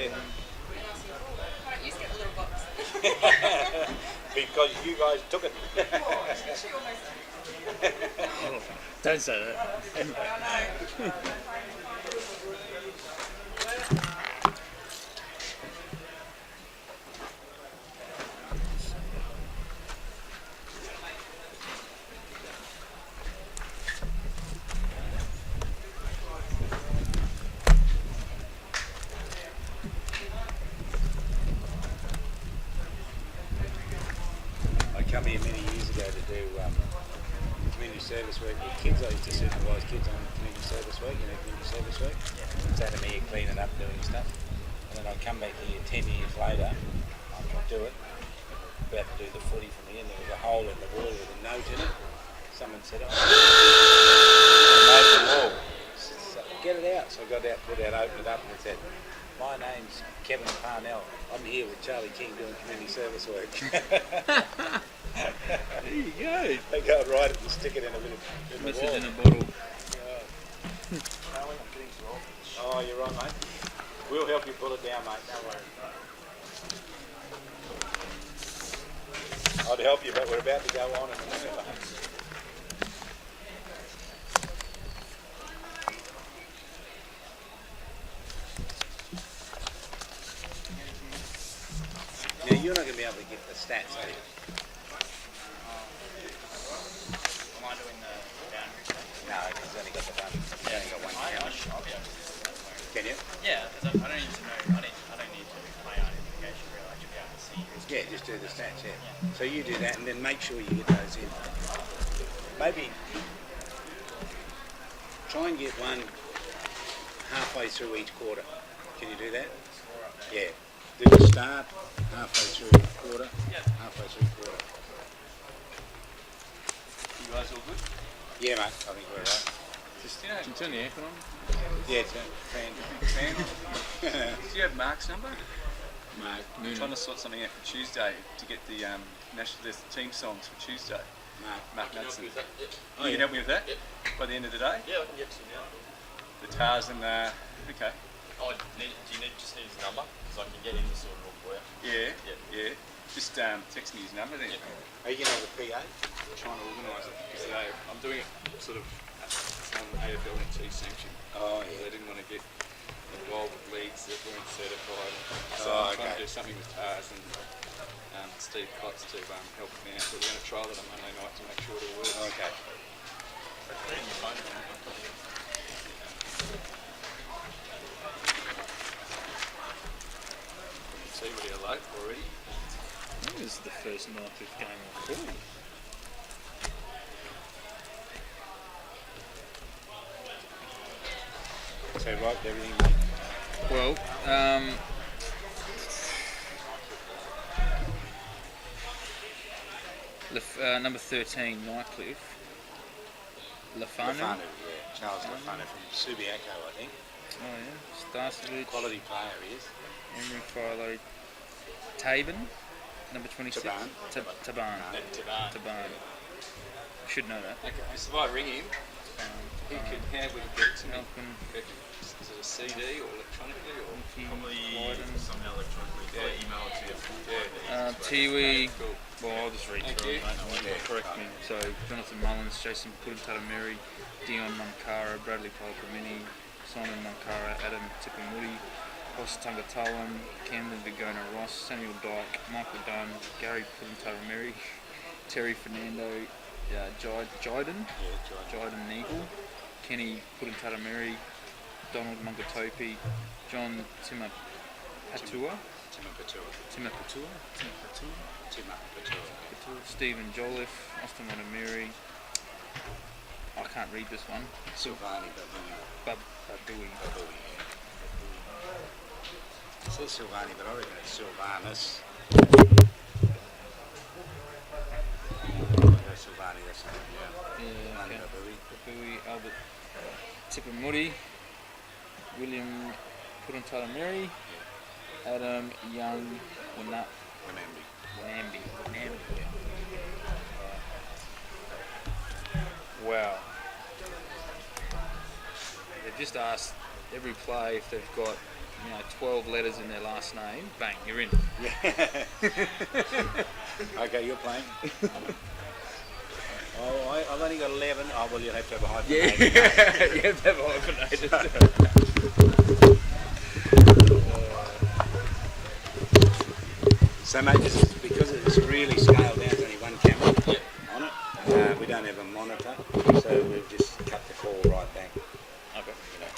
there. Why don't you get the little box? Because you guys took it. She almost Don't say that. I know. I come here many years ago to do community service work with kids. I used to supervise kids on community service work, community service work. So I'm here cleaning up, doing stuff. And then I come back here 10 years later, I can do it. About to do the footy from here, and there was a hole in the wall with a note in it. Someone said, oh, note in the wall. So, get it out. So I got out, put it out, opened it up, and it said, my name's Kevin Parnell. I'm here with Charlie King doing community service work. There you go. They go and write it and stick it in a bit of Message in a bottle. Oh, you're right, mate. We'll help you pull it down, mate. Don't worry. I'd help you, but we're about to go on in a minute, mate. Now, you're not going to be able to get the stats, are you? Am I doing the boundary stuff? No, he's only got the one. He's only got one I'll count. be able to do that. Don't worry. Can you? Yeah, because I don't need to know. I don't need to play identification really. I should be able to see. Yeah, just do the stats, yeah. So you do that and then make sure you get those in. Maybe try and get one halfway through each quarter. Can you do that? Yeah. Do the start, halfway through quarter, halfway through quarter. You guys all good? Yeah, mate, I think we're right. Just, Can you turn the aircon on? Yeah, it's a fan. do you have Mark's number? Mark, I'm trying to sort something out for Tuesday to get the national team songs for Tuesday. Mark Madsen. Oh, You can help me with that? Yep. By the end of the day? Yeah, I can get to you now. The TARS and okay. Oh, do you just need his number? Because I can get him to sort it all for you. Yeah. Just text me his number then. are you going to have a PA? Trying to organise it because I'm doing it sort of on AFL and T sanction. Oh, They yeah. didn't want to get involved with leagues that weren't certified. So Oh, I'm trying okay. to do something with TARS and Steve Potts to help me out. But we're going to trial it on Monday night to make sure it all works. Okay. See what you're late already. This is the first Nightcliff game on call. So right, everything, mate. Well, number 13, Nightcliff. Lafanu. Lafanu, yeah. Charles Lafanu from Subiaco, I think. Oh yeah. Starcevic. Quality player he is. Emery Philo. Taban. Number 26. Taban. Taban. Taban. Should know that. Okay, so if I ring him, he could, how would he get it to me? Malcolm. Is it a CD or electronically or? Probably Wyden. somehow electronically. Probably email it to you. Tiwi. Cool. Well, I'll just read Thank through you. it, mate. No one will correct me. So, Jonathan Mullins, Jason Puddintattameri, Dion Monkara, Bradley Palpamini, Simon Monkara, Adam Tipamudi, Ross Tungatalan, Camden Vigona Ross, Samuel Dyke, Michael Dunn, Gary Puddintattameri, Terry Fernando, Jyden Neagle, Kenny Puddintattameri, Donald Mungatopi, John Timapatua, Stephen Jolliffe, Austin Montgomery. I can't read this one. Silvani, Babui. It says Silvani, but I reckon it's Silvanus. Silvani, that's not it, yeah. Yeah, okay. Babui. Babui, Albert Tipamudi, William Puddintattameri, Adam Young Wanambi. Wow. They've just asked every play if they've got 12 letters in their last name, bang, you're in. Okay, you're playing. Oh, I've only got 11. Oh, well, you'll have to have a hyphen. You have to have hyphenated. So, mate, this is because it's really scaled down to only one camera on it. We don't have a monitor, so we've just cut the call right back. Okay. You know,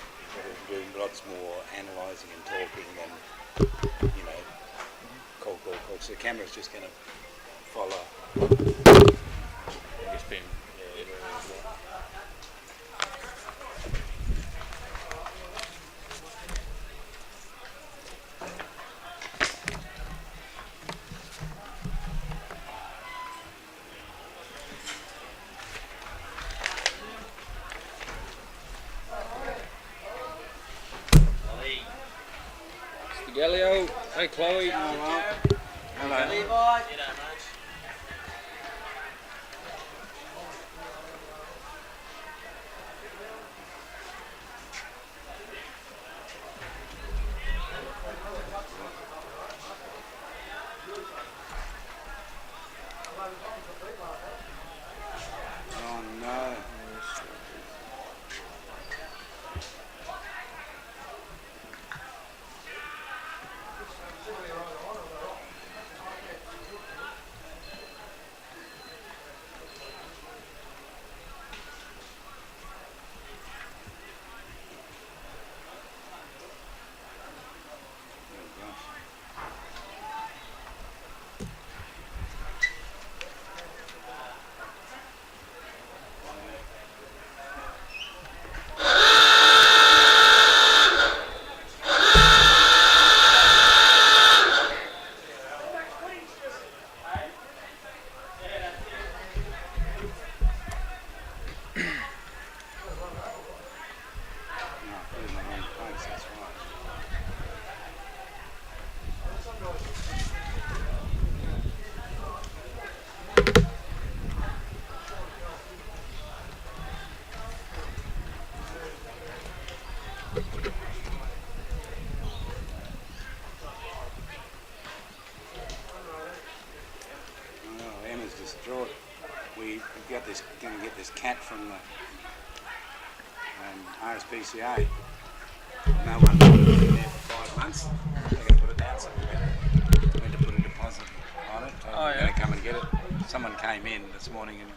we're doing lots more analysing and talking and, you know, call. So the camera's just going to follow. Just been, Galileo, hey Chloe. Hello. Oh no. Oh, Emma's distraught. We've got this, going to get this cat from the RSPCA. No one wanted it in there for 5 months. They're going to put it down somewhere. Went to put a deposit on it. We're going to come and get it. Someone came in this morning and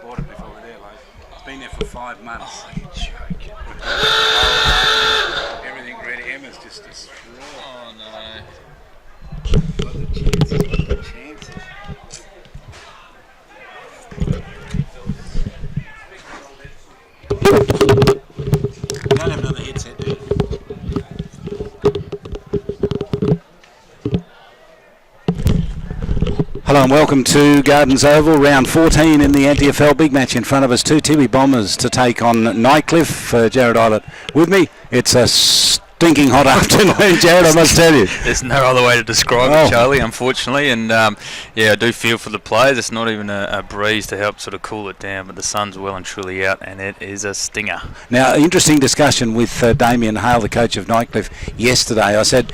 bought it before we were there. Like, it's been there for 5 months. Oh, you're joking. Everything ready. Emma's just distraught. Oh no. What are the chances? What are the chances? You don't have another headset, do you? Hello and welcome to Gardens Oval, round 14 in the NTFL. Big match in front of us, two Tiwi Bombers to take on Nightcliff. Jared Eilert with me. It's a stinking hot afternoon, Jared, I must tell you. There's no other way to describe it, Charlie, unfortunately. And yeah, I do feel for the players. It's not even a breeze to help sort of cool it down, but the sun's well and truly out, and it is a stinger. Now, interesting discussion with Damien Hale, the coach of Nightcliff, yesterday. I said,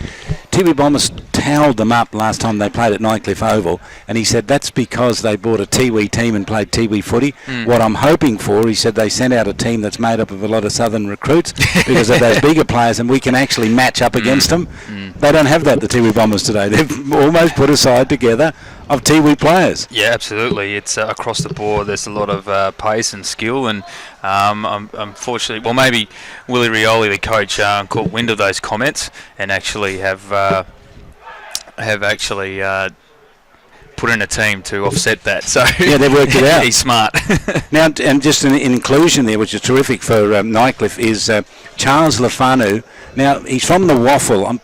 Tiwi Bombers towelled them up last time they played at Nightcliff Oval, and he said that's because they bought a Tiwi team and played Tiwi footy. What I'm hoping for, he said they sent out a team that's made up of a lot of southern recruits because of those bigger players, and we can actually match up against them. They don't have that, the Tiwi Bombers today. They've almost put a side together of Tiwi players. Yeah, absolutely. It's across the board. There's a lot of pace and skill, and unfortunately, well, maybe Willie Rioli, the coach, caught wind of those comments and actually have actually put in a team to offset that. So yeah, they've worked it out. He's smart. Now, and just an inclusion there, which is terrific for Nightcliff, is Charles Lafanu. Now, he's from the Waffle.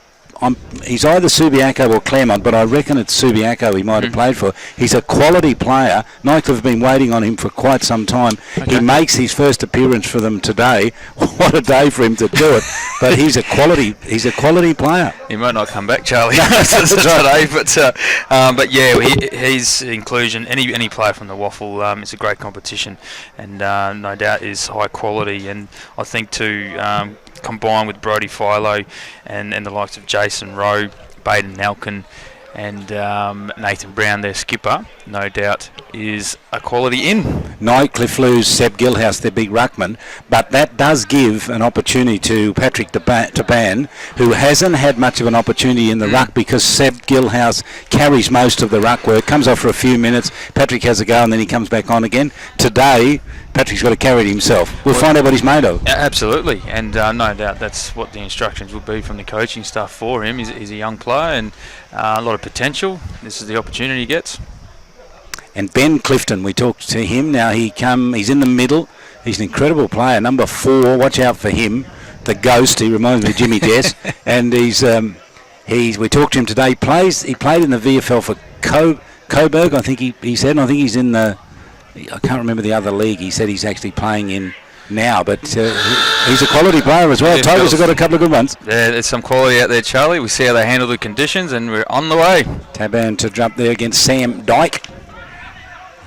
He's either Subiaco or Claremont, but I reckon it's Subiaco he might have played for. He's a quality player. Nightcliff have been waiting on him for quite some time. Okay. He makes his first appearance for them today. What a day for him to do it! But he's a quality player. He might not come back, Charlie, today, but yeah, his inclusion. Any player from the Waffle, it's a great competition, and no doubt is high quality. And I think too, combined with Brodie Philo and the likes of Jason Rowe, Baden Nalkin, and Nathan Brown, their skipper, no doubt is a quality in. Nightcliff lose Seb Gilhouse, their big ruckman, but that does give an opportunity to Patrick Taban, who hasn't had much of an opportunity in the ruck because Seb Gilhouse carries most of the ruck work, comes off for a few minutes, Patrick has a go and then he comes back on again. Today, Patrick's got to carry it himself. We'll find out what he's made of. Absolutely, and no doubt that's what the instructions will be from the coaching staff for him. He's a young player and a lot of potential. This is the opportunity he gets. And Ben Clifton, we talked to him. Now he's in the middle. He's an incredible player. Number 4, watch out for him. The ghost, he reminds me of Jimmy Jess. And we talked to him today. He played in the VFL for Coburg, I think he said. And I think he's in I can't remember the other league. He said he's actually playing in now, but he's a quality player as well. Yeah, Tigers have got a couple of good ones. Yeah, there's some quality out there, Charlie. We see how they handle the conditions, and we're on the way. Taban to jump there against Sam Dyke.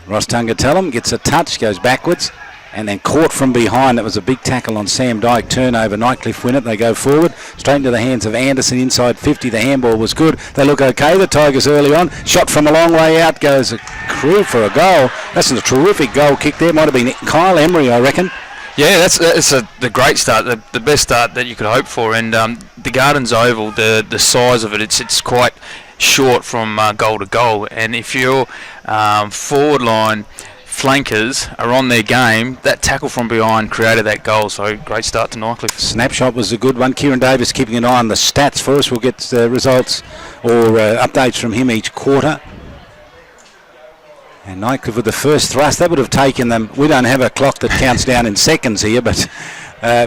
Ross Tungatellum gets a touch, goes backwards, and then caught from behind. That was a big tackle on Sam Dyke. Turnover. Nightcliff win it. They go forward, straight into the hands of Anderson inside 50. The handball was good. They look okay. The Tigers early on. Shot from a long way out. Goes a crew for a goal. That's a terrific goal kick there. Might have been Kyle Emery, I reckon. Yeah, that's the great start, the best start that you could hope for. And the Gardens Oval, the size of it, it's quite short from goal to goal. And if your forward line flankers are on their game, that tackle from behind created that goal. So great start to Nightcliff. Snapshot was a good one. Kieran Davis keeping an eye on the stats for us. We'll get results or updates from him each quarter. And Nightcliff with the first thrust, that would have taken them. We don't have a clock that counts down in seconds here, but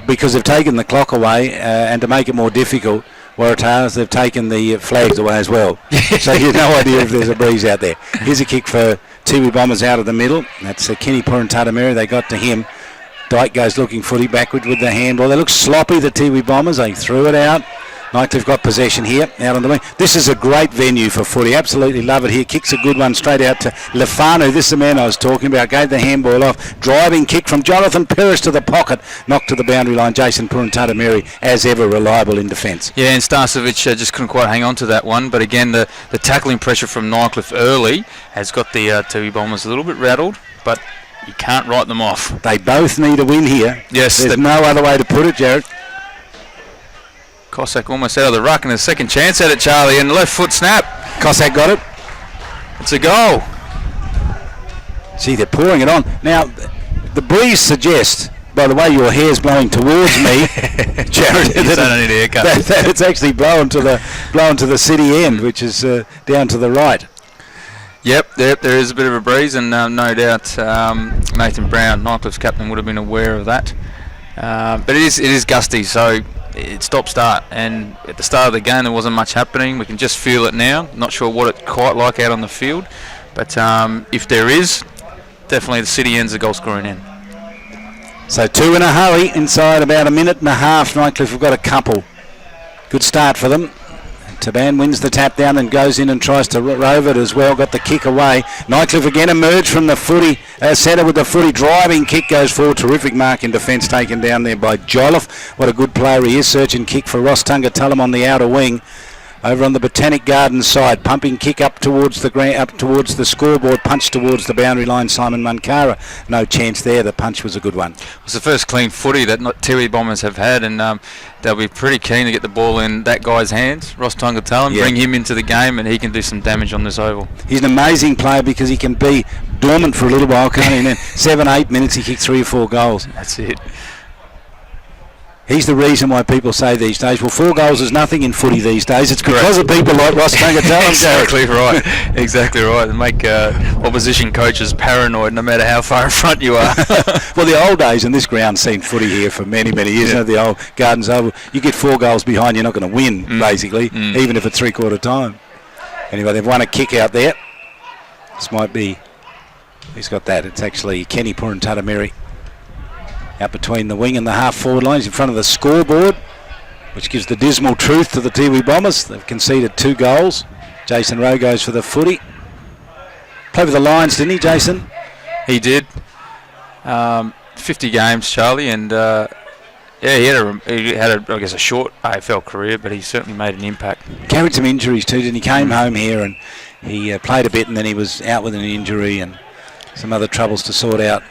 because they've taken the clock away and to make it more difficult, Waratahs, they've taken the flags away as well. So you have no idea if there's a breeze out there. Here's a kick for Tiwi Bombers out of the middle. That's Kenny Purantatameri. They got to him. Dyke goes looking footy backward with the handball. They look sloppy, the Tiwi Bombers. They threw it out. Nightcliff got possession here, out on the wing. This is a great venue for footy. Absolutely love it here. Kicks a good one straight out to Lefanu. This is the man I was talking about. Gave the handball off. Driving kick from Jonathan Perris to the pocket. Knocked to the boundary line. Jason Purantatameri, as ever, reliable in defence. Yeah, and Starcevic just couldn't quite hang on to that one. But again, the tackling pressure from Nightcliff early has got the Tiwi Bombers a little bit rattled. But you can't write them off. They both need a win here. Yes. There's no other way to put it, Jared. Cossack almost out of the ruck and a second chance at it, Charlie, and left foot snap. Cossack got it. It's a goal. See, they're pouring it on. Now, the breeze suggests, by the way your hair's blowing towards me, Jared, don't need a haircut. that it's actually blowing to the city end, which is down to the right. Yep, there is a bit of a breeze, and no doubt Nathan Brown, Nightcliff's captain, would have been aware of that. But it is gusty, so it's stop-start, and at the start of the game there wasn't much happening. We can just feel it now. Not sure what it's quite like out on the field, but if there is, definitely the city ends the goal-scoring end. So 2 in a hurry inside about a minute and a half. Nightcliff have got a couple. Good start for them. Taban wins the tap down and goes in and tries to rove it as well. Got the kick away. Nightcliff again emerged from the footy centre with the footy. Driving kick goes forward. Terrific mark in defence taken down there by Jolliffe. What a good player he is. Search and kick for Ross Tungatellum on the outer wing. Over on the Botanic Gardens side, pumping kick up towards the scoreboard, punch towards the boundary line. Simon Munkara, no chance there. The punch was a good one. It's the first clean footy that Tiwi Bombers have had, and they'll be pretty keen to get the ball in that guy's hands, Ross Tungatellum, bring him into the game, and he can do some damage on this oval. He's an amazing player because he can be dormant for a little while, can't he? And then 7-8 minutes he kicks 3 or 4 goals. That's it. He's the reason why people say these days, well, 4 goals is nothing in footy these days. It's because of people like Ross Tungatellum. Exactly right. Exactly right. They make opposition coaches paranoid no matter how far in front you are. Well, the old days, and this ground seen footy here for many, many years. You know, the old Gardens Oval, you get 4 goals behind, you're not going to win, basically, even if it's 3/4 time. Anyway, they've won a kick out there. This might be, he's got that. It's actually Kenny Purantatameri. Out between the wing and the half-forward lines in front of the scoreboard, which gives the dismal truth to the Tiwi Bombers. They've conceded 2 goals. Jason Rowe goes for the footy. Played with the Lions, didn't he, Jason? He did. 50 games, Charlie, and Yeah, he had I guess, a short AFL career, but he certainly made an impact. Carried some injuries too, and he came home here and he played a bit, and then he was out with an injury and some other troubles to sort out.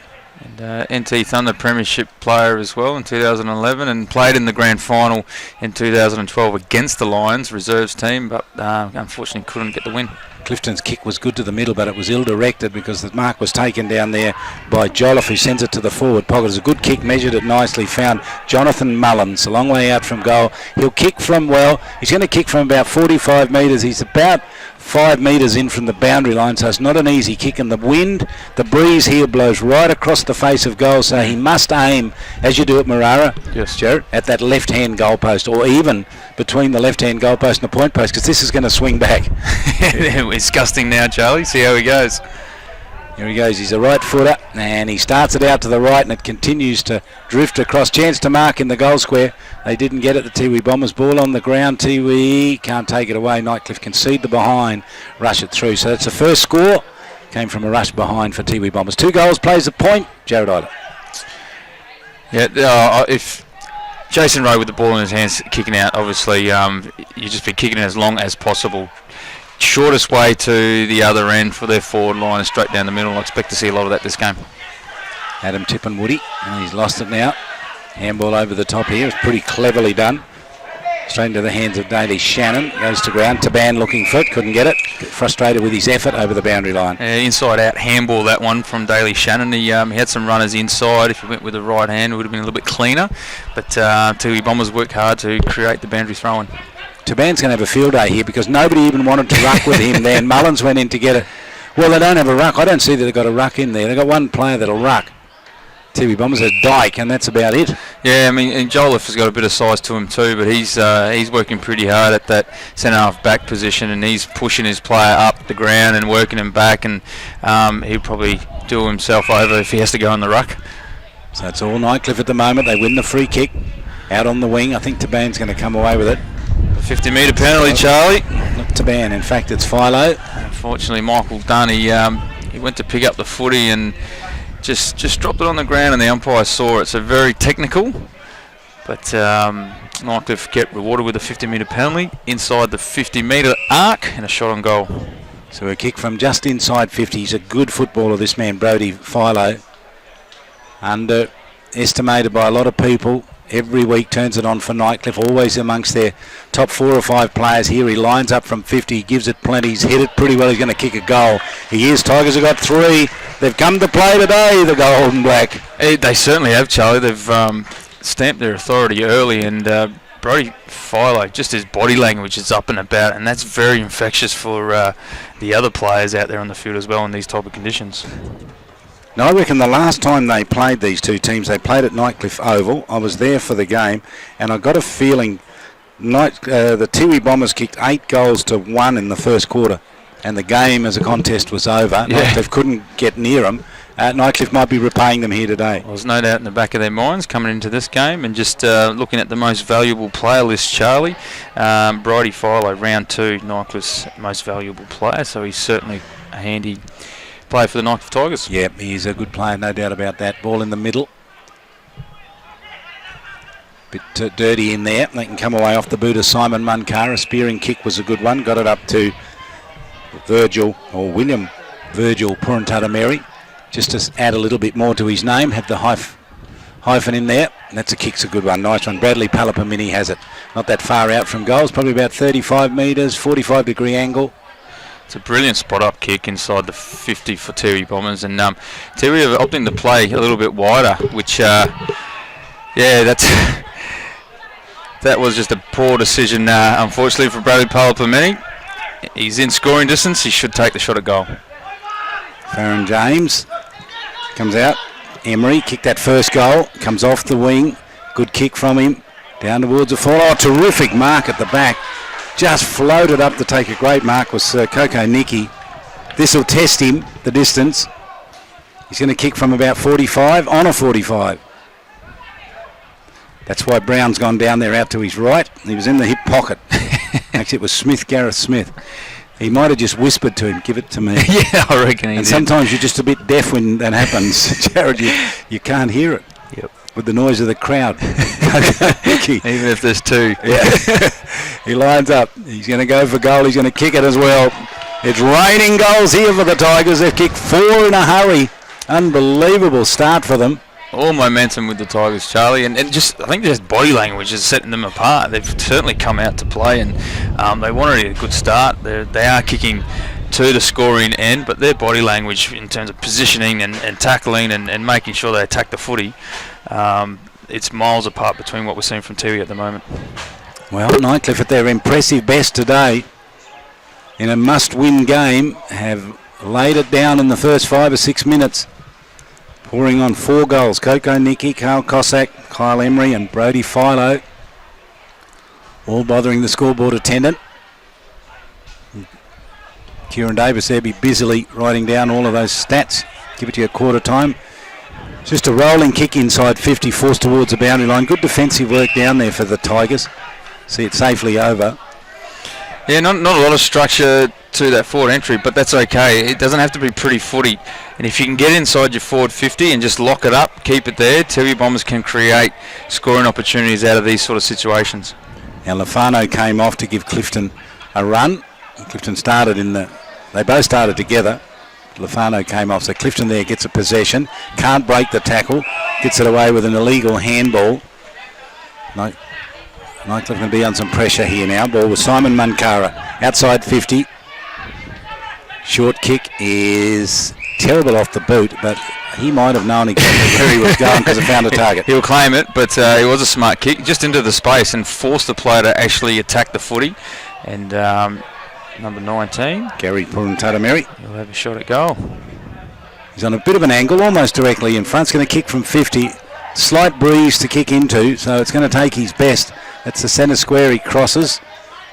And NT Thunder Premiership player as well in 2011, and played in the grand final in 2012 against the Lions reserves team, but unfortunately couldn't get the win. Clifton's kick was good to the middle, but it was ill-directed because the mark was taken down there by Jolliffe, who sends it to the forward pocket. It was a good kick, measured it nicely, found Jonathan Mullins a long way out from goal. He'll kick from, he's going to kick from about 45 metres. He's about 5 metres in from the boundary line, so it's not an easy kick. And the wind, the breeze here blows right across the face of goal, so he must aim, as you do at Marara, yes, Jared, at that left-hand goalpost, or even between the left-hand goalpost and the point post, because this is going to swing back. It's gusting now, Charlie. See how he goes. Here he goes. He's a right footer, and he starts it out to the right, and it continues to drift across. Chance to mark in the goal square. They didn't get it. The Tiwi Bombers. Ball on the ground. Tiwi can't take it away. Nightcliff concede the behind, rush it through. So that's the first score. Came from a rush behind for Tiwi Bombers. 2 goals, plays the point. Jared Eiler. Yeah, if Jason Rowe with the ball in his hands kicking out, obviously you just be kicking it as long as possible. Shortest way to the other end for their forward line is straight down the middle. I expect to see a lot of that this game. Adam Tippenwoody, and he's lost it now. Handball over the top here. It's pretty cleverly done. Straight into the hands of Daly Shannon. Goes to ground. Taban looking for it. Couldn't get it. Frustrated with his effort over the boundary line. Inside out handball, that one from Daly Shannon. He had some runners inside. If he went with the right hand, it would have been a little bit cleaner. But Tiwi Bombers work hard to create the boundary throw-in. Taban's going to have a field day here because nobody even wanted to ruck with him there. And Mullins went in to get it. Well, they don't have a ruck. I don't see that they've got a ruck in there. They've got one player that'll ruck. Tiwi Bombers has Dyke, and that's about it. Yeah, I mean, and Jolliffe has got a bit of size to him too, but he's working pretty hard at that centre half back position, and he's pushing his player up the ground and working him back, and he'll probably do himself over if he has to go on the ruck. So it's all Nightcliff at the moment. They win the free kick out on the wing. I think Taban's going to come away with it. 50-metre penalty, Charlie. Not Taban, in fact, it's Philo. Unfortunately, Michael Dunn, he went to pick up the footy and just dropped it on the ground, and the umpire saw it. So very technical, but Nightcliff get rewarded with a 50-metre penalty inside the 50-metre arc and a shot on goal. So a kick from just inside 50. He's a good footballer, this man, Brodie Philo. Underestimated by a lot of people. Every week turns it on for Nightcliff, always amongst their top 4 or 5 players here. He lines up from 50, gives it plenty, he's hit it pretty well, he's going to kick a goal. He is, Tigers have got 3. They've come to play today, the gold and black. They certainly have, Charlie. They've stamped their authority early, and Brodie Philo, just his body language is up and about, and that's very infectious for the other players out there on the field as well in these type of conditions. Now, I reckon the last time they played these two teams, they played at Nightcliff Oval. I was there for the game, and I got a feeling the Tiwi Bombers kicked 8 goals to 1 in the first quarter, and the game as a contest was over. Yeah. Nightcliff couldn't get near them. Nightcliff might be repaying them here today. Well, there's no doubt in the back of their minds coming into this game, and just looking at the most valuable player list, Charlie. Brodie Philo, round 2, Nightcliff's most valuable player, so he's certainly a handy player for the Nightcliff Tigers. Yeah, he's a good player, no doubt about that. Ball in the middle. Bit dirty in there. They can come away off the boot of Simon Munkara. Spearing kick was a good one. Got it up to William Virgil Puruntatameri. Just to add a little bit more to his name, have the hyphen in there. And that's a kick's a good one. Nice one. Bradley Palapamini has it. Not that far out from goals, probably about 35 metres, 45-degree angle. It's a brilliant spot-up kick inside the 50 for Tiwi Bombers, and Tiwi are opting to play a little bit wider, which, that was just a poor decision, unfortunately, for Bradley Palapamini. He's in scoring distance. He should take the shot at goal. Farron James comes out. Emery kicked that first goal, comes off the wing. Good kick from him. Down towards the fall. Oh, terrific mark at the back. Just floated up to take a great mark was Coco Nicky. This will test him, the distance. He's going to kick from about 45, on a 45. That's why Brown's gone down there out to his right. He was in the hip pocket. Actually, it was Gareth Smith. He might have just whispered to him, give it to me. Yeah, I reckon he and did. Sometimes you're just a bit deaf when that happens. Jared, you can't hear it. Yep. with the noise of the crowd. Nicky. Even if there's two. Yeah. He lines up. He's going to go for goal. He's going to kick it as well. It's raining goals here for the Tigers. They've kicked 4 in a hurry. Unbelievable start for them. All momentum with the Tigers, Charlie, and just I think just body language is setting them apart. They've certainly come out to play, and they wanted a good start. They are kicking to the scoring end, but their body language in terms of positioning and tackling and making sure they attack the footy, it's miles apart between what we're seeing from Tiwi at the moment. Well, Nightcliff at their impressive best today in a must-win game have laid it down in the first 5 or 6 minutes, pouring on 4 goals. Coco Nicky, Carl Cossack, Kyle Emery and Brody Philo, all bothering the scoreboard attendant. Kieran Davis there be busily writing down all of those stats. Give it to you at quarter time. Just a rolling kick inside 50, forced towards the boundary line. Good defensive work down there for the Tigers. See it safely over. Yeah, not a lot of structure to that forward entry, but that's okay. It doesn't have to be pretty footy. And if you can get inside your forward 50 and just lock it up, keep it there, Tiwi Bombers can create scoring opportunities out of these sort of situations. Now Lafano came off to give Clifton a run. Clifton started they both started together. Lafano came off, so Clifton there gets a possession. Can't break the tackle. Gets it away with an illegal handball. Nightcliff going to be on some pressure here now. Ball with Simon Munkara. Outside 50. Short kick is terrible off the boot, but he might have known exactly where he was going because he found a target. He'll claim it, but it was a smart kick. Just into the space and forced the player to actually attack the footy. And number 19, Gary Puruntatameri. He'll have a shot at goal. He's on a bit of an angle, almost directly in front. He's going to kick from 50. Slight breeze to kick into, so it's going to take his best. That's the centre square he crosses.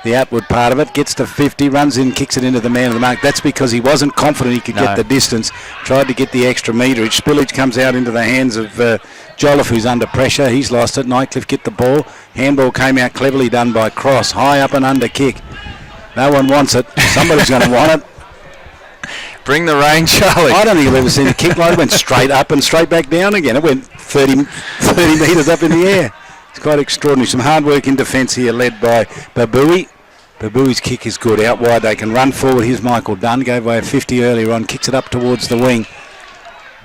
The outward part of it, gets to 50, runs in, kicks it into the man of the mark. That's because he wasn't confident he could get the distance. Tried to get the extra meterage. Spillage comes out into the hands of Jolliffe, who's under pressure. He's lost it. Nightcliff get the ball. Handball came out, cleverly done by Cross. High up and under kick. No one wants it. Somebody's going to want it. Bring the rain, Charlie. I don't think I've ever seen a kick like it. Went straight up and straight back down again. It went 30 metres up in the air. It's quite extraordinary. Some hard work in defence here led by Babui. Babui's kick is good. Out wide they can run forward. Here's Michael Dunn. Gave away a 50 earlier on. Kicks it up towards the wing.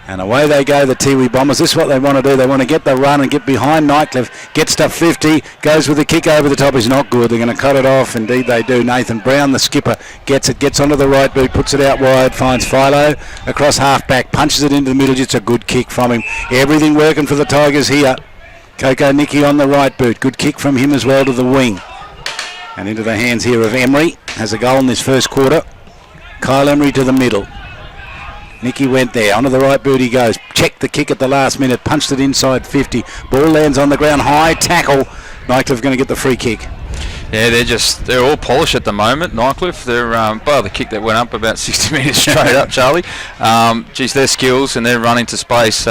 And away they go, the Tiwi Bombers. This is what they want to do. They want to get the run and get behind Nightcliff. Gets to 50. Goes with the kick over the top. Is not good. They're going to cut it off. Indeed they do. Nathan Brown, the skipper, gets it. Gets onto the right boot. Puts it out wide. Finds Philo. Across half back. Punches it into the middle. It's a good kick from him. Everything working for the Tigers here. Coco Nicky on the right boot. Good kick from him as well to the wing. And into the hands here of Emery. Has a goal in this first quarter. Kyle Emery to the middle. Nicky went there. Onto the right boot he goes. Checked the kick at the last minute. Punched it inside 50. Ball lands on the ground. High tackle. Nightcliff going to get the free kick. Yeah, they're all polished at the moment, Nightcliff. They're bar the kick that went up about 60 metres straight up, Charlie. Their skills and their running to space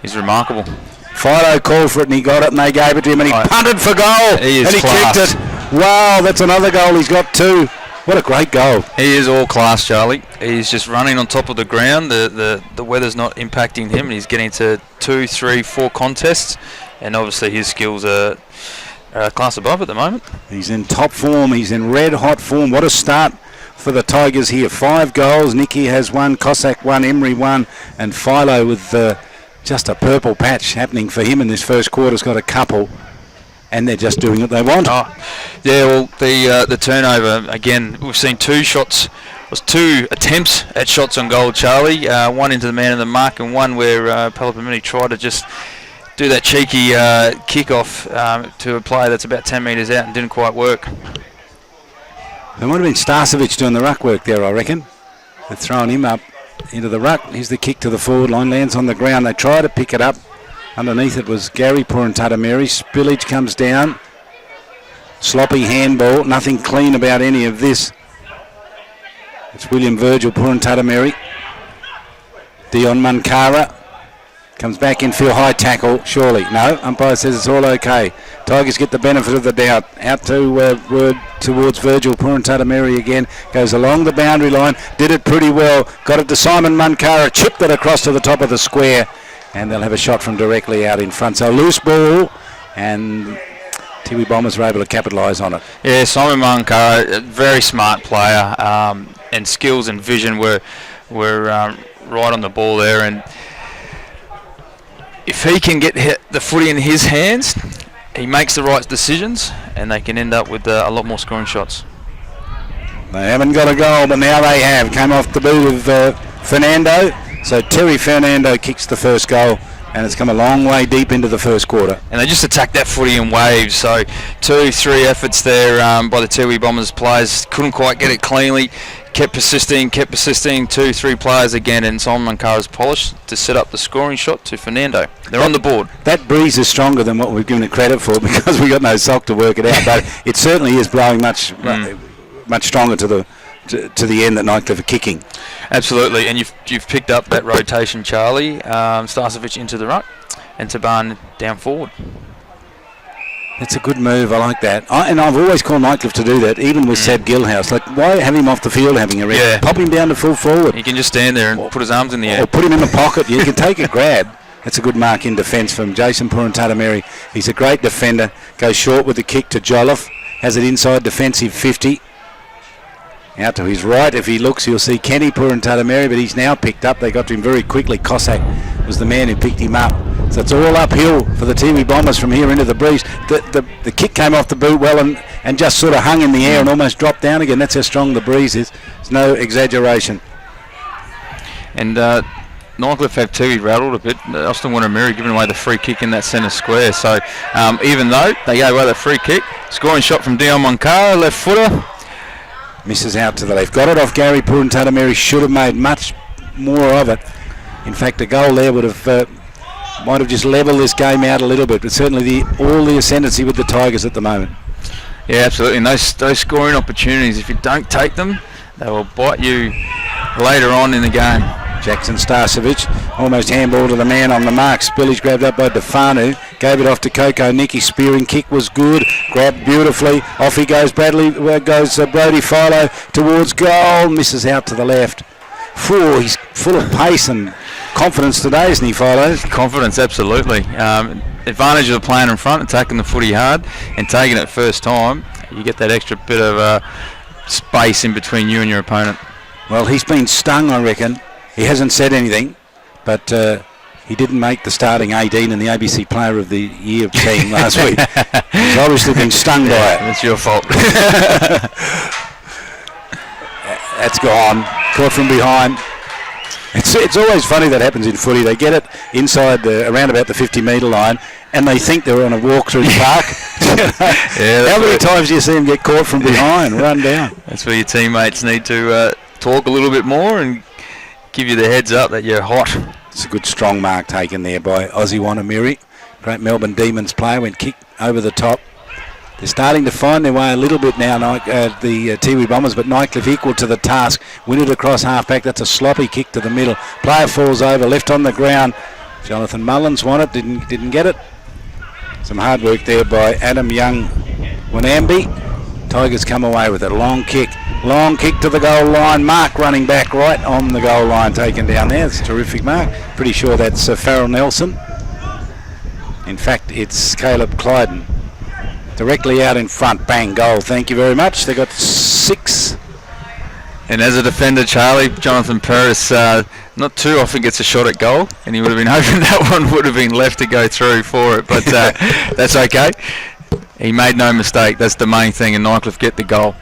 is remarkable. Fido called for it and he got it and they gave it to him and he punted for goal. He kicked it. Wow, that's another goal. He's got 2. What a great goal. He is all class, Charlie. He's just running on top of the ground. The weather's not impacting him, and he's getting to 2, 3, 4 contests. And obviously his skills are a class above at the moment. He's in top form. He's in red hot form. What a start for the Tigers here. 5 goals. Nicky has 1, Cossack 1, Emery 1, and Philo with just a purple patch happening for him in this first quarter. Has got a couple. And they're just doing what they want. Yeah, well, the turnover, again, we've seen 2 shots, was 2 attempts at shots on goal, Charlie. One into the man of the mark and one where Palapamini tried to just do that cheeky kick-off to a player that's about 10 metres out and didn't quite work. There might have been Starcevic doing the ruck work there, I reckon. They're throwing him up into the ruck. Here's the kick to the forward line, lands on the ground. They try to pick it up. Underneath it was Gary Puruntatameri. Spillage comes down. Sloppy handball. Nothing clean about any of this. It's William Virgil Puruntatameri. Dion Munkara comes back infield. High tackle. Surely. No. Umpire says it's all okay. Tigers get the benefit of the doubt. Out to word towards Virgil Puruntatameri again. Goes along the boundary line. Did it pretty well. Got it to Simon Munkara. Chipped it across to the top of the square. and they'll have a shot from directly out in front. So loose ball, and Tiwi Bombers were able to capitalise on it. Yeah, Simon Munkara, a very smart player, and skills and vision were right on the ball there. And if he can get the footy in his hands, he makes the right decisions, and they can end up with a lot more scoring shots. They haven't got a goal, but now they have. Came off the boot of Fernando. So Terry Fernando kicks the first goal, and it's come a long way deep into the first quarter. And they just attacked that footy in waves. So 2-3 efforts there by the Tiwi Bombers players. Couldn't quite get it cleanly. Kept persisting. 2-3 players again, and Simon Munkara's polished to set up the scoring shot to Fernando. They're on the board. That breeze is stronger than what we've given it credit for because we got no sock to work it out. But it certainly is blowing much stronger to the end that Nightcliff are kicking. Absolutely, and you've picked up that rotation, Charlie. Starcevic into the ruck, and Taban down forward. That's a good move. I like that. And I've always called Nightcliff to do that, even with Sad Gilhouse. Like, why have him off the field having a rest? Yeah. Pop him down to full forward. He can just stand there and put his arms in the air. Or put him in the pocket. You can take a grab. That's a good mark in defence from Jason Puruntatameri. He's a great defender. Goes short with the kick to Jolliffe. Has it inside defensive 50. Out to his right, if he looks, you'll see Kenny Puruntatameri, but he's now picked up. They got to him very quickly. Cossack was the man who picked him up. So it's all uphill for the Tiwi Bombers from here into the breeze. The kick came off the boot well and just sort of hung in the air and almost dropped down again. That's how strong the breeze is. It's no exaggeration. And Nightcliff have Tiwi rattled a bit. Austin Wanamiri giving away the free kick in that centre square. So even though they gave away the free kick, scoring shot from Dion Munkara, left footer. Misses out to the left. Got it off Gary Puruntatameri. Should have made much more of it. In fact, a goal there would have might have just levelled this game out a little bit. But certainly all the ascendancy with the Tigers at the moment. Yeah, absolutely. And those scoring opportunities, if you don't take them, they will bite you later on in the game. Jackson Starcevic almost handball to the man on the mark. Spillage grabbed up by Defanu. Gave it off to Coco Nicky. Spearing kick was good. Grabbed beautifully. Off he goes. Brody Philo towards goal. Misses out to the left. He's full of pace and confidence today, isn't he, Philo? Confidence, absolutely. Advantage of the player in front, attacking the footy hard and taking it first time. You get that extra bit of space in between you and your opponent. Well, he's been stung, I reckon. He hasn't said anything, but he didn't make the starting 18 in the ABC Player of the Year team last week. He's obviously been stung by it. That's your fault. That's gone. Caught from behind. It's always funny that happens in footy. They get it inside around about the 50-metre line, and they think they're on a walk through the park. How many times do you see them get caught from behind, run down? That's where your teammates need to talk a little bit more and give you the heads up that you're hot. It's a good strong mark taken there by Ozzy Wanamiri. Great Melbourne Demons player when kicked over the top. They're starting to find their way a little bit now, the Tiwi Bombers, but Nightcliff equal to the task. Win it across half-back. That's a sloppy kick to the middle. Player falls over, left on the ground. Jonathan Mullins won it, didn't get it. Some hard work there by Adam Young-Wanambi. Tigers come away with it. Long kick to the goal line. Mark running back right on the goal line, taken down there. It's a terrific mark. Pretty sure that's Farrell Nelson. In fact, it's Caleb Clyden. Directly out in front. Bang, goal. Thank you very much. They got 6. And as a defender, Charlie, Jonathan Perez not too often gets a shot at goal, and he would have been hoping that one would have been left to go through for it, but that's okay. He made no mistake. That's the main thing, and Nightcliff get the goal.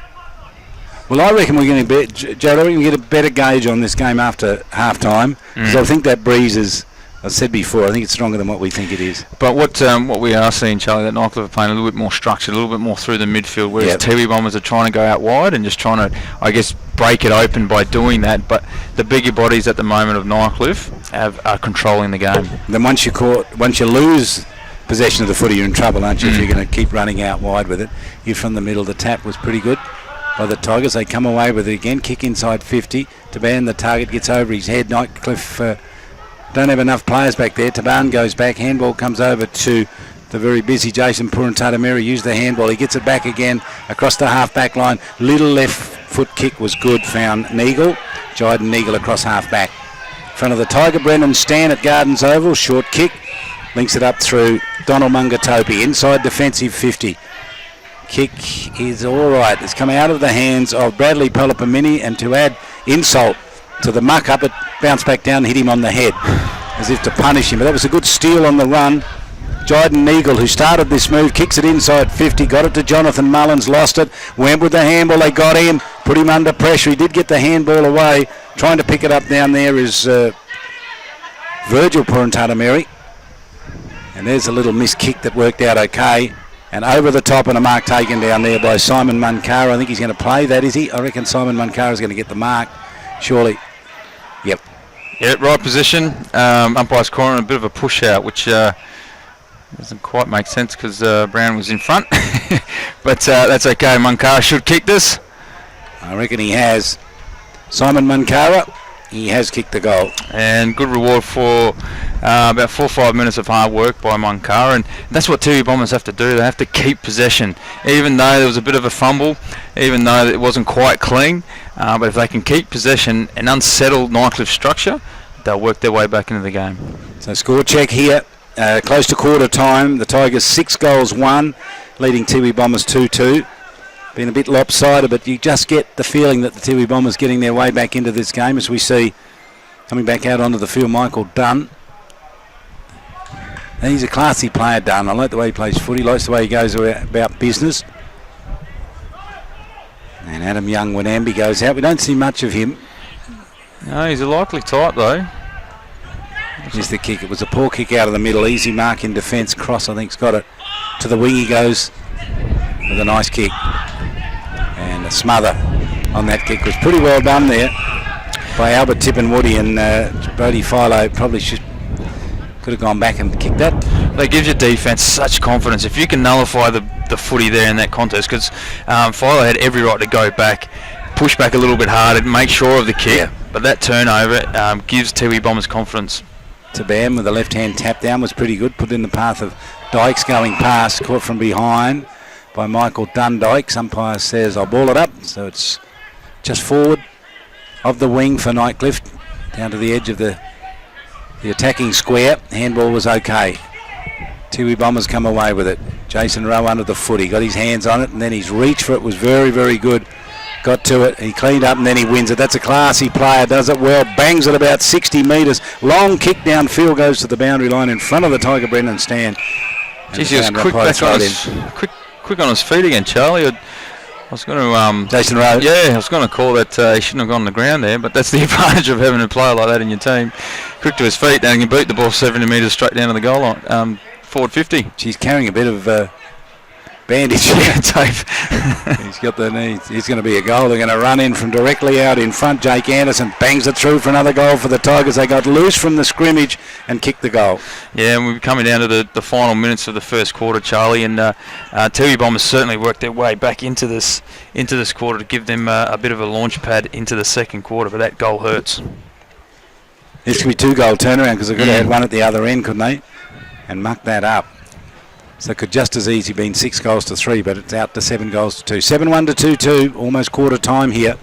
Well, I reckon we're going to get a better gauge on this game after half-time, because I think that breeze is, I said before, I think it's stronger than what we think it is. But what we are seeing, Charlie, that Nightcliff are playing a little bit more structured, a little bit more through the midfield, whereas Tiwi Bombers are trying to go out wide and just trying to, I guess, break it open by doing that. But the bigger bodies at the moment of Nightcliff are controlling the game. Then once you lose possession of the footy, you're in trouble, aren't you? If you're going to keep running out wide with it. Here from the middle, the tap was pretty good by the Tigers. They come away with it again, kick inside 50. Taban, the target, gets over his head. Nightcliff don't have enough players back there. Taban goes back. Handball comes over to the very busy Jason Puruntatameri. Used the handball. He gets it back again across the half-back line. Little left foot kick was good. Found Neagle. Jyden Neagle across half-back. front of the Tiger Brennan stand at Gardens Oval. Short kick. Links it up through Donald Mungatopi. Inside defensive 50. Kick is all right. It's come out of the hands of Bradley Pelopamini, and to add insult to the muck up, it bounced back down and hit him on the head as if to punish him. But that was a good steal on the run. Jyden Eagle, who started this move, kicks it inside 50, got it to Jonathan Mullins, lost it, went with the handball, they got him, put him under pressure. He did get the handball away. Trying to pick it up down there is Virgil Purantatameri. And there's a little missed kick that worked out okay. And over the top and a mark taken down there by Simon Munkara. I think he's going to play that, is he? I reckon Simon Munkara is going to get the mark, surely. Yep. Yeah, right position. Umpire's calling a bit of a push out, which doesn't quite make sense because Brown was in front. But that's okay. Munkara should kick this. I reckon he has. Simon Munkara, he has kicked the goal. And good reward for about 4 or 5 minutes of hard work by Munkara, and that's what Tiwi Bombers have to do. They have to keep possession, even though there was a bit of a fumble, even though it wasn't quite clean. But if they can keep possession and unsettle Nightcliff structure, they'll work their way back into the game. So score check here, close to quarter time. The Tigers 6 goals 1, leading Tiwi Bombers 2-2. Been a bit lopsided, but you just get the feeling that the Tiwi Bombers getting their way back into this game, as we see coming back out onto the field Michael Dunn. And he's a classy player, Dunn. I like the way he plays footy, likes the way he goes about business. And Adam Young-Wanambi goes out. We don't see much of him. No, he's a likely type though. Here's the kick. It was a poor kick out of the middle. Easy mark in defence. Cross, I think, has got it. To the wing he goes with a nice kick. And a smother on that kick was pretty well done there by Albert Tippenwoody, and Brody Philo probably could have gone back and kicked that. That gives your defence such confidence. If you can nullify the footy there in that contest, because Philo had every right to go back, push back a little bit harder, make sure of the kick, Yeah. but that turnover gives Tiwi Bombers confidence. Tabam with the left-hand tap down was pretty good, put in the path of Dykes going past, caught from behind by Michael Dundykes. Umpire says I'll ball it up, so it's just forward of the wing for Nightcliff, down to the edge of the attacking square. Handball was okay. Tiwi Bombers come away with it. Jason Rowe under the foot. He got his hands on it, and then his reach for it was very, very good. Got to it, he cleaned up, and then he wins it. That's a classy player, does it well, bangs it about 60 metres. Long kick downfield, goes to the boundary line in front of the Tiger Brennan stand. Jeez, he was quick on his feet again, Charlie. I was going to... Jason Rowe? Yeah, I was going to call that he shouldn't have gone on the ground there, but that's the advantage of having a player like that in your team. Quick to his feet, and he can beat the ball 70 metres straight down to the goal line. Forward 50. She's carrying a bit of bandage tape. He's got the knee. He's going to be a goal. They're going to run in from directly out in front. Jake Anderson bangs it through for another goal for the Tigers. They got loose from the scrimmage and kicked the goal. Yeah, and we're coming down to the final minutes of the first quarter, Charlie, and Tiwi Bombers certainly worked their way back into this quarter to give them a bit of a launch pad into the second quarter, but that goal hurts. This could be 2-goal turnaround, because they could have had one at the other end, couldn't they? And mucked that up. So it could just as easy been 6 goals to 3, but it's out to 7 goals to 2. 7-1 to 2-2, almost quarter time here.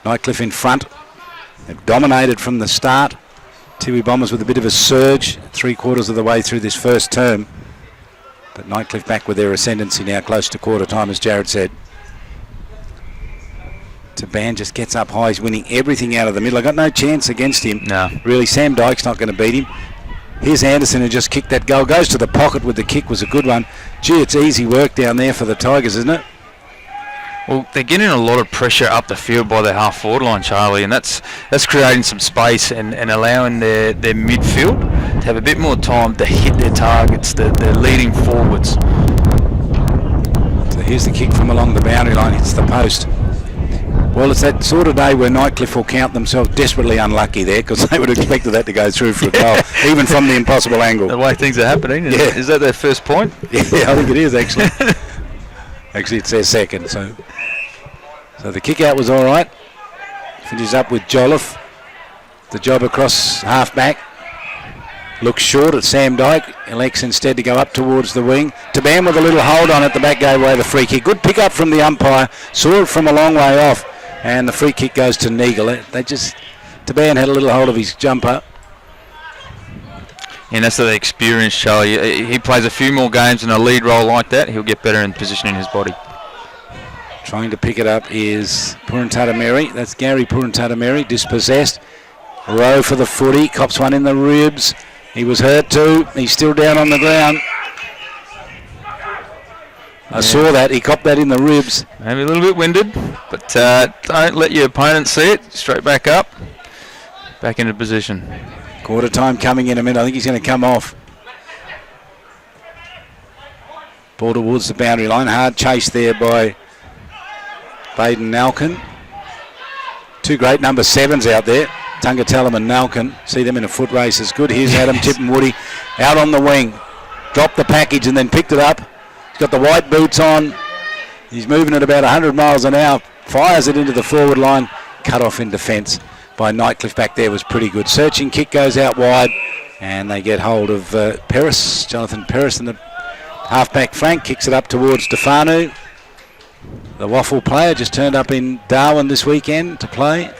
Nightcliff in front. They've dominated from the start. Tiwi Bombers with a bit of a surge, 3/4 of the way through this first term. But Nightcliff back with their ascendancy now, close to quarter time, as Jared said. Taban just gets up high. He's winning everything out of the middle. I got no chance against him. No. Really, Sam Dyke's not going to beat him. Here's Anderson, who just kicked that goal. Goes to the pocket with the kick, was a good one. Gee, it's easy work down there for the Tigers, isn't it? Well, they're getting a lot of pressure up the field by their half-forward line, Charlie, and that's creating some space and allowing their midfield to have a bit more time to hit their targets. They're leading forwards. So here's the kick from along the boundary line. Hits the post. Well, it's that sort of day where Nightcliff will count themselves desperately unlucky there, because they would have expected that to go through for a goal, even from the impossible angle. The way things are happening. Yeah. Is that their first point? Yeah, I think it is, actually. Actually, it's their second. So the kick out was all right. Finishes up with Jolliffe. The job across half-back. Looks short at Sam Dyke. Elects instead to go up towards the wing. Taban with a little hold on it. The back gave away the free kick. Good pick up from the umpire. Saw it from a long way off. And the free kick goes to Neagle. They just Taban had a little hold of his jumper. And that's the experience, Charlie. He plays a few more games in a lead role like that, he'll get better in positioning his body. Trying to pick it up is Puruntatameri. That's Gary Puruntatameri, dispossessed. Rowe for the footy, cops one in the ribs. He was hurt too. He's still down on the ground. I saw that. He copped that in the ribs. Maybe a little bit winded, but don't let your opponent see it. Straight back up. Back into position. Quarter time coming in a minute. I think he's going to come off. Ball towards the boundary line. Hard chase there by Baden Nalkin. Two great number 7s out there. Tungatellum and Nalkin. See them in a foot race is good. Here's Adam Tippenwoody out on the wing. Dropped the package and then picked it up. He's got the white boots on. He's moving at about 100 miles an hour. Fires it into the forward line. Cut off in defence by Nightcliff back there was pretty good. Searching kick goes out wide and they get hold of Peris. Jonathan Peris in the half-back flank. Kicks it up towards Stefanu. The waffle player just turned up in Darwin this weekend to play.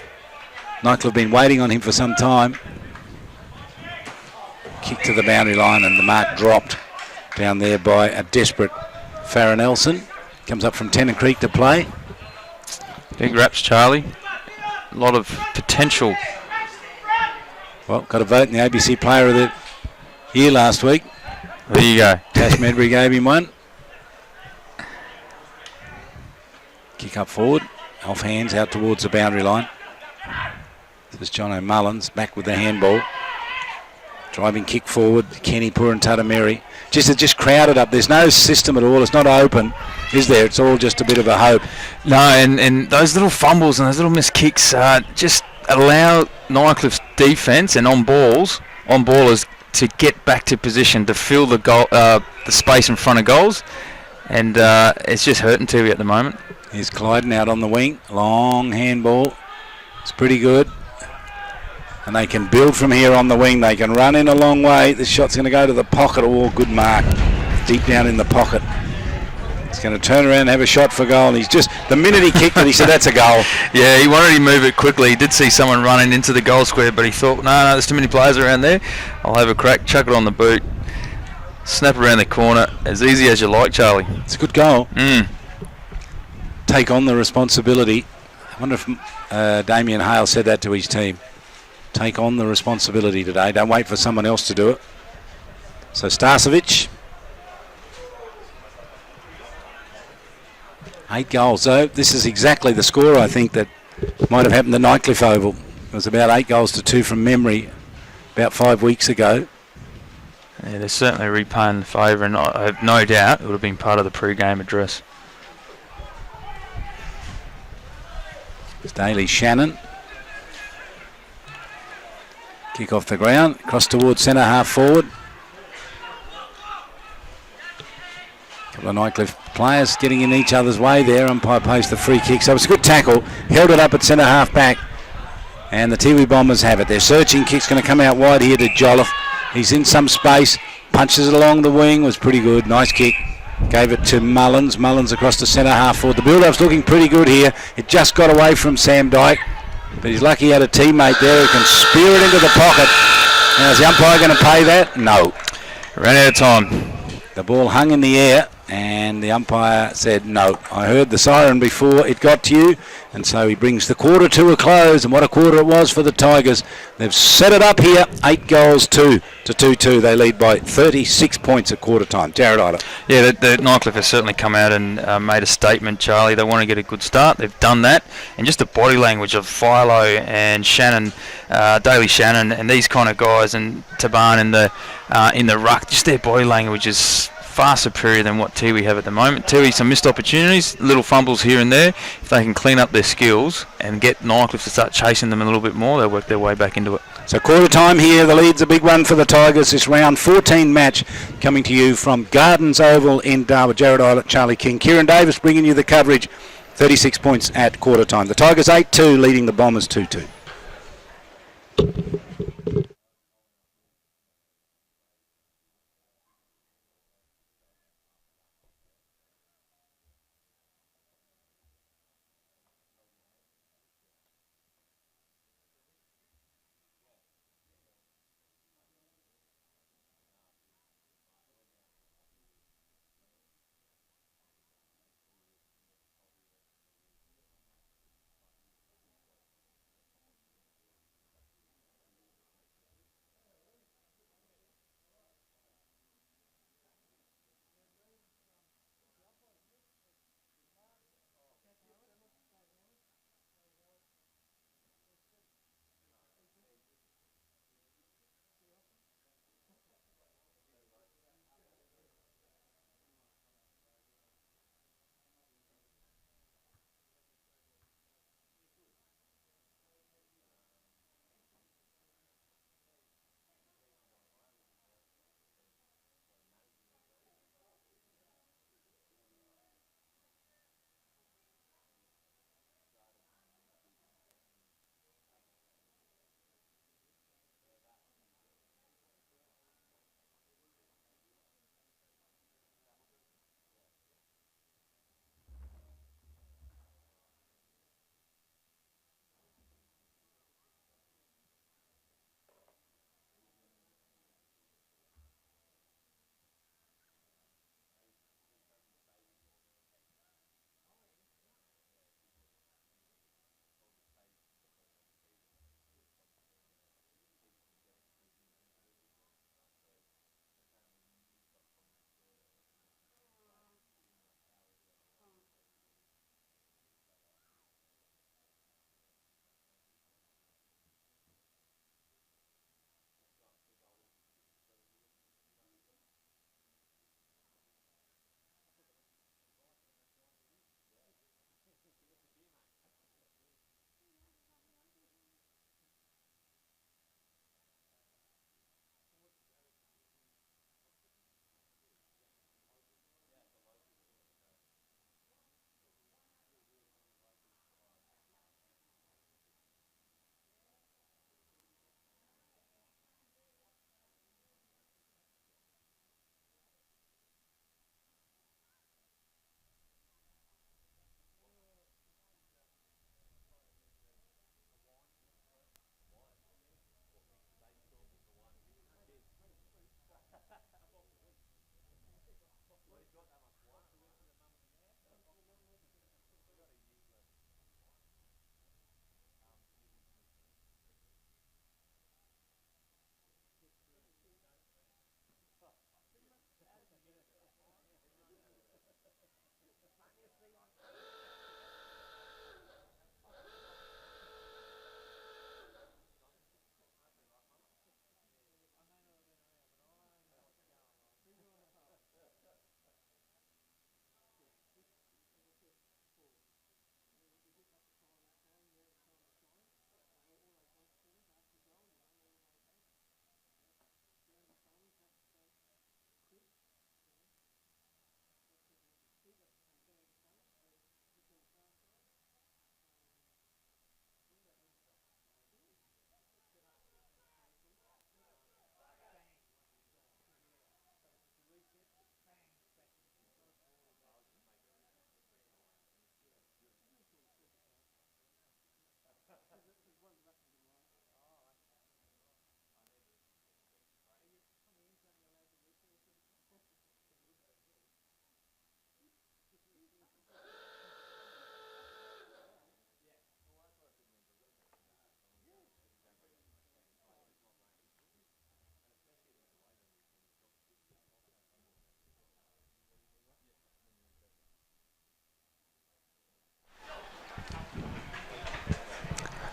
Nightcliff been waiting on him for some time. Kick to the boundary line and the mark dropped down there by a desperate Farron Elson. Comes up from Tennant Creek to play. Big raps, Charlie. A lot of potential. Well, got a vote in the ABC Player of the Year last week. There you go. Tash Medbury gave him one. Kick up forward. Off hands out towards the boundary line. This is John O'Mullins back with the handball. Driving kick forward. Kenny Puruntatameri. Just crowded up. There's no system at all. It's not open, is there? It's all just a bit of a hope. No, and those little fumbles and those little missed kicks just allow Nightcliff's defence and on-ballers to get back to position to fill the goal, the space in front of goals, and it's just hurting Tiwi at the moment. Here's Clyden out on the wing. Long handball. It's pretty good. And they can build from here on the wing. They can run in a long way. This shot's going to go to the pocket. Oh, good mark. Deep down in the pocket. He's going to turn around and have a shot for goal. And he's just, the minute he kicked it, he said, that's a goal. Yeah, he wanted to move it quickly. He did see someone running into the goal square, but he thought, no, there's too many players around there. I'll have a crack, chuck it on the boot, snap around the corner. As easy as you like, Charlie. It's a good goal. Take on the responsibility. I wonder if Damien Hale said that to his team. Take on the responsibility today. Don't wait for someone else to do it. So Starcevic. 8 goals. So this is exactly the score I think that might have happened at Nightcliff Oval. It was about 8-2 from memory about 5 weeks ago. Yeah, they're certainly repaying the favour, and I have no doubt it would have been part of the pre-game address. It's Daly Shannon. Kick off the ground, cross towards centre half forward. A couple of Nightcliff players getting in each other's way there. Umpire posts the free kick. So it's a good tackle. Held it up at centre half back. And the Tiwi Bombers have it. Their searching kick's going to come out wide here to Jolliffe. He's in some space. Punches it along the wing. Was pretty good. Nice kick. Gave it to Mullins. Mullins across to centre half forward. The build-up's looking pretty good here. It just got away from Sam Dyke. But he's lucky he had a teammate there who can spear it into the pocket. Now, is the umpire going to pay that? No. Ran out of time. The ball hung in the air and the umpire said no. I heard the siren before it got to you, and so he brings the quarter to a close, and what a quarter it was for the Tigers. They've set it up here, 8-2 to 2-2. They lead by 36 points at quarter time. Jared Ida. Yeah, the Nightcliff has certainly come out and made a statement, Charlie. They want to get a good start. They've done that. And just the body language of Philo and Shannon, Daly Shannon, and these kind of guys, and Taban in the ruck, just their body language is far superior than what Tiwi have at the moment. Tiwi, some missed opportunities, little fumbles here and there. If they can clean up their skills and get Nightcliff to start chasing them a little bit more, they'll work their way back into it. So quarter time here, the lead's a big one for the Tigers. This round 14 match coming to you from Gardens Oval in Darwin. Jared Eilert, Charlie King. Kieran Davis bringing you the coverage. 36 points at quarter time. The Tigers 8-2 leading the Bombers 2-2.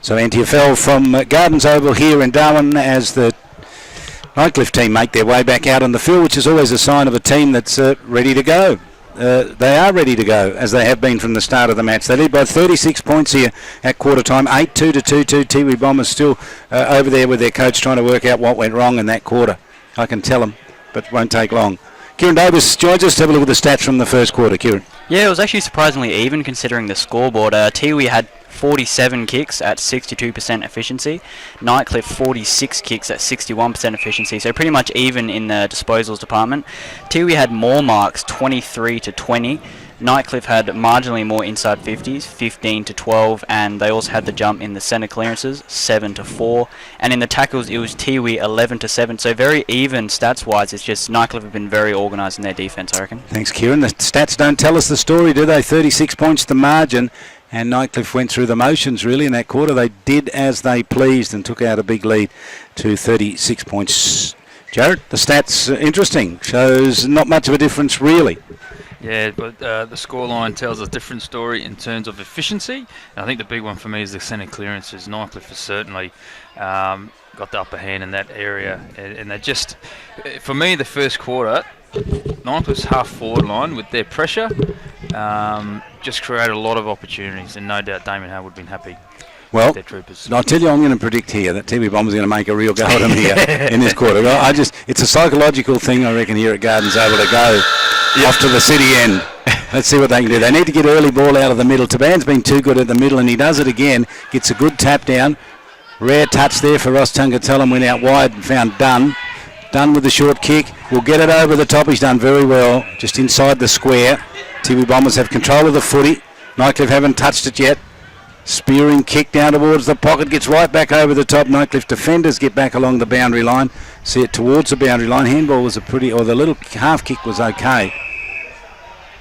So NTFL from Gardens Oval here in Darwin as the Nightcliff team make their way back out on the field, which is always a sign of a team that's ready to go. They are ready to go, as they have been from the start of the match. They lead by 36 points here at quarter time, 8-2 to 2-2. Tiwi Bombers still over there with their coach trying to work out what went wrong in that quarter. I can tell them, but it won't take long. Kieran Davis joins us to have a look at the stats from the first quarter. Kieran. Yeah, it was actually surprisingly even considering the scoreboard. Tiwi had 47 kicks at 62% efficiency. Nightcliff 46 kicks at 61% efficiency, so pretty much even in the disposals department. Tiwi had more marks, 23 to 20. Nightcliff had marginally more inside 50s, 15 to 12, and they also had the jump in the centre clearances, 7 to 4. And in the tackles, it was Tiwi 11 to 7. So very even stats-wise. It's just Nightcliff have been very organised in their defence, I reckon. Thanks, Kieran. The stats don't tell us the story, do they? 36 points to margin. And Nightcliff went through the motions really in that quarter. They did as they pleased and took out a big lead to 36 points. Jared, the stats interesting. Shows not much of a difference really. Yeah, but the scoreline tells a different story in terms of efficiency. And I think the big one for me is the centre clearances. Nightcliff has certainly got the upper hand in that area. And they just, for me, the first quarter, Nightcliff's half forward line with their pressure just created a lot of opportunities. And no doubt Damien Howard would have been happy. Well, their troopers. I'll tell you, I'm going to predict here that Tiwi Bombers are going to make a real go at them here in this quarter. It's a psychological thing, I reckon, here at Gardens Oval to go off to the city end. Let's see what they can do. They need to get early ball out of the middle. Taban's been too good at the middle, and he does it again. Gets a good tap down. Rare touch there for Ross Tungatulum. Went out wide and found Dunn. Dunn with the short kick. Will get it over the top. He's done very well. Just inside the square. Tiwi Bombers have control of the footy. Nightcliff haven't touched it yet. Spearing kick down towards the pocket, gets right back over the top. Nightcliff defenders get back along the boundary line. See it towards the boundary line. Handball was the little half kick was okay.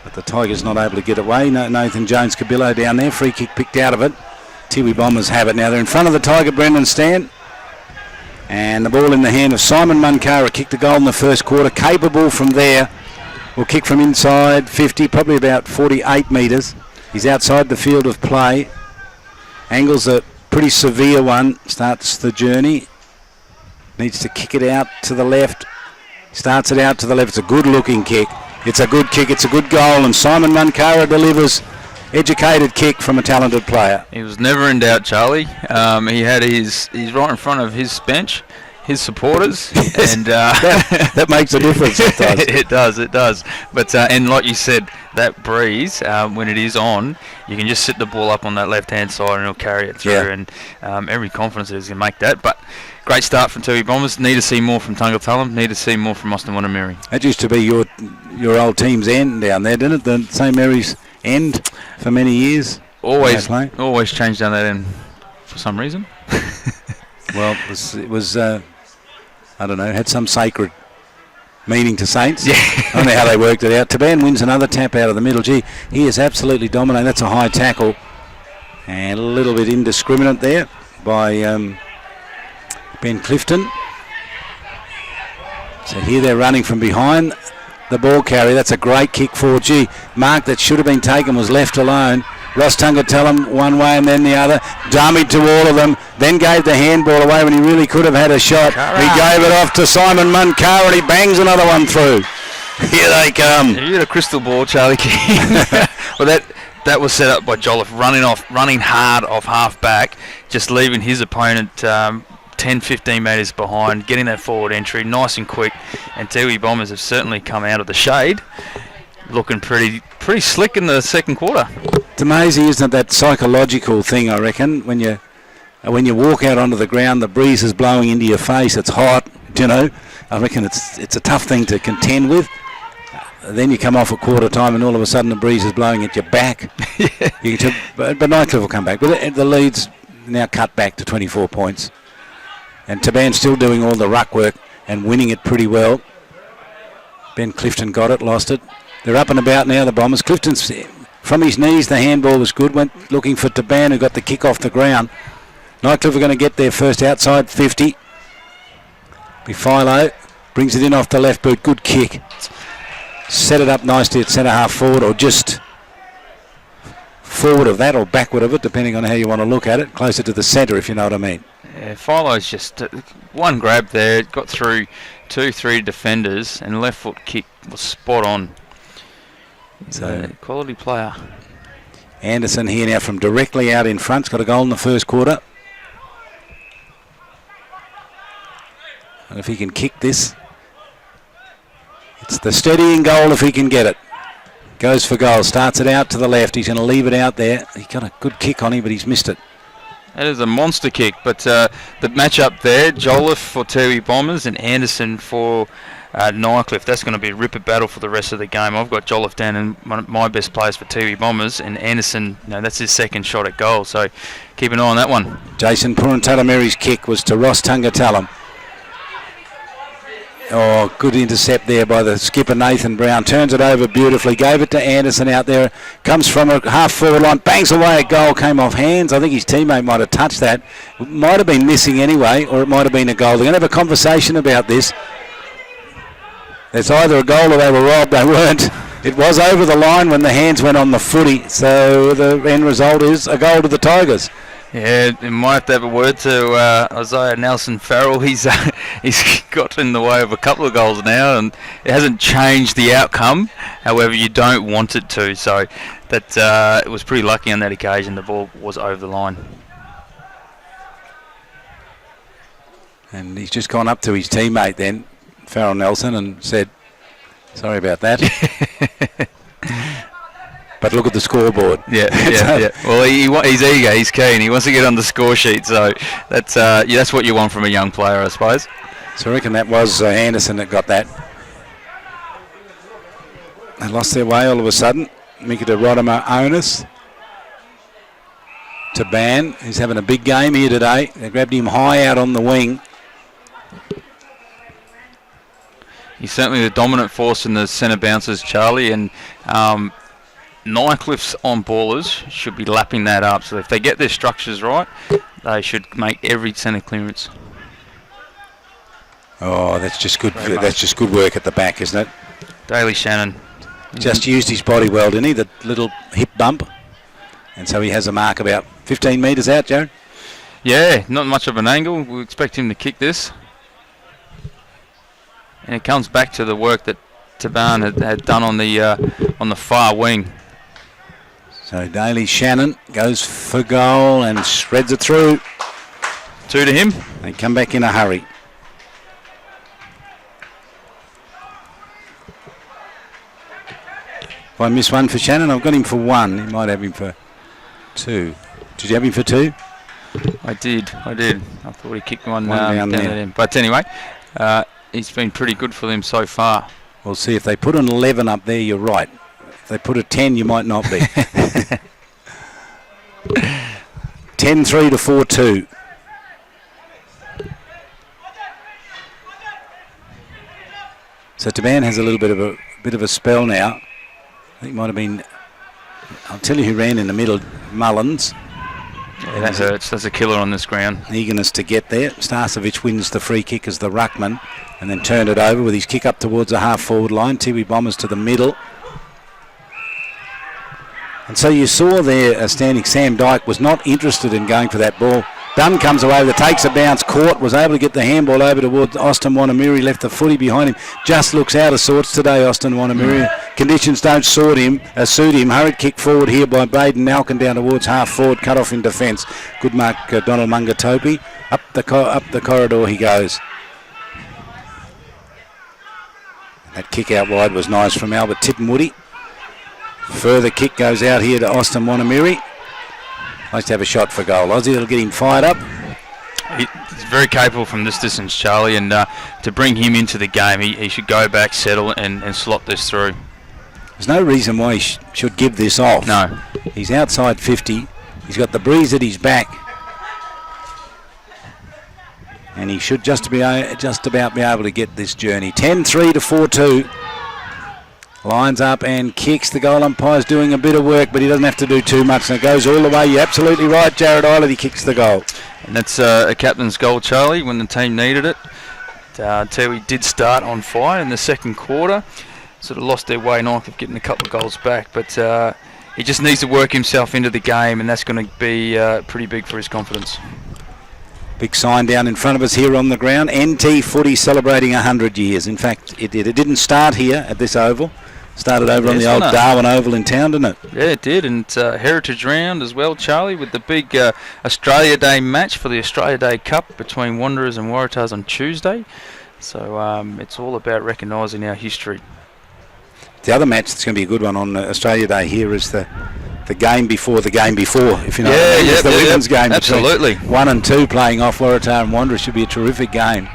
But the Tigers not able to get away. Nathan Jones-Cabillo down there. Free kick picked out of it. Tiwi Bombers have it. Now they're in front of the Tiger, Brendan Stan. And the ball in the hand of Simon Munkara. Kicked a goal in the first quarter. Capable from there. Will kick from inside 50, probably about 48 metres. He's outside the field of play. Angle's a pretty severe one. Starts the journey. Needs to kick it out to the left. Starts it out to the left. It's a good looking kick. It's a good kick. It's a good goal. And Simon Munkara delivers. Educated kick from a talented player. He was never in doubt, Charlie. He had he's right in front of his bench, his supporters, and that makes a difference. It does. It does. But and like you said, that breeze when it is on, you can just sit the ball up on that left-hand side and it'll carry it through. Yeah. And every confidence is going to make that. But great start from Tiwi Bombers. Need to see more from Tungatulum. Need to see more from Austin Wanamiri. That used to be your old team's end down there, didn't it? The St Mary's end for many years. Always changed down that end for some reason. Well, it was I don't know, had some sacred meaning to Saints. Yeah. I don't know how they worked it out. Taban wins another tap out of the middle. Gee, he is absolutely dominating. That's a high tackle. And a little bit indiscriminate there by Ben Clifton. So here they're running from behind the ball carrier. That's a great kick for G. Mark that should have been taken was left alone. Ross Tungatulum one way and then the other. Dummied to all of them. Then gave the handball away when he really could have had a shot. He gave it off to Simon Munkara and he bangs another one through. Here they come. You got a crystal ball, Charlie King. Well, that was set up by Jolliffe, running hard off half back, just leaving his opponent 10-15 metres behind, getting that forward entry nice and quick. And Tiwi Bombers have certainly come out of the shade, looking pretty slick in the second quarter. It's amazing, isn't it, that psychological thing, I reckon, when you walk out onto the ground, the breeze is blowing into your face, it's hot, you know. I reckon it's a tough thing to contend with. Then you come off at quarter time and all of a sudden the breeze is blowing at your back. Yeah. But Nightcliff will come back. But the lead's now cut back to 24 points. And Taban's still doing all the ruck work and winning it pretty well. Ben Clifton got it, lost it. They're up and about now, the Bombers. Clifton's from his knees, the handball was good. Went looking for Taban, who got the kick off the ground. Nightcliff are going to get there first outside 50. Philo brings it in off the left boot. Good kick. Set it up nicely at centre half forward, or just forward of that or backward of it, depending on how you want to look at it. Closer to the centre, if you know what I mean. Yeah, Philo's just one grab there, got through 2-3 defenders, and left foot kick was spot on. So Quality player. Anderson here now from directly out in front. He's got a goal in the first quarter. And if he can kick this, it's the steadying goal if he can get it. Goes for goal, starts it out to the left. He's going to leave it out there. He got a good kick on him, but he's missed it. That is a monster kick, but the match-up there, Jolliffe for Tiwi Bombers and Anderson for Nightcliff, that's going to be a ripper battle for the rest of the game. I've got Jolliffe down and one of my best players for Tiwi Bombers, and Anderson, that's his second shot at goal, so keep an eye on that one. Jason Purantalameri's kick was to Ross Tungatalam. Oh, good intercept there by the skipper Nathan Brown. Turns it over beautifully. Gave it to Anderson out there. Comes from a half-forward line. Bangs away a goal. Came off hands. I think his teammate might have touched that. Might have been missing anyway, or it might have been a goal. They're going to have a conversation about this. It's either a goal or they were robbed. They weren't. It was over the line when the hands went on the footy. So the end result is a goal to the Tigers. Yeah, it might have to have a word to Isaiah Nelson Farrell. He's got in the way of a couple of goals now, and it hasn't changed the outcome. However, you don't want it to. So that it was pretty lucky on that occasion. The ball was over the line. And he's just gone up to his teammate then, Farrell Nelson, and said, "Sorry about that." But look at the scoreboard. Yeah. Well, he's eager, he's keen, he wants to get on the score sheet, so that's what you want from a young player, I suppose. So I reckon that was Anderson that got that. They lost their way all of a sudden. Mika de Rodimer onus to Ban. He's having a big game here today. They grabbed him high out on the wing. He's certainly the dominant force in the centre bounces, Charlie, and Nightcliff's on ballers should be lapping that up. So if they get their structures right, they should make every centre clearance. Oh, that's just good. That's just good work at the back, isn't it? Daly Shannon just used his body well, didn't he? The little hip bump, and so he has a mark about 15 metres out, Joe. Yeah, not much of an angle. We expect him to kick this, and it comes back to the work that Taban had done on the far wing. So Daly Shannon goes for goal and shreds it through. 2 to him. They come back in a hurry. If I miss one for Shannon, I've got him for 1. You might have him for 2. Did you have him for 2? I did. I thought he kicked one down there. there. But anyway, he's been pretty good for them so far. We'll see if they put an 11 up there, you're right. If they put a 10, you might not be. 10-3 to 4-2. So Taban has a little bit of a spell now. I think it might have been. I'll tell you who ran in the middle. Mullins. Yeah, that hurts. That's a killer on this ground. Eagerness to get there. Starcevic wins the free kick as the ruckman, and then turned it over with his kick up towards the half-forward line. Tiwi Bombers to the middle. And so you saw there standing Sam Dyke was not interested in going for that ball. Dunn comes away with it, takes a bounce, caught, was able to get the handball over towards Austin Wanamiri, left the footy behind him. Just looks out of sorts today, Austin Wanamiri. Conditions don't suit him. Hurried kick forward here by Baden Malkin down towards half forward, cut off in defence. Good mark, Donald Mungatopi. Up the corridor he goes. That kick out wide was nice from Albert Tittenwoody. Further kick goes out here to Austin Wanamiri. Likes to have a shot for goal. Aussie, it'll get him fired up. He's very capable from this distance, Charlie, and to bring him into the game, he should go back, settle, and slot this through. There's no reason why he should give this off. No. He's outside 50. He's got the breeze at his back. And he should just about be able to get this journey. 10-3 to 4-2. Lines up and kicks. The goal umpire's doing a bit of work, but he doesn't have to do too much. And it goes all the way. You're absolutely right, Jared Eilert. He kicks the goal. And that's a captain's goal, Charlie, when the team needed it. Tiwi did start on fire in the second quarter. Sort of lost their way, Nightcliff getting a couple of goals back. But he just needs to work himself into the game, and that's going to be pretty big for his confidence. Big sign down in front of us here on the ground. NT footy celebrating 100 years. In fact, it did. It didn't start here at this oval. Started over on the old Darwin Oval in town, didn't it? Yeah, it did, and Heritage Round as well, Charlie, with the big Australia Day match for the Australia Day Cup between Wanderers and Waratahs on Tuesday. So it's all about recognising our history. The other match that's going to be a good one on Australia Day here is the game before the game before, if you know what I mean. It's the women's game. Absolutely. 1 and 2 playing off Waratah and Wanderers. Should be a terrific game.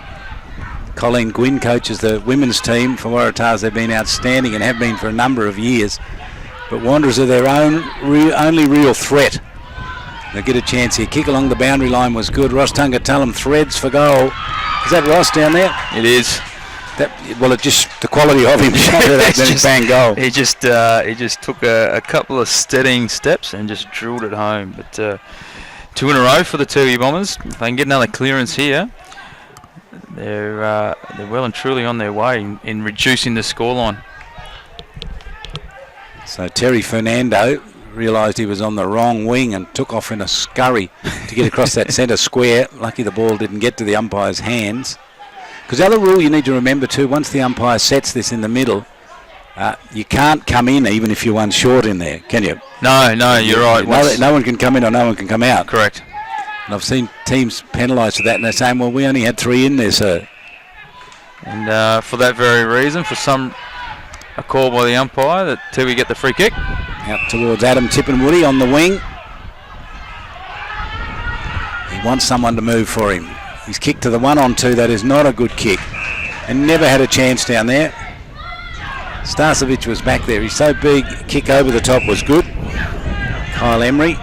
Colleen Gwynn coaches the women's team for Waratahs. They've been outstanding and have been for a number of years. But Wanderers are their only real threat. They'll get a chance here. Kick along the boundary line was good. Ross Tungatulum threads for goal. Is that Ross down there? It is. It just the quality of him shot it up, then bang goal. He just took a couple of steadying steps and just drilled it home. But 2 in a row for the Tiwi Bombers. If they can get another clearance here, they're well and truly on their way in reducing the scoreline. So Terry Fernando realised he was on the wrong wing and took off in a scurry to get across that centre square. Lucky the ball didn't get to the umpire's hands. Because the other rule you need to remember too, once the umpire sets this in the middle, you can't come in even if you're one short in there, can you? No, you're right. No one can come in or no one can come out. Correct. And I've seen teams penalised for that, and they're saying, well, we only had 3 in there, sir. And for that very reason, a call by the umpire that Tiwi get the free kick. Out towards Adam Tippenwoody on the wing. He wants someone to move for him. He's kicked to the 1-on-2. That is not a good kick. And never had a chance down there. Starcevic was back there. He's so big. Kick over the top was good. Kyle Emery.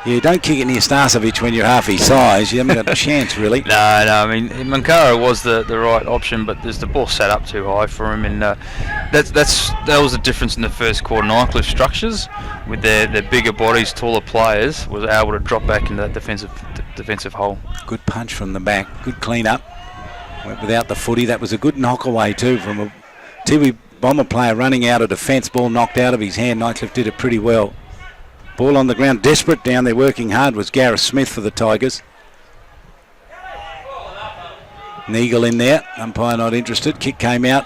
Yeah, don't kick it near Starcevic when you're half his size. You haven't got a chance, really. No. I mean, Mankara was the right option, but there's the ball sat up too high for him, and that was the difference in the first quarter. Nightcliff structures, with their bigger bodies, taller players, was able to drop back into that defensive hole. Good punch from the back. Good clean up. Went without the footy. That was a good knock away too from a Tiwi Bomber player running out of defence. Ball knocked out of his hand. Nightcliff did it pretty well. Ball on the ground, desperate down there, working hard was Gareth Smith for the Tigers. Neagle in there, umpire not interested. Kick came out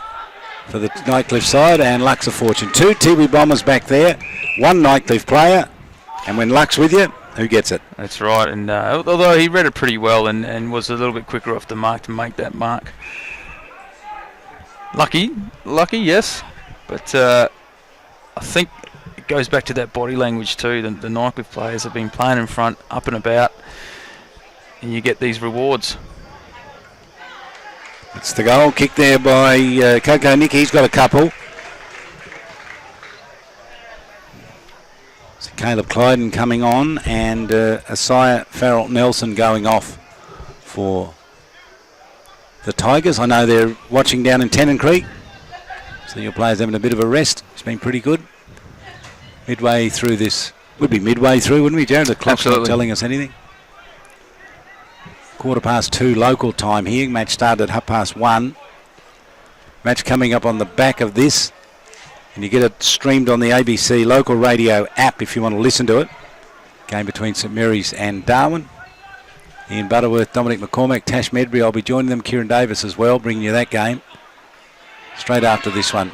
for the Nightcliff side, and Luck's a fortune. 2 Tiwi Bombers back there, 1 Nightcliff player, and when Luck's with you, who gets it? That's right, and although he read it pretty well and was a little bit quicker off the mark to make that mark. Lucky, yes, but I think it goes back to that body language too. The Nightcliff players have been playing in front, up and about, and you get these rewards. It's the goal kick there by Coco Nick. He's got a couple. So Caleb Clyden coming on, and Isaiah Farrell Nelson going off for the Tigers. I know they're watching down in Tennant Creek, so your players having a bit of a rest. It's been pretty good. Midway through this, would be midway through, wouldn't we, Jared? The clock's not telling us anything. 2:15 local time here. Match started at 1:30. Match coming up on the back of this, and you get it streamed on the ABC local radio app if you want to listen to it. Game between St Mary's and Darwin. Ian Butterworth, Dominic McCormack, Tash Medbury. I'll be joining them. Kieran Davis as well, bringing you that game straight after this one.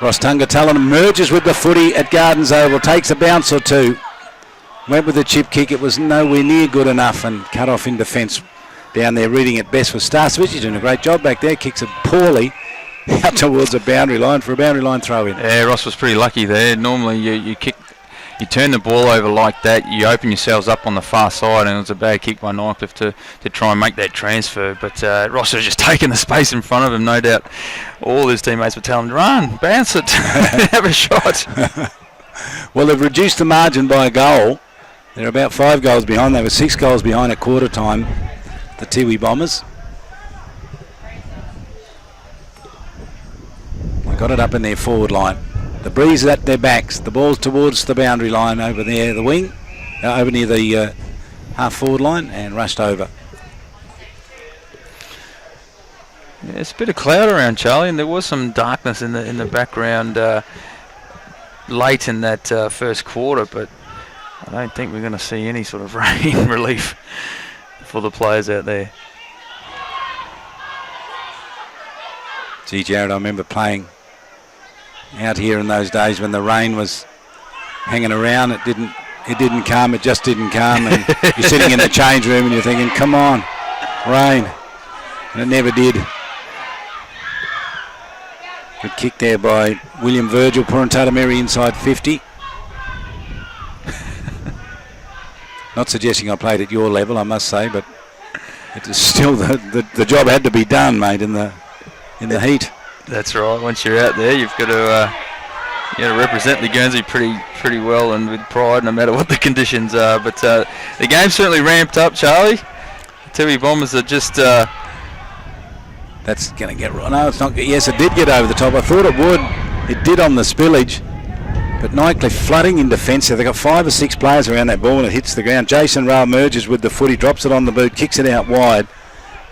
Ross Tungatulum merges with the footy at Gardens Oval, takes a bounce or two. Went with the chip kick, it was nowhere near good enough, and cut off in defence down there, reading it best for Starcevic. He's doing a great job back there, kicks it poorly out towards the boundary line for a boundary line throw in. Yeah, Ross was pretty lucky there. Normally you turn the ball over like that, you open yourselves up on the far side, and it was a bad kick by Nightcliff to try and make that transfer. But Ross has just taken the space in front of him, no doubt. All his teammates were telling him, run, bounce it, have a shot. Well, they've reduced the margin by a goal. They're about 5 goals behind. They were 6 goals behind at quarter time, the Tiwi Bombers. They got it up in their forward line. The breeze is at their backs. The ball's towards the boundary line over there, the wing, over near the half forward line, and rushed over. Yeah, it's a bit of cloud around, Charlie, and there was some darkness in the background late in that first quarter, but I don't think we're going to see any sort of rain relief for the players out there. Gee, Jared, I remember playing out here in those days when the rain was hanging around. It didn't come. It just didn't come. And you're sitting in the change room and you're thinking, come on, rain. And it never did. Good kick there by William Virgil, Purantatameri inside 50. Not suggesting I played at your level, I must say, but it is still the job had to be done, mate, in the heat. That's right. Once you're out there, you've got to represent the Guernsey pretty well and with pride, no matter what the conditions are. But the game certainly ramped up, Charlie. The Tiwi Bombers are just. That's going to get right. No, it's not. Yes, it did get over the top. I thought it would. It did on the spillage. But Nightcliff flooding in defence. They've got 5 or 6 players around that ball and it hits the ground. Jason Rowe merges with the foot. He drops it on the boot, kicks it out wide.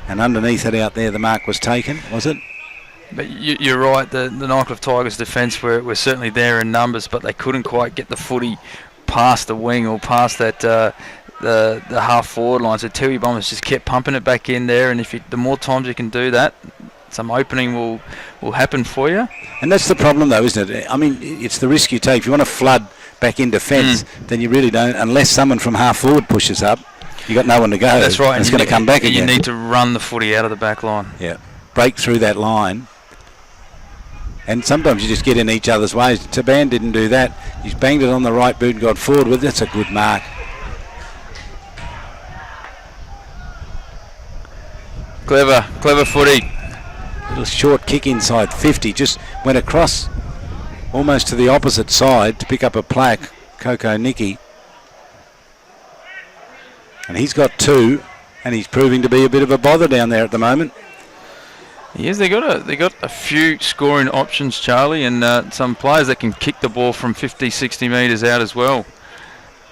And underneath it out there, the mark was taken, was it? But you're right. The Nightcliff Tigers' defence were certainly there in numbers, but they couldn't quite get the footy past the wing or past that the half forward line. So Tiwi Bombers just kept pumping it back in there, and the more times you can do that, some opening will happen for you. And that's the problem, though, isn't it? I mean, it's the risk you take. If you want to flood back in defence, then you really don't, unless someone from half forward pushes up. You got no one to go. That's right. And it's going to come back again. You need to run the footy out of the back line. Yeah, break through that line. And sometimes you just get in each other's ways. Taban didn't do that. He's banged it on the right boot and got forward with it. That's a good mark. Clever footy. Little short kick inside 50. Just went across almost to the opposite side to pick up a plaque. Coco Nicky. And he's got 2. And he's proving to be a bit of a bother down there at the moment. Yes, they got a few scoring options, Charlie, and some players that can kick the ball from 50, 60 metres out as well.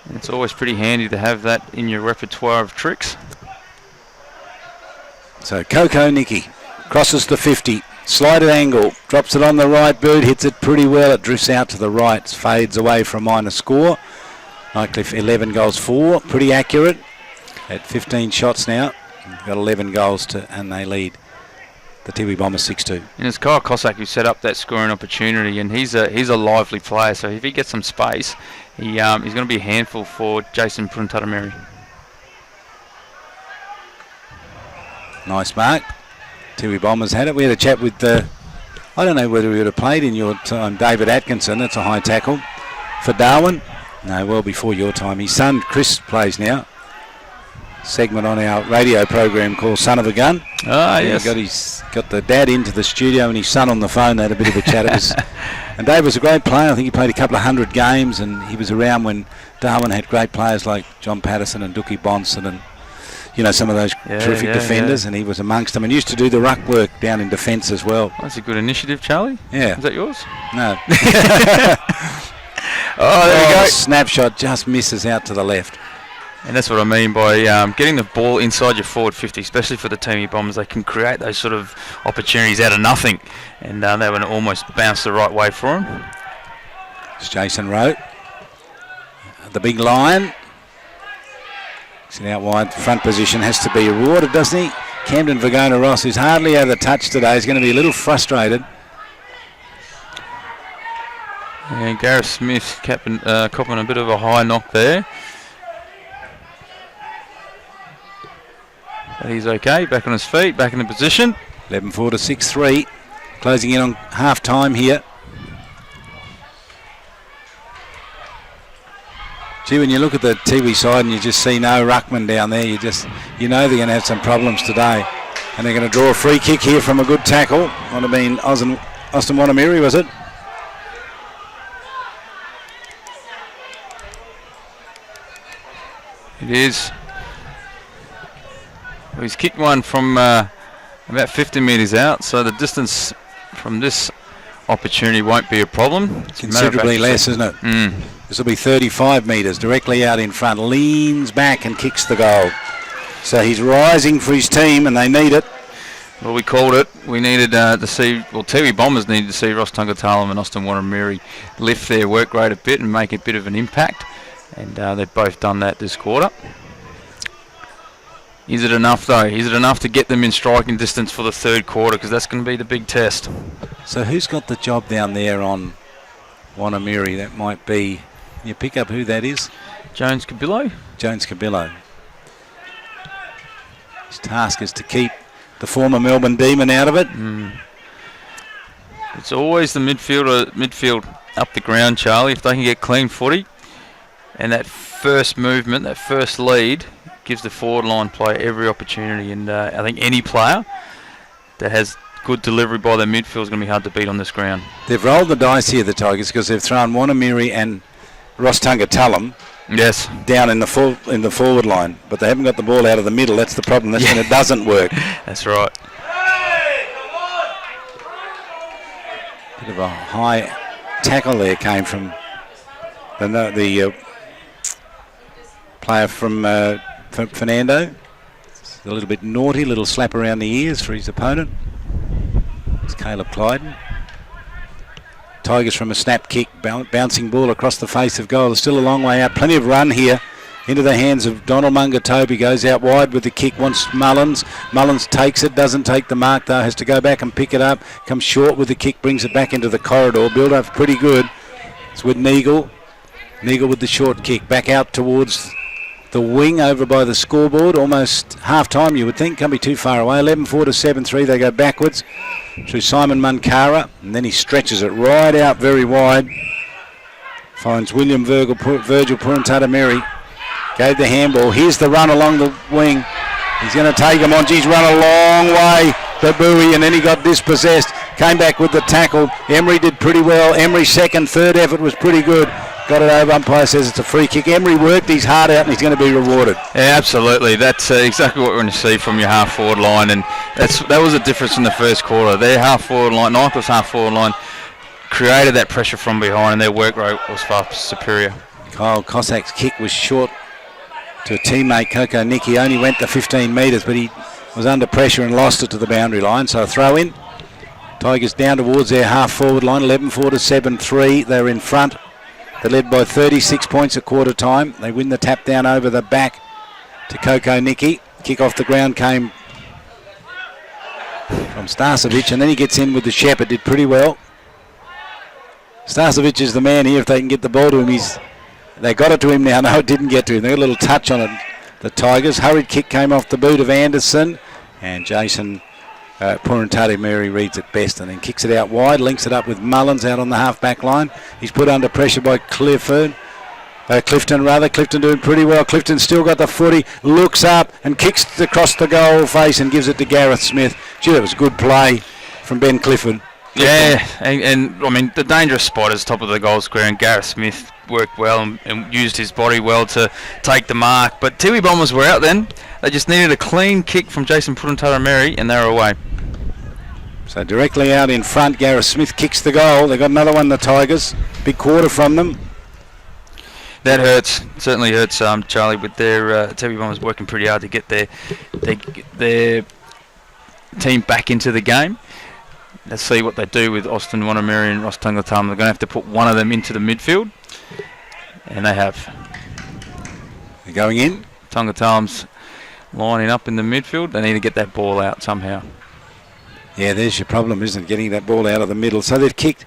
And it's always pretty handy to have that in your repertoire of tricks. So Coco Nicky crosses the 50, slighted angle, drops it on the right boot, hits it pretty well. It drifts out to the right, fades away for a minor score. Nightcliff 11 goals 4, pretty accurate at 15 shots now. Got 11 goals and they lead. The Tiwi Bombers 6-2. And it's Kyle Cossack who set up that scoring opportunity, and he's a lively player. So if he gets some space, he's going to be a handful for Jason Purantatameri. Nice mark. Tiwi Bombers had it. We had a chat with I don't know whether we would have played in your time, David Atkinson. That's a high tackle for Darwin. No, well before your time. His son Chris plays now. Segment on our radio program called Son of a Gun. Ah, yes. He's got the dad into the studio and his son on the phone. They had a bit of a chat. And Dave was a great player. I think he played a couple of 100 games, and he was around when Darwin had great players like John Patterson and Dookie Bonson and some of those terrific defenders, and he was amongst them and used to do the ruck work down in defence as well. That's a good initiative, Charlie. Yeah. Is that yours? No. There we go. Snapshot just misses out to the left. And that's what I mean by getting the ball inside your forward 50, especially for the Tiwi Bombers. They can create those sort of opportunities out of nothing, and they would almost bounce the right way for them. It's Jason Rowe, the big lion. He's out wide. Front position has to be rewarded, doesn't he? Camden Vagona Ross, who's hardly had a touch today, is going to be a little frustrated. And Gareth Smith copping a bit of a high knock there. But he's okay, back on his feet, back in the position. 11-4 to 6-3. Closing in on half time here. Gee, when you look at the Tiwi side and you just see no ruckman down there, you know they're going to have some problems today. And they're going to draw a free kick here from a good tackle. Might have been Austin Wanamiri, was it? It is. Well, he's kicked one from about 50 metres out, so the distance from this opportunity won't be a problem. Considerably less, isn't it? This will be 35 metres, directly out in front. Leans back and kicks the goal. So he's rising for his team, and they need it. Well, we called it. We needed to see, well, Tiwi Bombers needed to see Ross Tungatalum and Austin Wanamiri lift their work rate a bit and make a bit of an impact. And they've both done that this quarter. Is it enough, though? Is it enough to get them in striking distance for the third quarter? Because that's going to be the big test. So who's got the job down there on Wanamiri? That might be, you pick up who that is? Jones Cabillo? Jones Cabillo. His task is to keep the former Melbourne Demon out of it. It's always the midfield up the ground, Charlie. If they can get clean footy and that first movement, that first lead, gives the forward line player every opportunity. And I think any player that has good delivery by their midfield is going to be hard to beat on this ground. They've rolled the dice here, the Tigers, because they've thrown Wanamiri and Ross Tungatalum down in the forward line, but they haven't got the ball out of the middle. That's the problem. That's when it doesn't work. That's right. Bit of a high tackle there came from the player from Fernando. It's a little bit naughty, little slap around the ears for his opponent. It's Caleb Clyden. Tigers from a snap kick, bouncing ball across the face of goal. There's still a long way out. Plenty of run here into the hands of Donald Mungatobi. Goes out wide with the kick, wants Mullins. Mullins takes it, doesn't take the mark though, has to go back and pick it up. Comes short with the kick, brings it back into the corridor. Build up pretty good. It's with Neagle. Neagle with the short kick, back out towards the wing over by the scoreboard. Almost half time, you would think. Can't be too far away. 11-4 to 7-3. They go backwards through Simon Munkara, and then he stretches it right out very wide. Finds William Virgil Purantatameri. Gave the handball. Here's the run along the wing. He's going to take him on. He's run a long way, Babui, and then he got dispossessed. Came back with the tackle. Emery did pretty well. Emery's second, third effort was pretty good. Got it over. Umpire says it's a free kick. Emery worked his heart out and he's going to be rewarded. Yeah, absolutely. That's exactly what we want to see from your half forward line, and that was a difference in the first quarter. Their half forward line, Nightcliff's half forward line, created that pressure from behind, and their work rate was far superior. Kyle Cossack's kick was short to a teammate, Coco Nicky. Only went to 15 metres, but he was under pressure and lost it to the boundary line. So a throw in. Tigers down towards their half forward line. 11-4 to 7-3. They're in front. They led by 36 points at quarter time. They win the tap down over the back to Coco Nicky. Kick off the ground came from Starcevic, and then he gets in with the Shepherd. Did pretty well. Starcevic is the man here if they can get the ball to him. They got it to him now. No, it didn't get to him. They got a little touch on it. The Tigers. Hurried kick came off the boot of Anderson, and Jason Purantatameri reads it best and then kicks it out wide, links it up with Mullins out on the half-back line. He's put under pressure by Clifton. Clifton doing pretty well. Clifton still got the footy, looks up and kicks it across the goal face and gives it to Gareth Smith. Gee, that was good play from Ben Clifford. Yeah, and I mean, the dangerous spot is top of the goal square, and Gareth Smith worked well and used his body well to take the mark. But Tiwi Bombers were out then. They just needed a clean kick from Jason Purantatameri, and they were away. So directly out in front, Gareth Smith kicks the goal. They got another one, the Tigers. Big quarter from them. That hurts. Certainly hurts, Charlie, with their Tiwi Bombers working pretty hard to get their team back into the game. Let's see what they do with Austin Wanamiri and Ross Tungatalum. They're going to have to put one of them into the midfield, and they have. They're going in. Tungatalum's lining up in the midfield. They need to get that ball out somehow. Yeah, there's your problem, isn't it? Getting that ball out of the middle. So they've kicked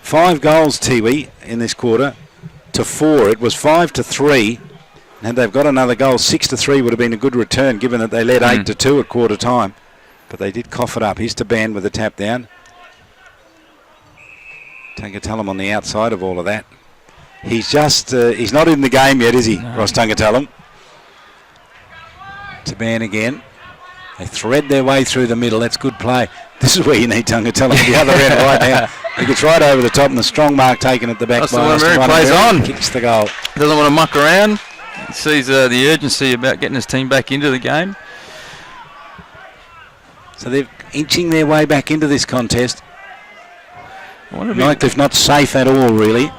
5 goals, Tiwi, in this quarter to 4. It was 5-3, and they've got another goal. 6-3 would have been a good return, given that they led 8-2 at quarter time. But they did cough it up. Here's to Ban with a tap down. Tungatalum on the outside of all of that. He's just, he's not in the game yet, is he, no. Ross Tungatalum? To Ban again. They thread their way through the middle. That's good play. This is where you need Tungatalum at the other end right now. He gets right over the top, and the strong mark taken at the back. Austin plays on. Kicks the goal. Doesn't want to muck around. He sees the urgency about getting his team back into the game. So they're inching their way back into this contest. Nightcliff not safe at all, really.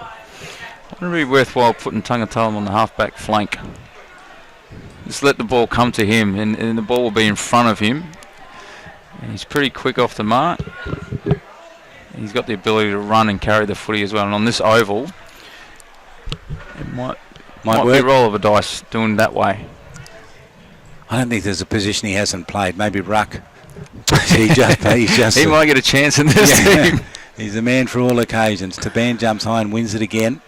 Wouldn't it be worthwhile putting Tungatalum on the half-back flank? Just let the ball come to him, and the ball will be in front of him. And he's pretty quick off the mark. He's got the ability to run and carry the footy as well. And on this oval, it might be a roll of a dice doing that way. I don't think there's a position he hasn't played. Maybe ruck. He's just he might get a chance in this team. He's a man for all occasions. Taban jumps high and wins it again.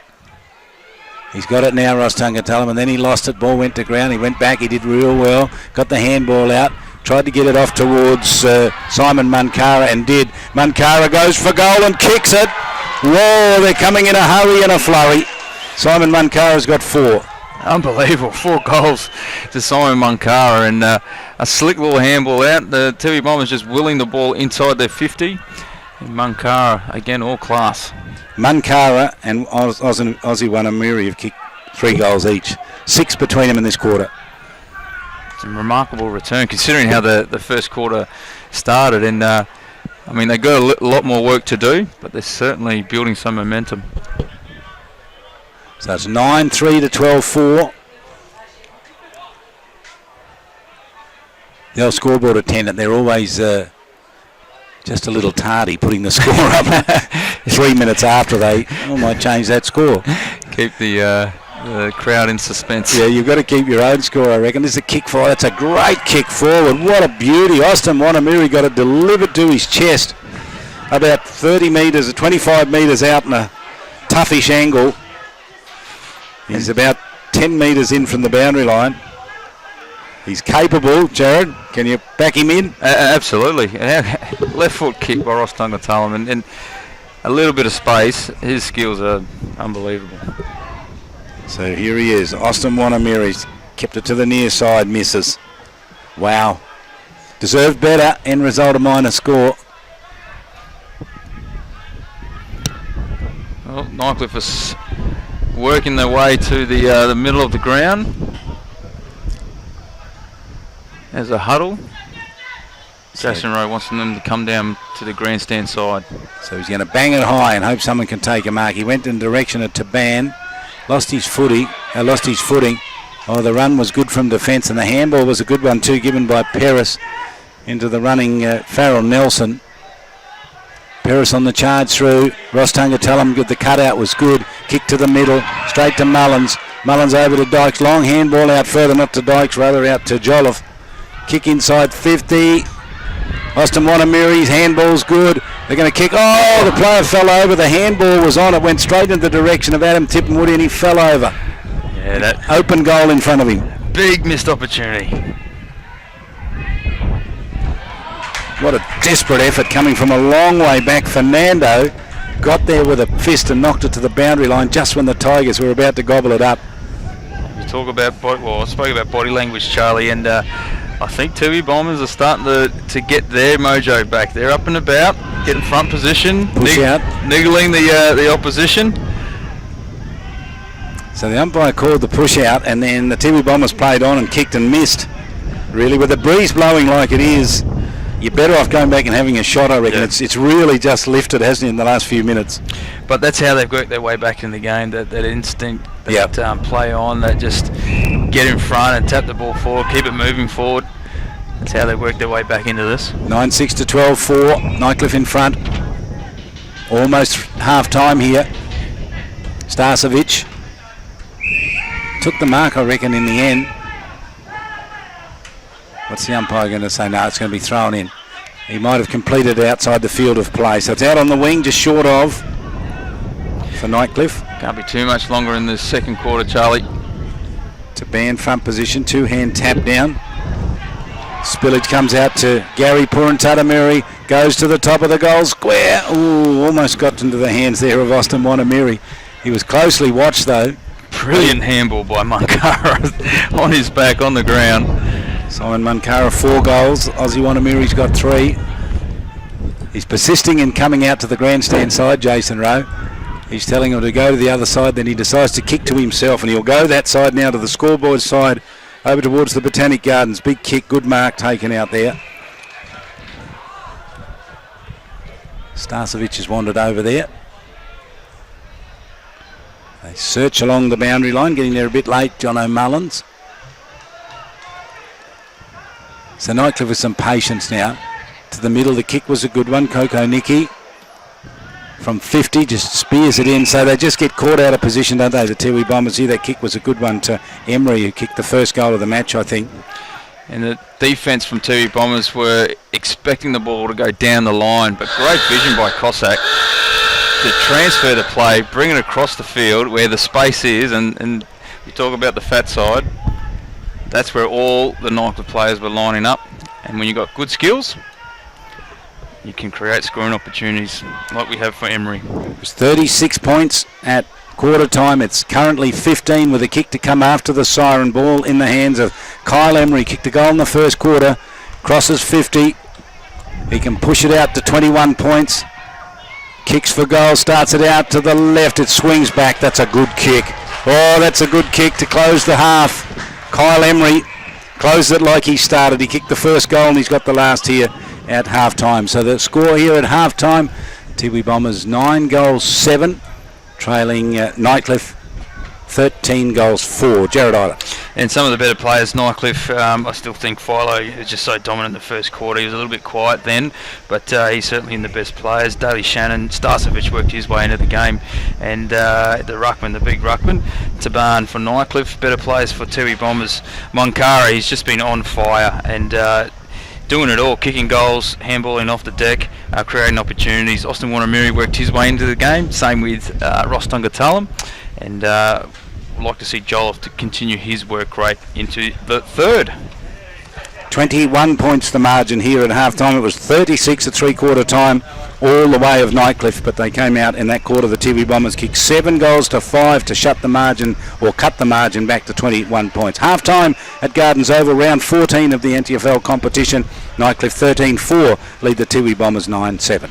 He's got it now, Ross Tungatulum, and then he lost it. Ball went to ground. He went back. He did real well. Got the handball out. Tried to get it off towards Simon Munkara and did. Munkara goes for goal and kicks it. Whoa, they're coming in a hurry and a flurry. Simon Munkara's got 4. Unbelievable. 4 goals to Simon Munkara, and a slick little handball out. The Tiwi Bombers just willing the ball inside their 50. And Munkara, again, all class. Munkara and Aussie Wanamiri have kicked 3 goals each. 6 between them in this quarter. It's a remarkable return considering how the first quarter started, and I mean they've got a lot more work to do, but they're certainly building some momentum. So it's 9-3 to 12-4. The old scoreboard attendant, they're always just a little tardy putting the score up 3 minutes after they might change that score. Keep the crowd in suspense. Yeah, you've got to keep your own score, I reckon. This is a kick forward. That's a great kick forward. What a beauty. Austin Wanamiri got it delivered to his chest about 30 metres or 25 metres out in a toughish angle. He's about 10 metres in from the boundary line. He's capable, Jared. Can you back him in? Absolutely. Left foot kick by Ross Tungatulum, and a little bit of space. His skills are unbelievable. So here he is. Austin Wanamiri's kept it to the near side, misses. Wow. Deserved better. End result of minor score. Well, Nightcliff is working their way to the middle of the ground. There's a huddle. Jason Rowe wants them to come down to the grandstand side. So he's going to bang it high and hope someone can take a mark. He went in the direction of Taban. Lost his footing. Oh, the run was good from defence, and the handball was a good one too, given by Peris into the running Farrell Nelson. Peris on the charge through. Ross Tungatulum, the cutout was good. Kick to the middle, straight to Mullins. Mullins over to Dykes. Long handball out further, not to Dykes, rather out to Jolliffe. Kick inside 50. Austin Wanamiri's handball's good. They're going to kick. Oh, the player fell over. The handball was on. It went straight in the direction of Adam Tippenwoody and he fell over. Yeah, that open goal in front of him. Big missed opportunity. What a desperate effort coming from a long way back. Fernando got there with a fist and knocked it to the boundary line just when the Tigers were about to gobble it up. I spoke about body language, Charlie, and I think Tiwi Bombers are starting to get their mojo back. They're up and about, getting front position, push out, niggling the opposition. So the umpire called the push out, and then the Tiwi Bombers played on and kicked and missed. Really, with the breeze blowing like it is, you're better off going back and having a shot, I reckon. Yeah. It's really just lifted, hasn't it, in the last few minutes? But that's how they've worked their way back in the game, that instinct, that play on, that just get in front and tap the ball forward, keep it moving forward. That's how they worked their way back into this. 9-6 to 12-4, Nightcliff in front. Almost half time here. Starcevic took the mark, I reckon, in the end. What's the umpire going to say? No, it's going to be thrown in. He might have completed it outside the field of play. So it's out on the wing, just short of for Nightcliff. Can't be too much longer in the second quarter, Charlie. To ban front position, two-hand tap down. Spillage comes out to Gary Puruntatamiri, goes to the top of the goal square. Ooh, almost got into the hands there of Austin Wanamiri. He was closely watched though. Brilliant handball by Munkara on his back on the ground. Simon Munkara 4 goals. Aussie Wanamiri's got 3. He's persisting in coming out to the grandstand side, Jason Rowe. He's telling him to go to the other side, then he decides to kick to himself, and he'll go that side now to the scoreboard side over towards the Botanic Gardens. Big kick, good mark taken out there. Starcevic has wandered over there. They search along the boundary line, getting there a bit late, John O'Mullins. So Nightcliff with some patience now. to the middle. The kick was a good one. Coco Nicky from 50 just spears it in. So they just get caught out of position, don't they, the Tiwi Bombers here. That kick was a good one to Emery, who kicked the first goal of the match, I think. And the defence from Tiwi Bombers were expecting the ball to go down the line, but great vision by Cossack to transfer the play, bring it across the field where the space is, and you talk about the fat side, that's where all the Nightcliff players were lining up. And when you've got good skills, you can create scoring opportunities like we have for Emery. It was 36 points at quarter time. It's currently 15 with a kick to come after the siren. Ball in the hands of Kyle Emery. Kicked a goal in the first quarter. Crosses 50. He can push it out to 21 points. Kicks for goal. Starts it out to the left. It swings back. That's a good kick. Oh, that's a good kick to close the half. Kyle Emery closed it like he started. He kicked the first goal and he's got the last here at half time. So the score here at half time, Tiwi Bombers 9 goals 7. Trailing Nightcliff 13 goals 4. Jared Isler. And some of the better players, Nightcliff, I still think Philo is just so dominant in the first quarter. He was a little bit quiet then, but he's certainly in the best players. Daly Shannon, Starcevic worked his way into the game, and the ruckman, the big ruckman, Taban for Nightcliff. Better players for Tiwi Bombers. Monkara, he's just been on fire, and doing it all, kicking goals, handballing off the deck, creating opportunities. Austin Wanamiri worked his way into the game, same with Ross Tungatalam, and we'd like to see Joel to continue his work rate into the third. 21 points the margin here at half time. It was 36 at three-quarter time, all the way of Nightcliff, but they came out in that quarter. The Tiwi Bombers kicked 7 goals to 5 to shut the margin, or cut the margin back to 21 points. Half time at Gardens Oval, round 14 of the NTFL competition. Nightcliff 13-4 lead the Tiwi Bombers 9-7.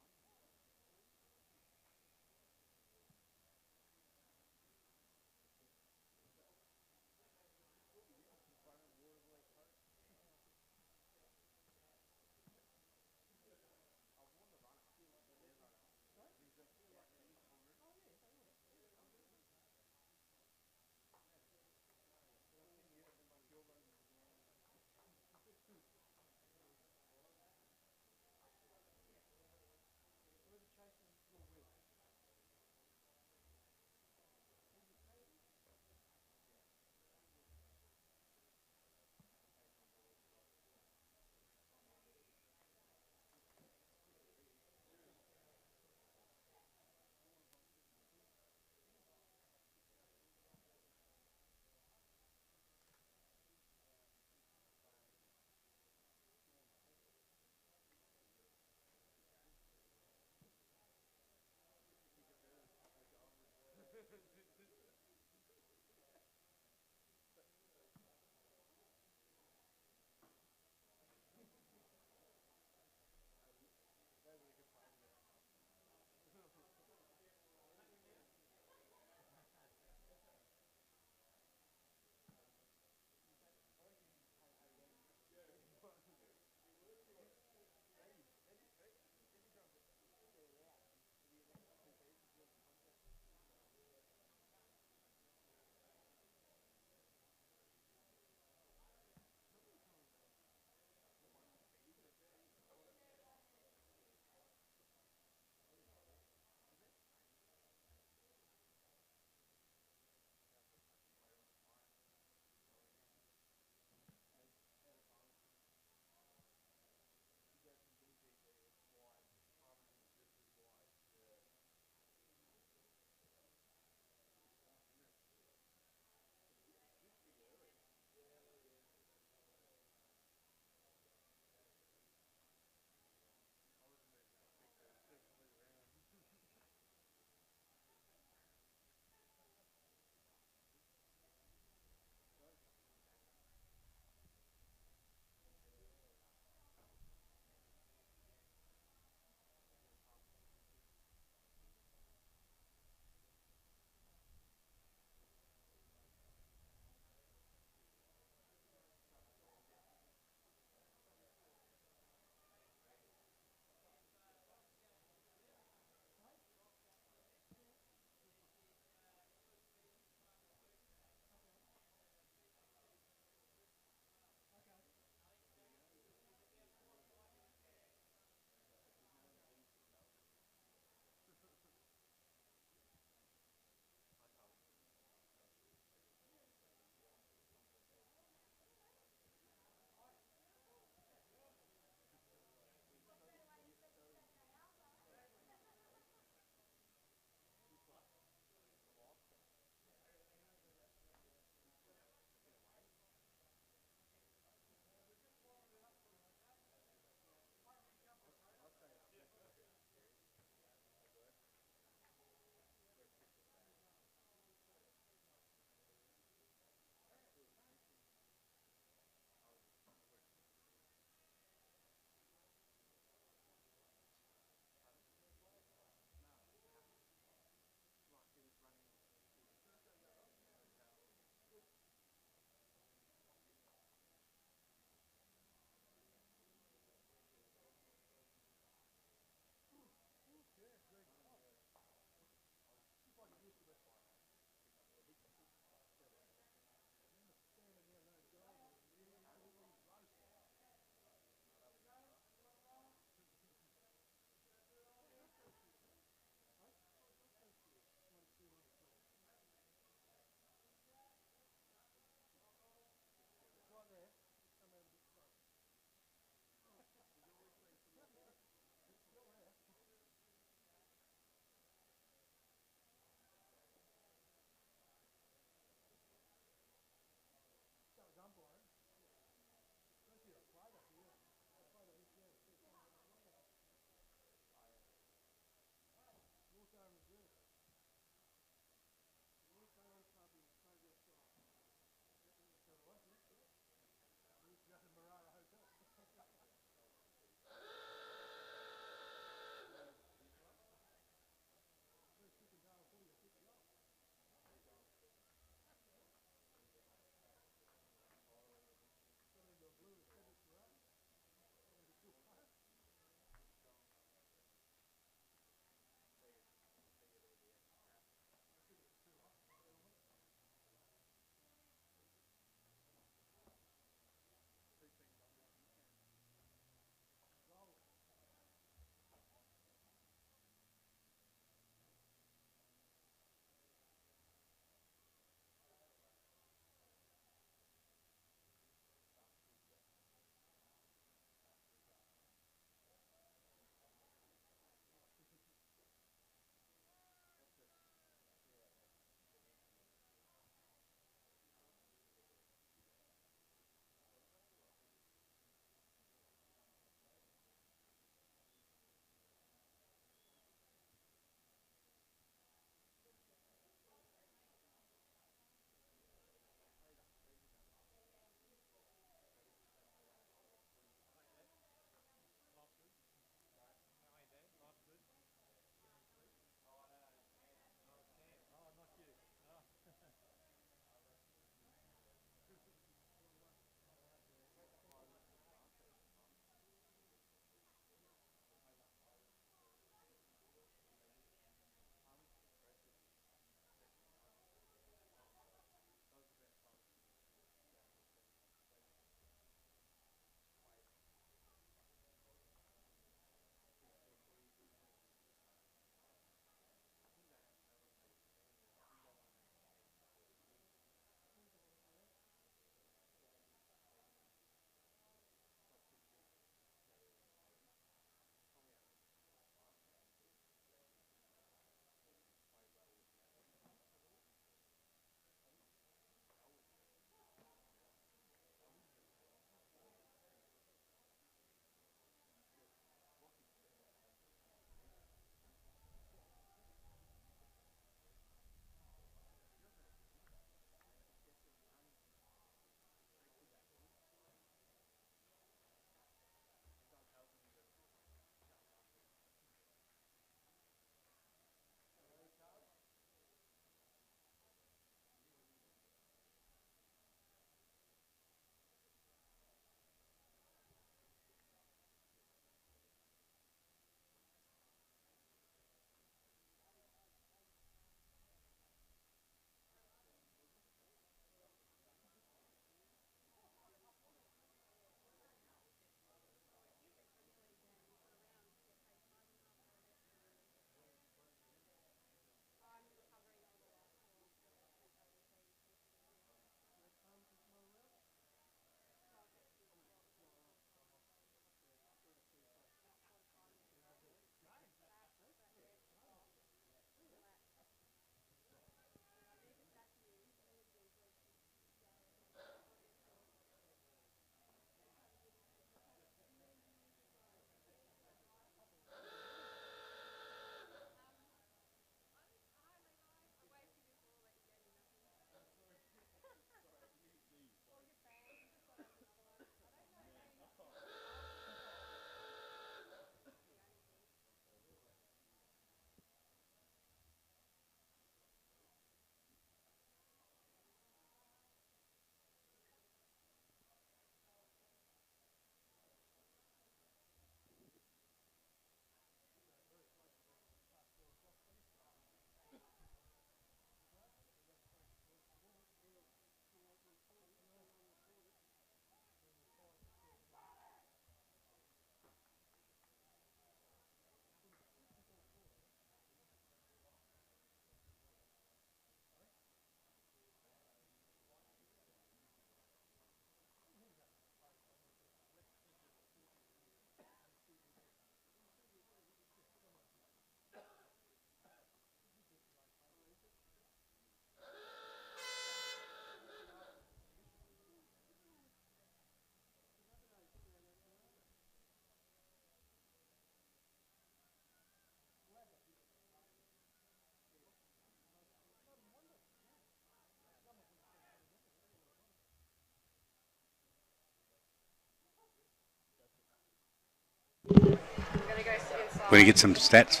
when you get some stats.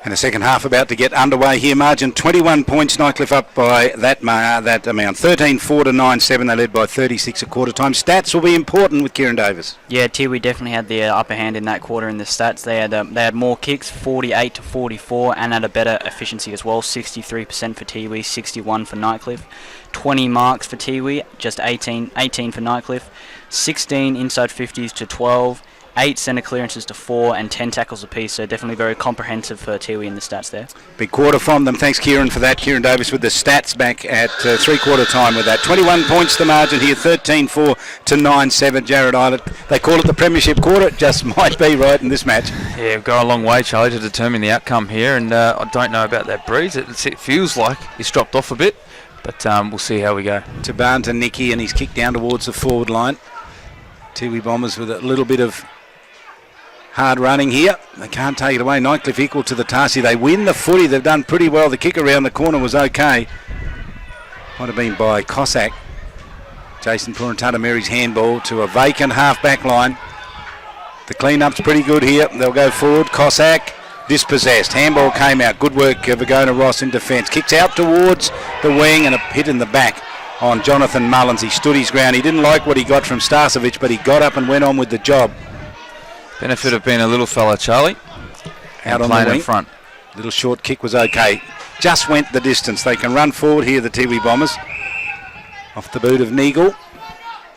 And the second half about to get underway here. Margin 21 points. Nightcliff up by that amount. 13-4 to 9-7. They led by 36 at quarter time. Stats will be important with Kieran Davis. Yeah, Tiwi definitely had the upper hand in that quarter in the stats. They had more kicks, 48 to 44, and had a better efficiency as well. 63% for Tiwi, 61 for Nightcliff. 20 marks for Tiwi, just 18 for Nightcliff. 16 inside 50s to 12. 8 centre clearances to 4 and 10 tackles apiece, so definitely very comprehensive for Tiwi in the stats there. Big quarter from them. Thanks, Kieran, for that. Kieran Davis with the stats back at three-quarter time with that. 21 points the margin here, 13-4 to 9-7. Jared Islet, they call it the premiership quarter. It just might be right in this match. Yeah, we've gone a long way, Charlie, to determine the outcome here, and I don't know about that breeze. It feels like he's dropped off a bit, but we'll see how we go. Taban to Nicky, and he's kicked down towards the forward line. Tiwi Bombers with a little bit of hard running here. They can't take it away. Nightcliff equal to the Tarsi. They win the footy. They've done pretty well. The kick around the corner was okay. Might have been by Cossack. Jason Purantata Mary's handball to a vacant half-back line. The clean-up's pretty good here. They'll go forward. Cossack dispossessed. Handball came out. Good work, Vagona Ross in defence. Kicks out towards the wing and a hit in the back on Jonathan Mullins. He stood his ground. He didn't like what he got from Starcevic, but he got up and went on with the job. Benefit of being a little fella, Charlie. Out on the wing. In front. Little short kick was okay. Just went the distance. They can run forward here, the Tiwi Bombers. Off the boot of Neagle.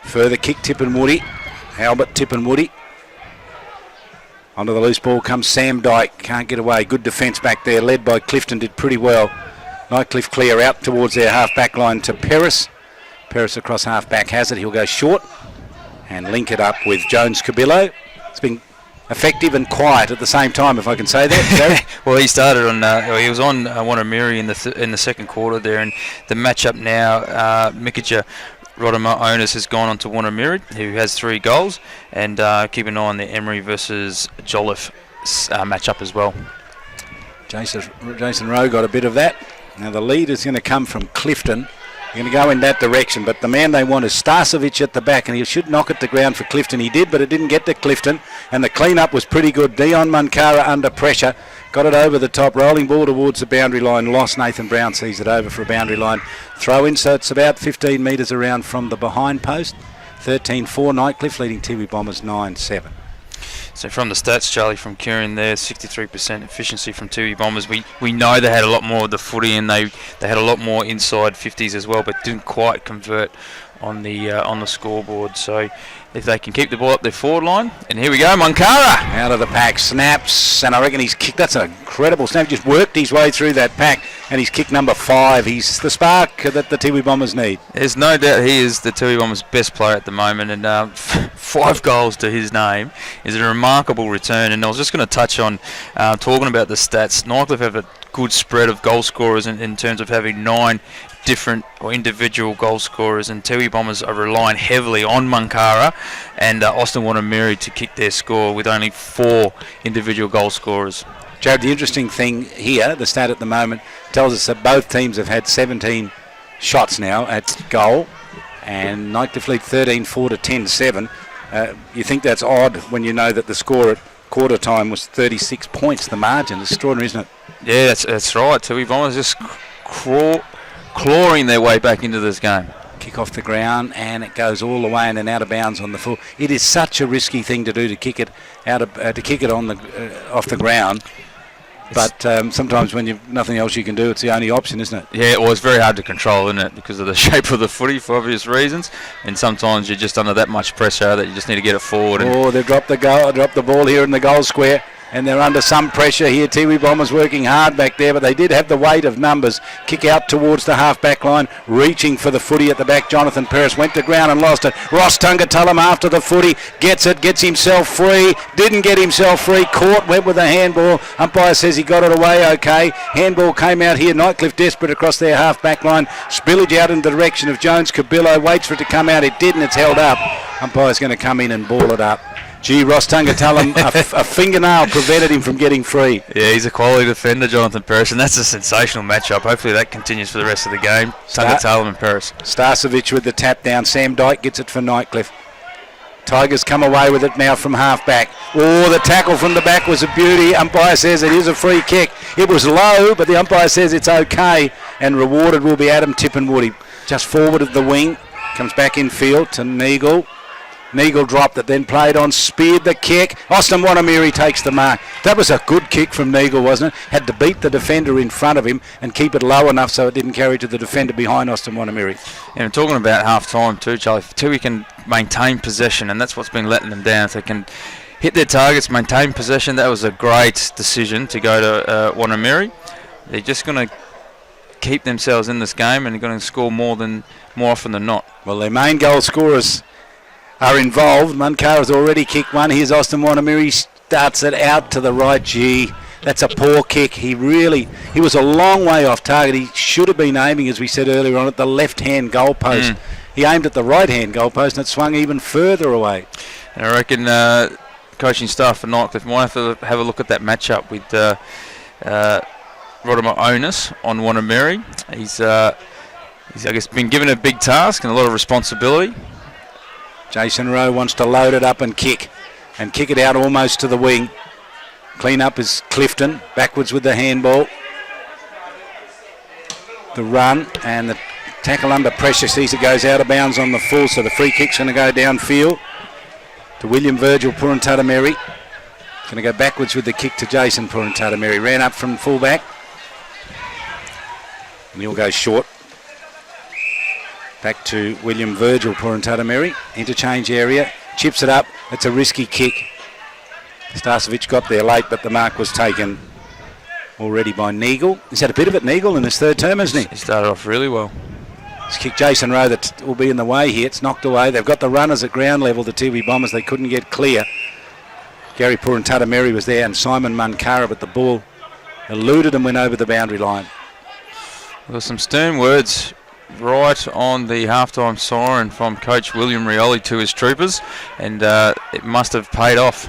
Further kick, Tippenwoody. Albert Tippenwoody. Onto the loose ball comes Sam Dyke. Can't get away. Good defence back there, led by Clifton. Did pretty well. Nightcliff clear out towards their half-back line to Peris. Peris across half-back has it. He'll go short and link it up with Jones Cabillo. It's been effective and quiet at the same time, if I can say that. Well, he started on. He was on Wanamiri in the second quarter there, and the matchup now, Mikaja Rodama Onus has gone on to Wanamiri, who has 3 goals, and keep an eye on the Emery versus Jolliffe matchup as well. Jason Rowe got a bit of that. Now the lead is going to come from Clifton. They're going to go in that direction, but the man they want is Starcevic at the back, and he should knock it to ground for Clifton. He did, but it didn't get to Clifton, and the clean-up was pretty good. Dion Munkara under pressure, got it over the top, rolling ball towards the boundary line, lost. Nathan Brown sees it over for a boundary line throw in, so it's about 15 metres around from the behind post. 13-4 Nightcliff, leading Tiwi Bombers 9-7. So from the stats, Charlie, from Kieran there, 63% efficiency from Tiwi Bombers. We know they had a lot more of the footy, and they had a lot more inside 50s as well, but didn't quite convert on the scoreboard. So if they can keep the ball up their forward line, and here we go, Munkara out of the pack, snaps, and I reckon he's kicked. That's an incredible snap. He just worked his way through that pack, and he's kicked number 5. He's the spark that the Tiwi Bombers need. There's no doubt he is the Tiwi Bombers' best player at the moment, and 5 goals to his name is a remarkable return. And I was just going to touch on talking about the stats. Nightcliff have a good spread of goal scorers in terms of having 9 different or individual goal scorers, and Tiwi Bombers are relying heavily on Munkara and Austin Wanamiri to kick their score with only 4 individual goal scorers. Jared, the interesting thing here, the stat at the moment, tells us that both teams have had 17 shots now at goal, and Nightcliff lead 13-4 to 10-7. You think that's odd when you know that the score at quarter time was 36 points, the margin. It's extraordinary, isn't it? Yeah, that's right. Tiwi Bombers just clawing their way back into this game. Kick off the ground, and it goes all the way and then out of bounds on the full. It is such a risky thing to do, to kick it out of on the off the ground. But sometimes when you've nothing else you can do, it's the only option, isn't it? Yeah, well, it's very hard to control, isn't it, because of the shape of the footy for obvious reasons. And sometimes you're just under that much pressure that you just need to get it forward. They've dropped the ball here in the goal square. And they're under some pressure here. Tiwi Bombers working hard back there, but they did have the weight of numbers. Kick out towards the half-back line, reaching for the footy at the back. Jonathan Peris went to ground and lost it. Ross Tungatulum after the footy, gets it, gets himself free. Didn't get himself free, caught, went with a handball. Umpire says he got it away okay. Handball came out here. Nightcliff desperate across their half-back line. Spillage out in the direction of Jones Cabillo. Waits for it to come out. It didn't. It's held up. Umpire's going to come in and ball it up. Gee, Ross Tungatulum, a fingernail prevented him from getting free. Yeah, he's a quality defender, Jonathan Paris, and that's a sensational matchup. Hopefully that continues for the rest of the game. Tungatulum and Paris. Starcevic with the tap down. Sam Dyke gets it for Nightcliff. Tigers come away with it now from half back. Oh, the tackle from the back was a beauty. Umpire says it is a free kick. It was low, but the umpire says it's okay, and rewarded will be Adam Tippenwoody. Just forward of the wing, comes back in field to Neagle. Neagle dropped it, then played on, speared the kick. Austin Wanamiri takes the mark. That was a good kick from Neagle, wasn't it? Had to beat the defender in front of him and keep it low enough so it didn't carry to the defender behind Austin Wanamiri. And talking about half-time too, Charlie, if Tiwi can maintain possession, and that's what's been letting them down. If they can hit their targets, maintain possession, that was a great decision to go to Wanamiri. They're just going to keep themselves in this game and they're going to score more often than not. Well, their main goal scorers are involved. Munkara's already kicked one. Here's Austin Wanamiri, starts it out to the right. Gee, that's a poor kick. He was a long way off target. He should have been aiming, as we said earlier on, at the left-hand goalpost. He aimed at the right-hand goalpost and it swung even further away. And I reckon coaching staff for Nightcliff might have to have a look at that matchup with Rodimer Onus on Wanamiri. He's I guess been given a big task and a lot of responsibility. Jason Rowe wants to load it up and kick it out almost to the wing. Clean up is Clifton, backwards with the handball. The run and the tackle under pressure sees it goes out of bounds on the full, so the free kick's going to go downfield to William Virgil Puruntatameri. Going to go backwards with the kick to Jason Puruntatameri. Ran up from fullback and he'll go short. Back to William Virgil Puruntatameri. Interchange area. Chips it up. It's a risky kick. Starcevic got there late, but the mark was taken already by Neagle. He's had a bit of it, Neagle, in his third term, hasn't he? He started off really well. He's kicked Jason Rowe that will be in the way here. It's knocked away. They've got the runners at ground level, the Tiwi Bombers. They couldn't get clear. Gary Puruntatameri was there and Simon Munkara, but the ball eluded and went over the boundary line. There were some stern words right on the halftime siren from Coach William Rioli to his troopers, and it must have paid off.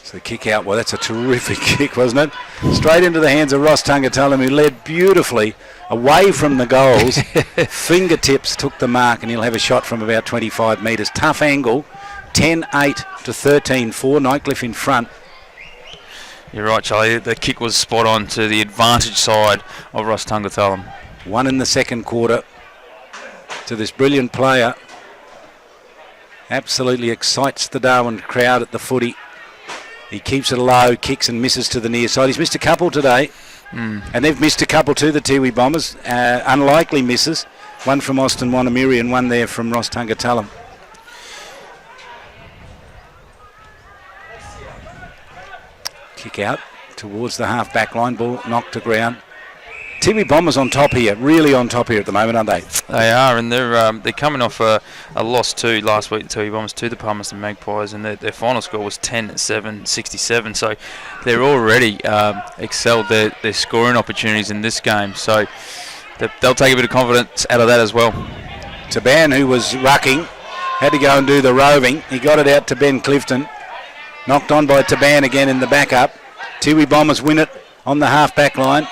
So the kick out, well, that's a terrific kick, wasn't it? Straight into the hands of Ross Tungatulum, who led beautifully away from the goals. Fingertips took the mark, and he'll have a shot from about 25 metres. Tough angle, 10-8 to 13-4, Nightcliff in front. You're right, Charlie. The kick was spot on to the advantage side of Ross Tungatulum. One in the second quarter to this brilliant player. Absolutely excites the Darwin crowd at the footy. He keeps it low, kicks and misses to the near side. He's missed a couple today. And they've missed a couple too, the Tiwi Bombers. Unlikely misses. One from Austin Wanamiri and one there from Ross Tungatulum. Kick out towards the half-back line. Ball knocked to ground. Tiwi Bombers on top here, really on top here at the moment, aren't they? They are, and they're coming off a loss too last week, the Tiwi Bombers, to the Palmerston Magpies, and their final score was 10-7, 67. So they're already excelled their scoring opportunities in this game. So they'll take a bit of confidence out of that as well. Taban, who was rucking, had to go and do the roving. He got it out to Ben Clifton. Knocked on by Taban again in the backup. Tiwi Bombers win it on the half-back line.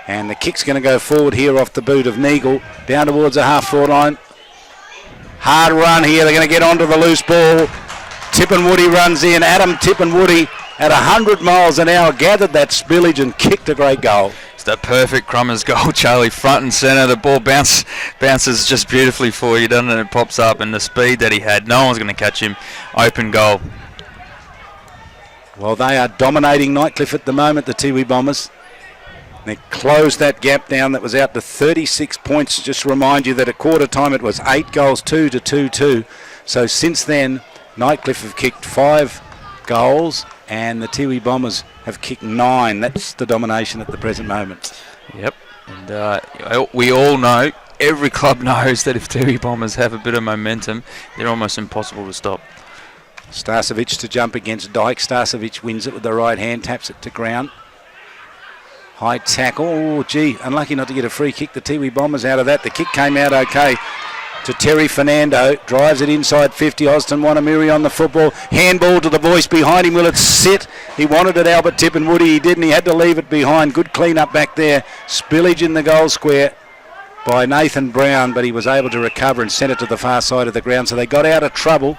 And the kick's going to go forward here off the boot of Neagle, down towards the half-forward line. Hard run here. They're going to get onto the loose ball. Tippenwoody runs in. Adam Tippenwoody at 100 miles an hour gathered that spillage and kicked a great goal. It's that perfect Crummers goal, Charlie, front and centre. The ball bounces just beautifully for you, doesn't it? It pops up, and the speed that he had, no one's going to catch him. Open goal. Well, they are dominating Nightcliff at the moment, the Tiwi Bombers. They closed that gap down that was out to 36 points. Just to remind you that at quarter time it was 8 goals, 2 to 2-2. So since then, Nightcliff have kicked 5 goals and the Tiwi Bombers have kicked 9. That's the domination at the present moment. Yep, and we all know, every club knows that if Tiwi Bombers have a bit of momentum, they're almost impossible to stop. Starcevic to jump against Dyke. Starcevic wins it with the right hand, taps it to ground. High tackle. Oh, gee, unlucky not to get a free kick. The Tiwi Bombers out of that. The kick came out okay. to Terry Fernando. Drives it inside 50. Austin Wanamiri on the football. Handball to the voice behind him. Will it sit? He wanted it, Albert Tippenwoody. He didn't. He had to leave it behind. Good clean up back there. Spillage in the goal square by Nathan Brown, but he was able to recover and send it to the far side of the ground. So they got out of trouble.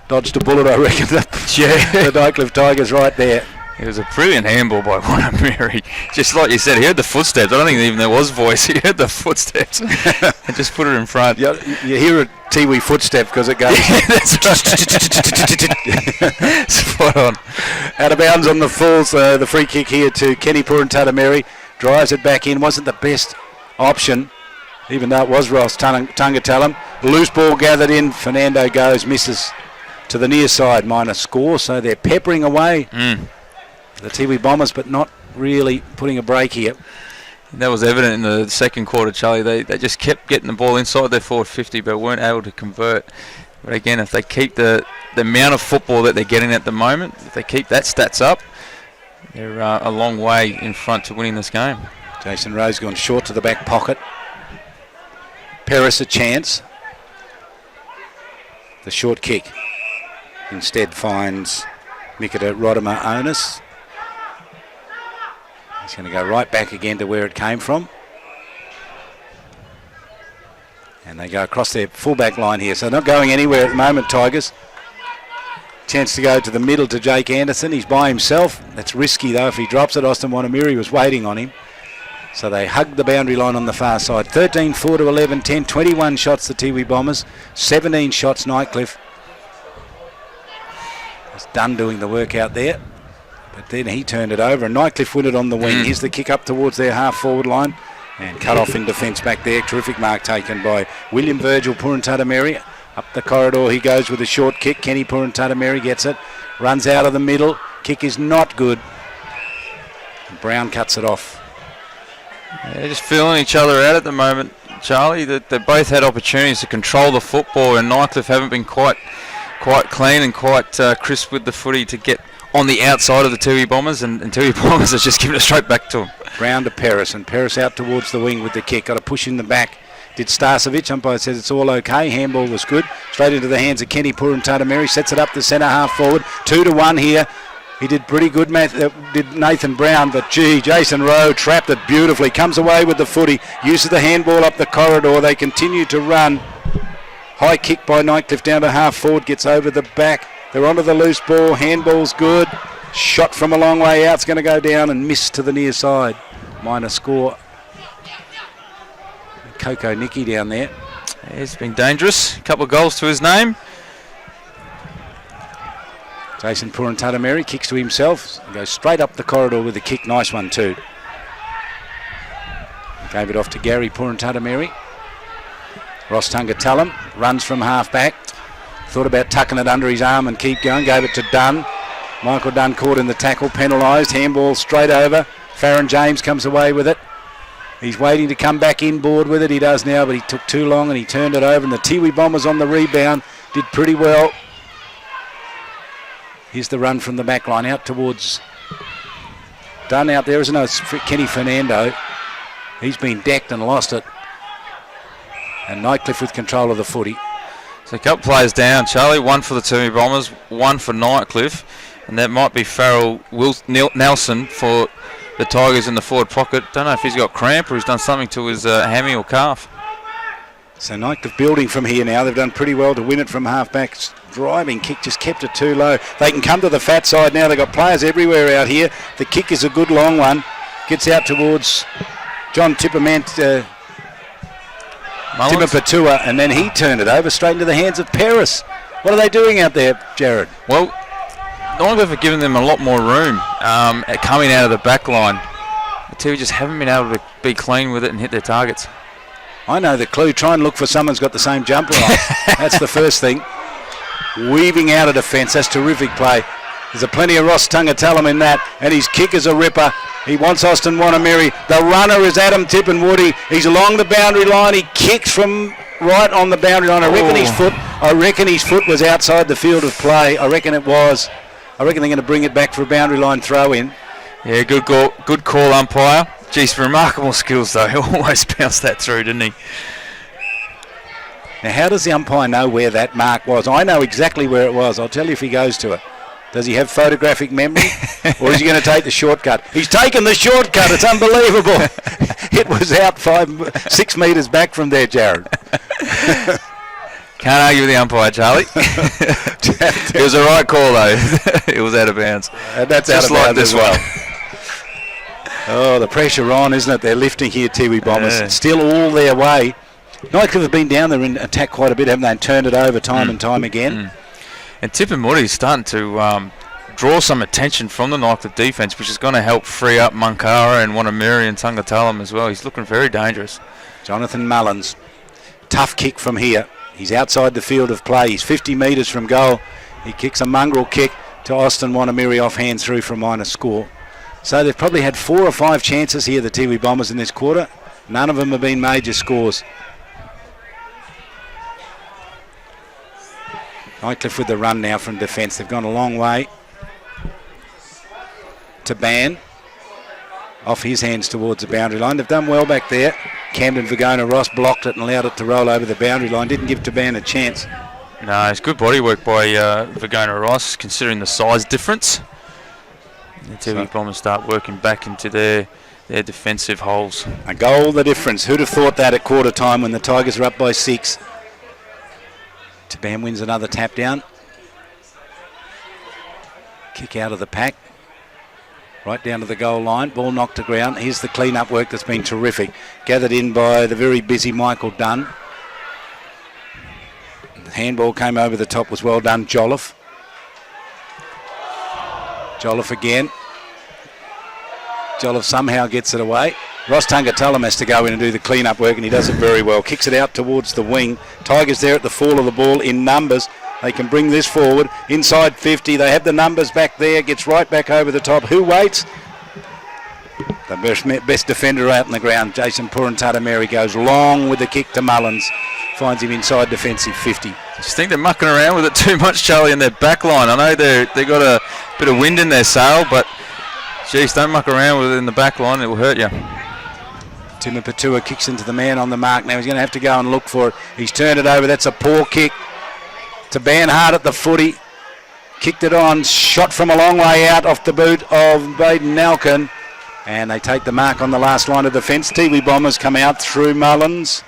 Dodged a bullet, I reckon. The Nightcliff Tigers right there. It was a brilliant handball by Wanamiri. Just like you said, he heard the footsteps. I don't think even there was voice. He heard the footsteps and just put it in front. You hear a Tiwi footstep because it goes. Yeah, that's right. Spot on. Out of bounds on the Falls. The free kick here to Kenny Purantatameri. Drives it back in. Wasn't the best option, even though it was Ross Tungatalam. Loose ball gathered in. Fernando goes, misses to the near side. Minor score. So they're peppering away. The Tiwi Bombers, but not really putting a break here. That was evident in the second quarter, Charlie. They just kept getting the ball inside their forward 50, but weren't able to convert. But again, if they keep the amount of football that they're getting at the moment, if they keep that stats up, they're a long way in front to winning this game. Jason Rose gone short to the back pocket. Paris a chance. The short kick instead finds Mikita Rodima Onus. He's going to go right back again to where it came from. And they go across their fullback line here. So not going anywhere at the moment, Tigers. Chance to go to the middle to Jake Anderson. He's by himself. That's risky though. If he drops it, Austin Wanamiri was waiting on him. So they hugged the boundary line on the far side. 13-4 to 11-10. 21 shots the Tiwi Bombers. 17 shots Nightcliff. Was done doing the work out there. But then he turned it over and Nightcliff win it on the wing. Here's the kick up towards their half-forward line. And cut off in defence back there. Terrific mark taken by William Virgil Purantatameri. Up the corridor he goes with a short kick. Kenny Purantatameri gets it. Runs out of the middle. Kick is not good. Brown cuts it off. They're just feeling each other out at the moment, Charlie. They both had opportunities to control the football, and Nightcliff haven't been quite clean and quite crisp with the footy to get on the outside of the Tiwi Bombers, and Tiwi Bombers are just giving it straight back to them. Brown to Paris, and Paris out towards the wing with the kick. Got a push in the back. Did Starcevic. Umpire says it's all okay. Handball was good. Straight into the hands of Kenny Purantatameri. Sets it up the centre half forward. 2-1 here. He did pretty good, did Nathan Brown, but gee, Jason Rowe trapped it beautifully. Comes away with the footy. Uses the handball up the corridor. They continue to run. High kick by Nightcliff down to half forward. Gets over the back. They're onto the loose ball. Handball's good. Shot from a long way out. It's going to go down and miss to the near side. Minor score. Coco Nicky down there. He's been dangerous. A couple of goals to his name. Jason Purantatameri kicks to himself. Goes straight up the corridor with the kick. Nice one too. Gave it off to Gary Purantatameri. Ross Tungatalam runs from half back. Thought about tucking it under his arm and keep going. Gave it to Dunn. Michael Dunn caught in the tackle. Penalised. Handball straight over. Farron James comes away with it. He's waiting to come back inboard with it. He does now, but he took too long and he turned it over. And the Tiwi Bombers on the rebound did pretty well. Here's the run from the back line out towards Dunn out there. Isn't it? It's Kenny Fernando. He's been decked and lost it. And Nightcliff with control of the footy. So a couple players down, Charlie. One for the Tiwi Bombers, one for Nightcliff. And that might be Farrell Nelson for the Tigers in the forward pocket. Don't know if he's got cramp or he's done something to his hammy or calf. So Nightcliff building from here now. They've done pretty well to win it from half-back. Driving kick, just kept it too low. They can come to the fat side now. They've got players everywhere out here. The kick is a good long one. Gets out towards John Tipperpatua, and then he turned it over straight into the hands of Paris. What are they doing out there, Jared? Well, Nightcliff have given them a lot more room coming out of the back line. The Tiwi just haven't been able to be clean with it and hit their targets. I know the clue. Try and look for someone who's got the same jumper on. That's the first thing. Weaving out of defence. That's terrific play. There's a plenty of Ross Tungatalam in that, and his kick is a ripper. He wants Austin Wanamiri. The runner is Adam Tippenwoody. He's along the boundary line. He kicks from right on the boundary line. I reckon his foot was outside the field of play. I reckon it was. I reckon they're going to bring it back for a boundary line throw in. Yeah, good call, umpire. Geez, remarkable skills though. He almost bounced that through, didn't he? Now, how does the umpire know where that mark was? I know exactly where it was. I'll tell you if he goes to it. Does he have photographic memory? Or is he going to take the shortcut? He's taken the shortcut. It's unbelievable. It was out 6 metres back from there, Jared. Can't argue with the umpire, Charlie. It was a right call, though. It was out of bounds. That's just out of like bounds this as well. one. Oh, the pressure on, isn't it? They're lifting here, Tiwi Bombers. Yeah. Still all their way. Nightcliff have been down there and attacked quite a bit, haven't they? And turned it over time and time again. And Tippamooty is starting to draw some attention from the Nightcliff defence, which is going to help free up Munkara and Wanamiri and Tungatalam as well. He's looking very dangerous. Jonathan Mullins. Tough kick from here. He's outside the field of play. He's 50 metres from goal. He kicks a mongrel kick to Austin Wanamiri offhand through for a minor score. So they've probably had 4 or 5 chances here, the Tiwi Bombers, in this quarter. None of them have been major scores. Nightcliff with the run now from defence. They've gone a long way. To Ban. Off his hands towards the boundary line. They've done well back there. Camden Vagona Ross blocked it and allowed it to roll over the boundary line. Didn't give Taban a chance. No, it's good body work by Vagona Ross, considering the size difference. The Tiwi Bombers start working back into their defensive holes. A goal the difference. Who'd have thought that at quarter time when the Tigers are up by 6? Taban wins another tap down. Kick out of the pack. Right down to the goal line. Ball knocked to ground. Here's the clean-up work that's been terrific. Gathered in by the very busy Michael Dunn. The handball came over the top, was well done. Jolliffe. Jolliffe again. Jolliffe somehow gets it away. Ross Tungatalam has to go in and do the clean-up work, and he does it very well. Kicks it out towards the wing. Tigers there at the fall of the ball in numbers. They can bring this forward. Inside 50. They have the numbers back there. Gets right back over the top. Who waits? The best defender out on the ground. Jason Purantata-Mary goes long with the kick to Mullins. Finds him inside defensive 50. Just think they're mucking around with it too much, Charlie, in their back line. I know they got a bit of wind in their sail, but geez, don't muck around with it in the back line. It will hurt you. Timmy Patua kicks into the man on the mark. Now he's going to have to go and look for it. He's turned it over. That's a poor kick. To Ban hard at the footy. Kicked it on. Shot from a long way out off the boot of Baden Nalkin. And they take the mark on the last line of defence. Tiwi Bombers come out through Mullins.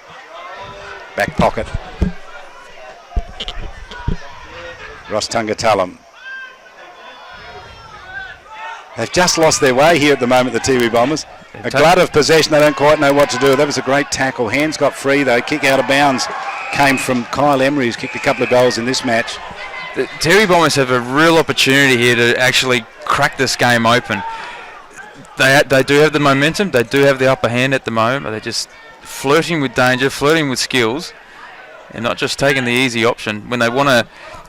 Back pocket. Ross Tungatalam. They've just lost their way here at the moment, the Tiwi Bombers. A glut of possession, they don't quite know what to do. That was a great tackle. Hands got free though. Kick out of bounds came from Kyle Emery, who's kicked a couple of goals in this match. The Tiwi Bombers have a real opportunity here to actually crack this game open. They do have the momentum, they do have the upper hand at the moment, but they're just flirting with danger, flirting with skills, and not just taking the easy option. When they want to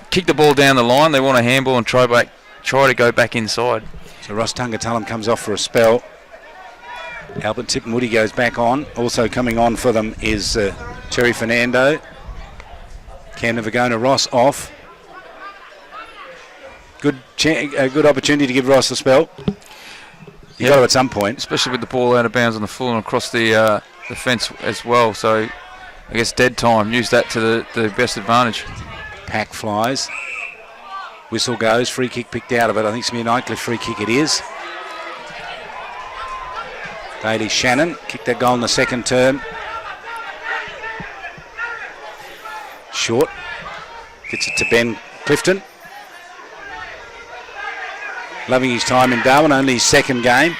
kick the ball down the line, they want a handball and try to go back inside. So Ross Tungatalam comes off for a spell. Albert Tipmoody goes back on. Also coming on for them is Terry Fernando. Camden Vagona Ross off. Good opportunity to give Ross a spell. You got to at some point. Especially with the ball out of bounds on the full and across the fence as well. So I guess dead time. Use that to the best advantage. Pack flies. Whistle goes. Free kick picked out of it. I think it's going to be a Nightcliff free kick. It is. Bailey Shannon kicked that goal in the second term. Short. Gets it to Ben Clifton. Loving his time in Darwin, only his second game.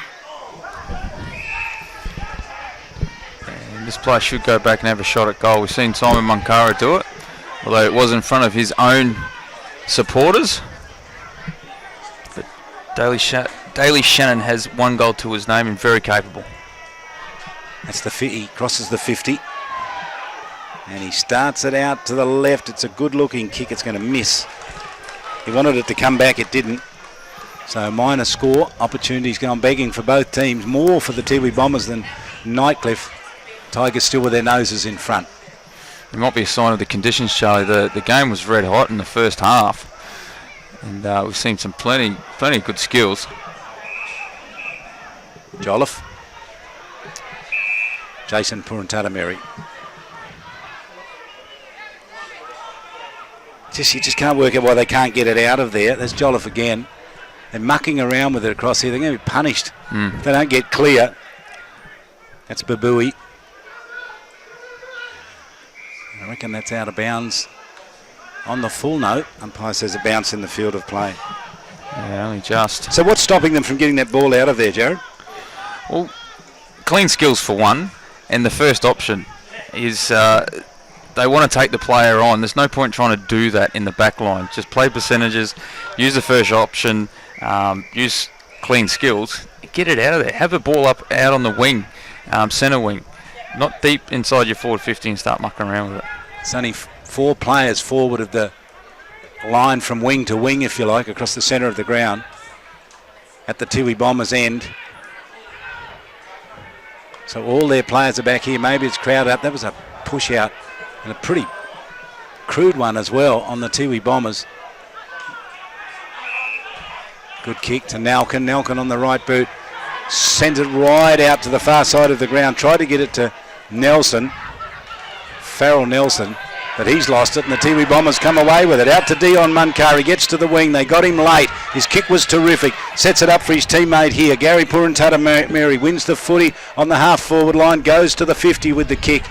And this player should go back and have a shot at goal. We've seen Simon Munkara do it, although it was in front of his own supporters. But Daly Shannon has 1 goal to his name and very capable. That's he crosses the 50. And he starts it out to the left. It's a good looking kick. It's going to miss. He wanted it to come back. It didn't. So minor score. Opportunities going begging for both teams. More for the Tiwi Bombers than Nightcliff. Tigers still with their noses in front. It might be a sign of the conditions, Charlie. The game was red hot in the first half. And we've seen some plenty of good skills. Jolliffe. Jason Purantata-Mary. You just can't work out why they can't get it out of there. There's Jolliffe again. They're mucking around with it across here. They're going to be punished if they don't get clear. That's Babui. I reckon that's out of bounds. On the full note, umpire says a bounce in the field of play. Yeah, only just. So what's stopping them from getting that ball out of there, Jared? Well, clean skills for one, and the first option is they want to take the player on. There's no point trying to do that in the back line. Just play percentages, use the first option, use clean skills, get it out of there. Have the ball up out on the wing, centre wing, not deep inside your forward 50 and start mucking around with it. It's only 4 players forward of the line from wing to wing, if you like, across the centre of the ground at the Tiwi Bombers end. So all their players are back here. Maybe it's crowded up. That was a push out and a pretty crude one as well on the Tiwi Bombers. Good kick to Nalkin. Nalkin on the right boot. Sends it right out to the far side of the ground. Tried to get it to Nelson. Farrell Nelson. But he's lost it, and the Tiwi Bombers come away with it. Out to Dion Munkar. He gets to the wing. They got him late. His kick was terrific. Sets it up for his teammate here. Gary Purantata Mary wins the footy on the half-forward line. Goes to the 50 with the kick.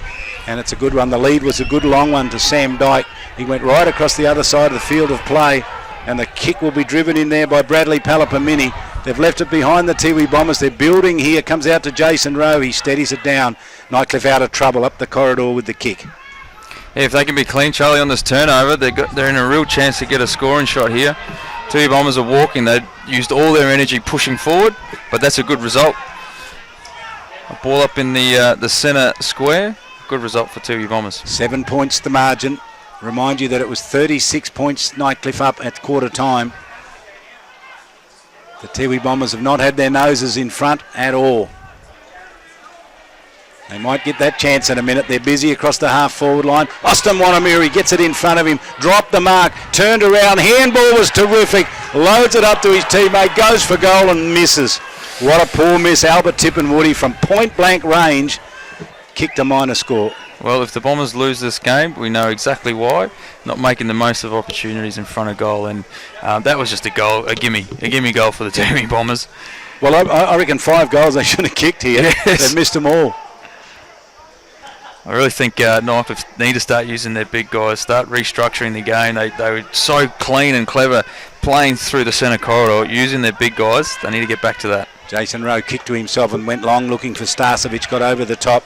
And it's a good one. The lead was a good long one to Sam Dyke. He went right across the other side of the field of play. And the kick will be driven in there by Bradley Palapamini. They've left it behind the Tiwi Bombers. They're building here. Comes out to Jason Rowe. He steadies it down. Nightcliff out of trouble up the corridor with the kick. Yeah, if they can be clean, Charlie, on this turnover, they're in a real chance to get a scoring shot here. Tiwi Bombers are walking. They used all their energy pushing forward, but that's a good result. A ball up in the centre square. Good result for Tiwi Bombers. 7 points the margin. Remind you that it was 36 points Nightcliff up at quarter time. The Tiwi Bombers have not had their noses in front at all. They might get that chance in a minute. They're busy across the half-forward line. Austin Wanamiri gets it in front of him. Dropped the mark. Turned around. Handball was terrific. Loads it up to his teammate. Goes for goal and misses. What a poor miss. Albert Tippenwoody from point-blank range kicked a minor score. Well, if the Bombers lose this game, we know exactly why. Not making the most of opportunities in front of goal. And that was just a goal, a gimme goal for the Tiwi Bombers. Well, I reckon 5 goals they should have kicked here. Yes. They've missed them all. I really think Nightcliff need to start using their big guys, start restructuring the game. They were so clean and clever playing through the centre corridor, using their big guys. They need to get back to that. Jason Rowe kicked to himself and went long looking for Starcevic, got over the top.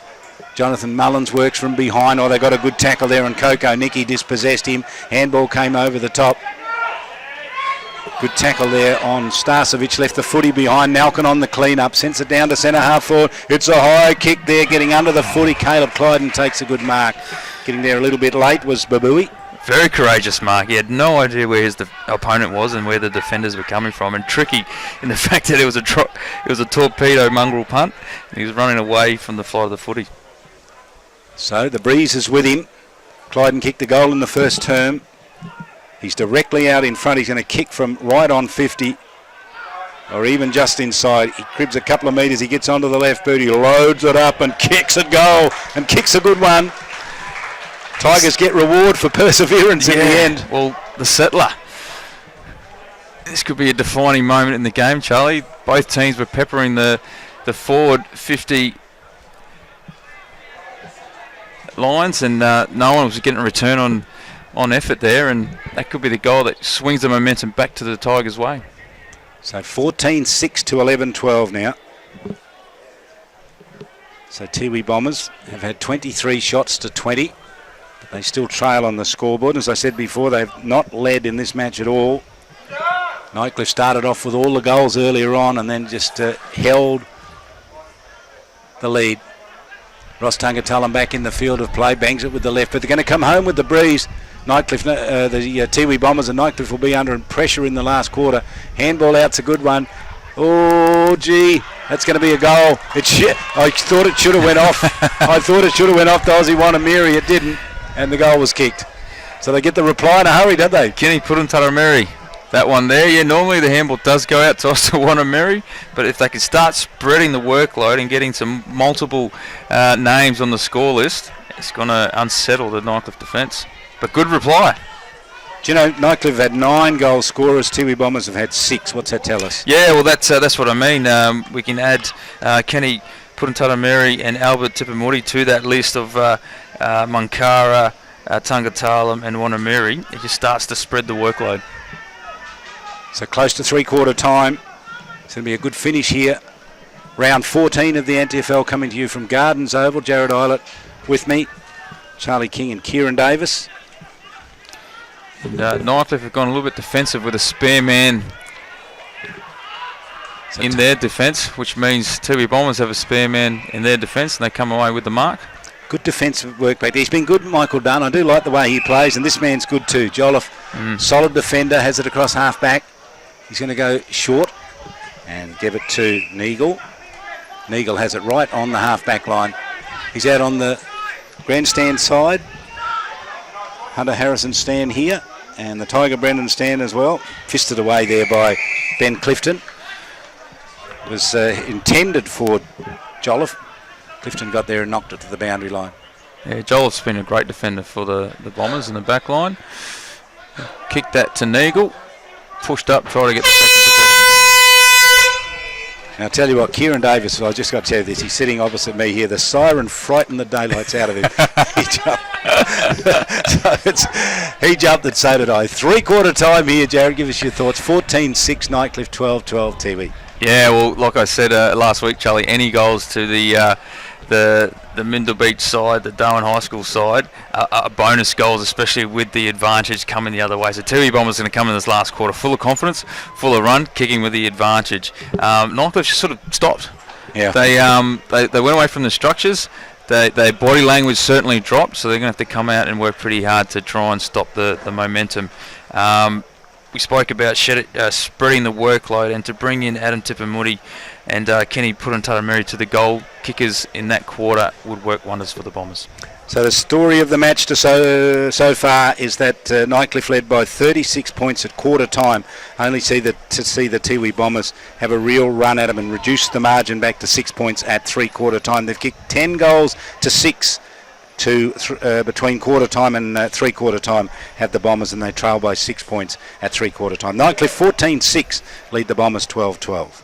Jonathan Mullins works from behind. Oh, they got a good tackle there, and Coco Nicky dispossessed him. Handball came over the top. Good tackle there on Starcevic, left the footy behind. Nalkin on the clean-up, sends it down to centre half forward. It's a high kick there, getting under the footy. Caleb Clyden takes a good mark. Getting there a little bit late was Babui. Very courageous mark. He had no idea where his opponent was and where the defenders were coming from, and tricky in the fact that it was a torpedo mongrel punt. He was running away from the flight of the footy. So the breeze is with him. Clyden kicked the goal in the first term. He's directly out in front. He's going to kick from right on 50 or even just inside. He cribs a couple of metres. He gets onto the left boot. He loads it up and kicks at goal and kicks a good one. Tigers get reward for perseverance in the end. Well, the settler. This could be a defining moment in the game, Charlie. Both teams were peppering the forward 50 lines, and no one was getting a return on effort there, and that could be the goal that swings the momentum back to the Tigers' way. So 14-6 to 11-12 now. So Tiwi Bombers have had 23 shots to 20, but they still trail on the scoreboard. As I said before, they've not led in this match at all. Nightcliff started off with all the goals earlier on and then just held the lead. Ross Tungatullen back in the field of play, bangs it with the left, but they're going to come home with the breeze. Nightcliff, the Tiwi Bombers and Nightcliff will be under pressure in the last quarter. Handball out's a good one. Oh, gee, that's going to be a goal. I thought it should have went off. I thought it should have went off the Aussie Wanamiri. It didn't, and the goal was kicked. So they get the reply in a hurry, don't they? Kenny Purantara-Mary. That one there, yeah, normally the handball does go out to Austin Wanamiri, but if they can start spreading the workload and getting some multiple names on the score list, it's going to unsettle the Nightcliff defence. But good reply. Do you know, Nightcliff have had 9 goal scorers, Tiwi Bombers have had 6. What's that tell us? Yeah, well, that's what I mean. We can add Kenny Purantarameri and Albert Tipamuri to that list of Mankara, Tangatalam and Wanamiri. It just starts to spread the workload. So close to three-quarter time. It's going to be a good finish here. Round 14 of the NTFL coming to you from Gardens Oval. Jared Eilert with me, Charlie King and Kieran Davis. And Nightcliff have gone a little bit defensive with a spare man in their defence, which means Tiwi Bombers have a spare man in their defence and they come away with the mark. Good defensive work back there. He's been good, Michael Dunn. I do like the way he plays, and this man's good too. Jolliffe, solid defender, has it across half-back. He's going to go short and give it to Neagle. Neagle has it right on the half-back line. He's out on the grandstand side. Hunter Harrison stand here, and the Tiger Brendan stand as well. Fisted away there by Ben Clifton. It was intended for Jolliffe. Clifton got there and knocked it to the boundary line. Yeah, Joliffe's been a great defender for the Bombers in the back line. Kicked that to Neagle. Pushed up, tried to get the second possession. Now, I'll tell you what, Kieran Davis, I just got to tell you this, he's sitting opposite me here. The siren frightened the daylights out of him. He jumped and so did I. Three-quarter time here, Jared, give us your thoughts. 14-6, Nightcliff, 12-12, Tiwi. Yeah, well, like I said last week, Charlie, any goals to the Mindle Beach side, the Darwin High School side, are bonus goals, especially with the advantage coming the other way. So Tiwi Bombers going to come in this last quarter full of confidence, full of run, kicking with the advantage. Nightcliff just sort of stopped. Yeah. They went away from the structures. Their body language certainly dropped, so they're going to have to come out and work pretty hard to try and stop the momentum. We spoke about spreading the workload, and to bring in Adam Tipamuri and Kenny Purantarameri to the goal kickers in that quarter would work wonders for the Bombers. So the story of the match so far is that Nightcliff led by 36 points at quarter time. Only to see the Tiwi Bombers have a real run at them and reduce the margin back to 6 points at three-quarter time. They've kicked 10 goals to 6 between quarter time and three-quarter time have the Bombers, and they trail by 6 points at three-quarter time. Nightcliff 14-6 lead the Bombers 12-12.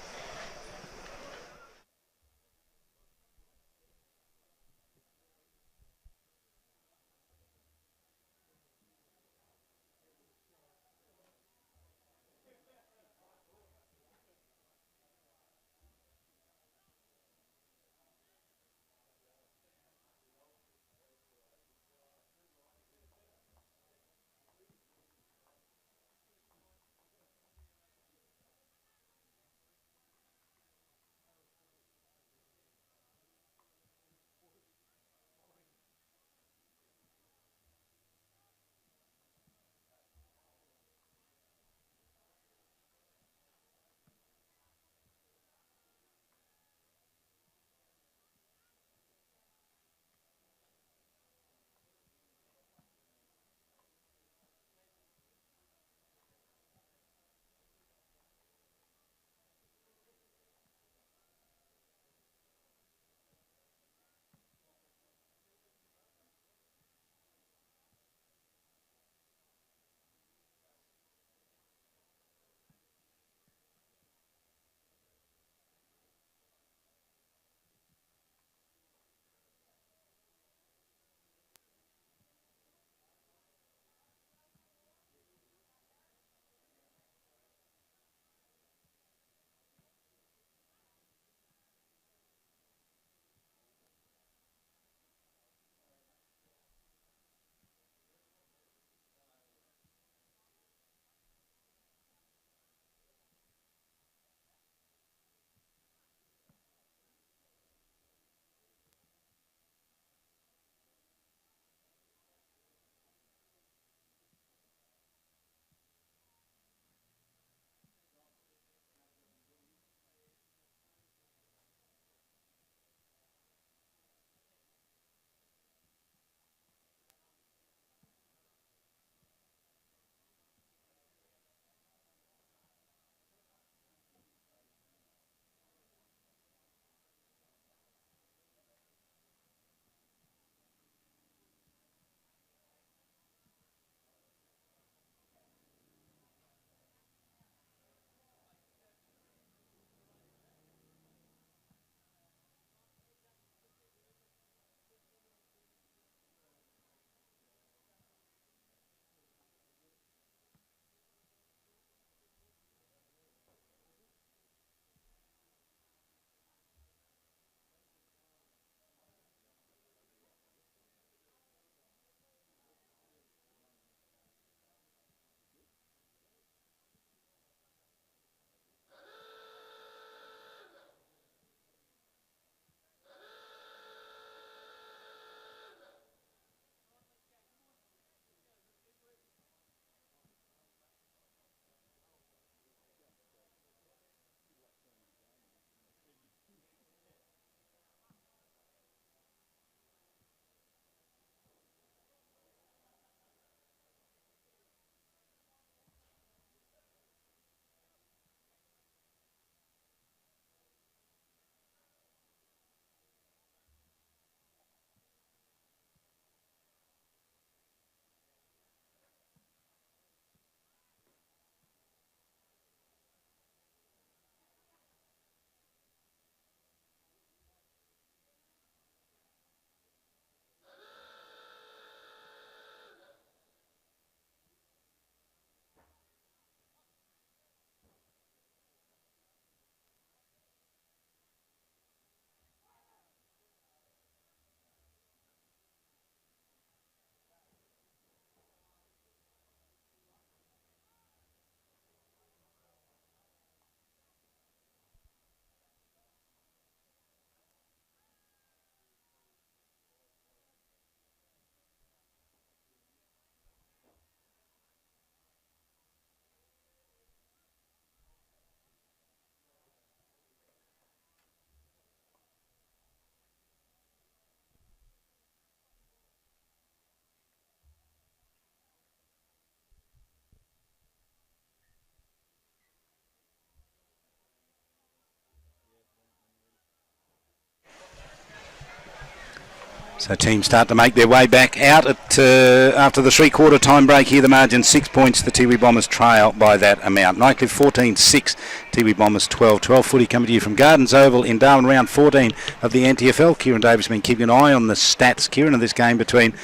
So teams start to make their way back out at after the three-quarter time break here. The margin 6 points. The Tiwi Bombers trail by that amount. Nightcliff 14-6. Tiwi Bombers 12. 12 footy coming to you from Gardens Oval in Darwin, round 14 of the NTFL. Kieran Davis has been keeping an eye on the stats, Kieran, of this game between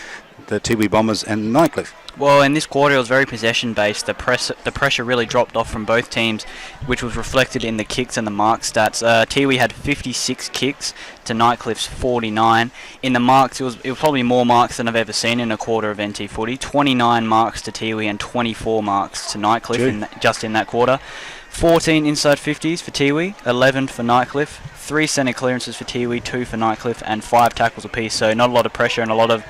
the Tiwi Bombers and Nightcliff. Well, in this quarter it was very possession-based. The pressure really dropped off from both teams, which was reflected in the kicks and the mark stats. Tiwi had 56 kicks to Nightcliff's 49. In the marks, it was probably more marks than I've ever seen in a quarter of NT footy. 29 marks to Tiwi and 24 marks to Nightcliff just in that quarter. 14 inside 50s for Tiwi, 11 for Nightcliff, 3 centre clearances for Tiwi, 2 for Nightcliff, and 5 tackles apiece. So not a lot of pressure and a lot of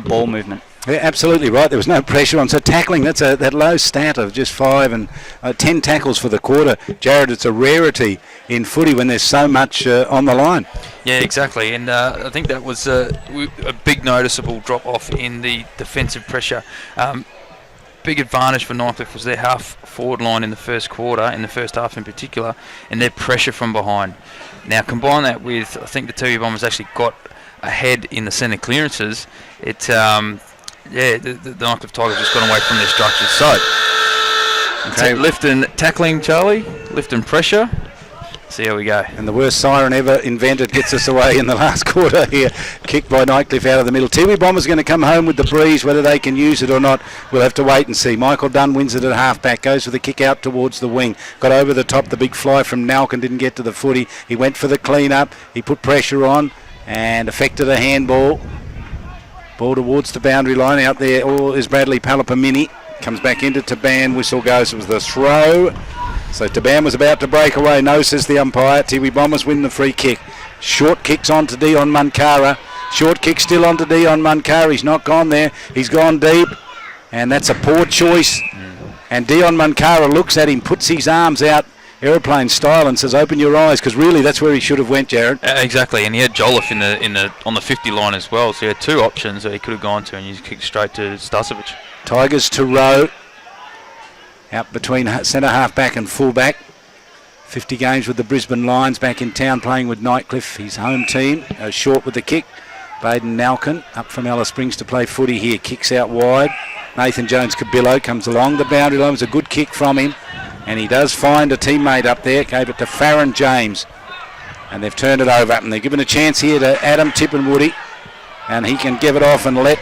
ball movement. Yeah, absolutely right. There was no pressure on. So tackling, that's that low stat of just 5 and 10 tackles for the quarter. Jared, it's a rarity in footy when there's so much on the line. Yeah, exactly. And I think that was a big noticeable drop off in the defensive pressure. Big advantage for Nightcliff was their half forward line in the first quarter, in the first half in particular, and their pressure from behind. Now combine that with, I think the Tiwi Bombers actually got ahead in the centre clearances. The Nightcliff Tigers just got away from their structures. So, lift and tackling, Charlie, lift and pressure. See how we go. And the worst siren ever invented gets us away in the last quarter here. Kicked by Nightcliff out of the middle. Tiwi Bombers going to come home with the breeze. Whether they can use it or not, we'll have to wait and see. Michael Dunn wins it at half-back. Goes for the kick out towards the wing. Got over the top. The big fly from Nalkin didn't get to the footy. He went for the clean-up. He put pressure on and affected a handball. Ball towards the boundary line. Out there is Bradley Palapamini. Comes back into Taban. Whistle goes. It was the throw. So Taban was about to break away. No, says the umpire. Tiwi Bombers win the free kick. Short kicks on to Dion Munkara. Short kick still on to Dion Munkara. He's not gone there. He's gone deep. And that's a poor choice. And Dion Munkara looks at him, puts his arms out, aeroplane style, and says, "Open your eyes," because really that's where he should have went, Jared. Exactly, and he had Jolliffe on the 50 line as well, so he had 2 options that he could have gone to, and he kicked straight to Stasovic. Tigers to row. Out between centre half-back and full-back. 50 games with the Brisbane Lions, back in town playing with Nightcliff, his home team. Short with the kick. Baden Nalkin up from Alice Springs to play footy here. Kicks out wide. Nathan Jones-Cabillo comes along the boundary line. It was a good kick from him. And he does find a teammate up there. Gave it to Farron James. And they've turned it over. And they're given a chance here to Adam Tippenwoody. And he can give it off and let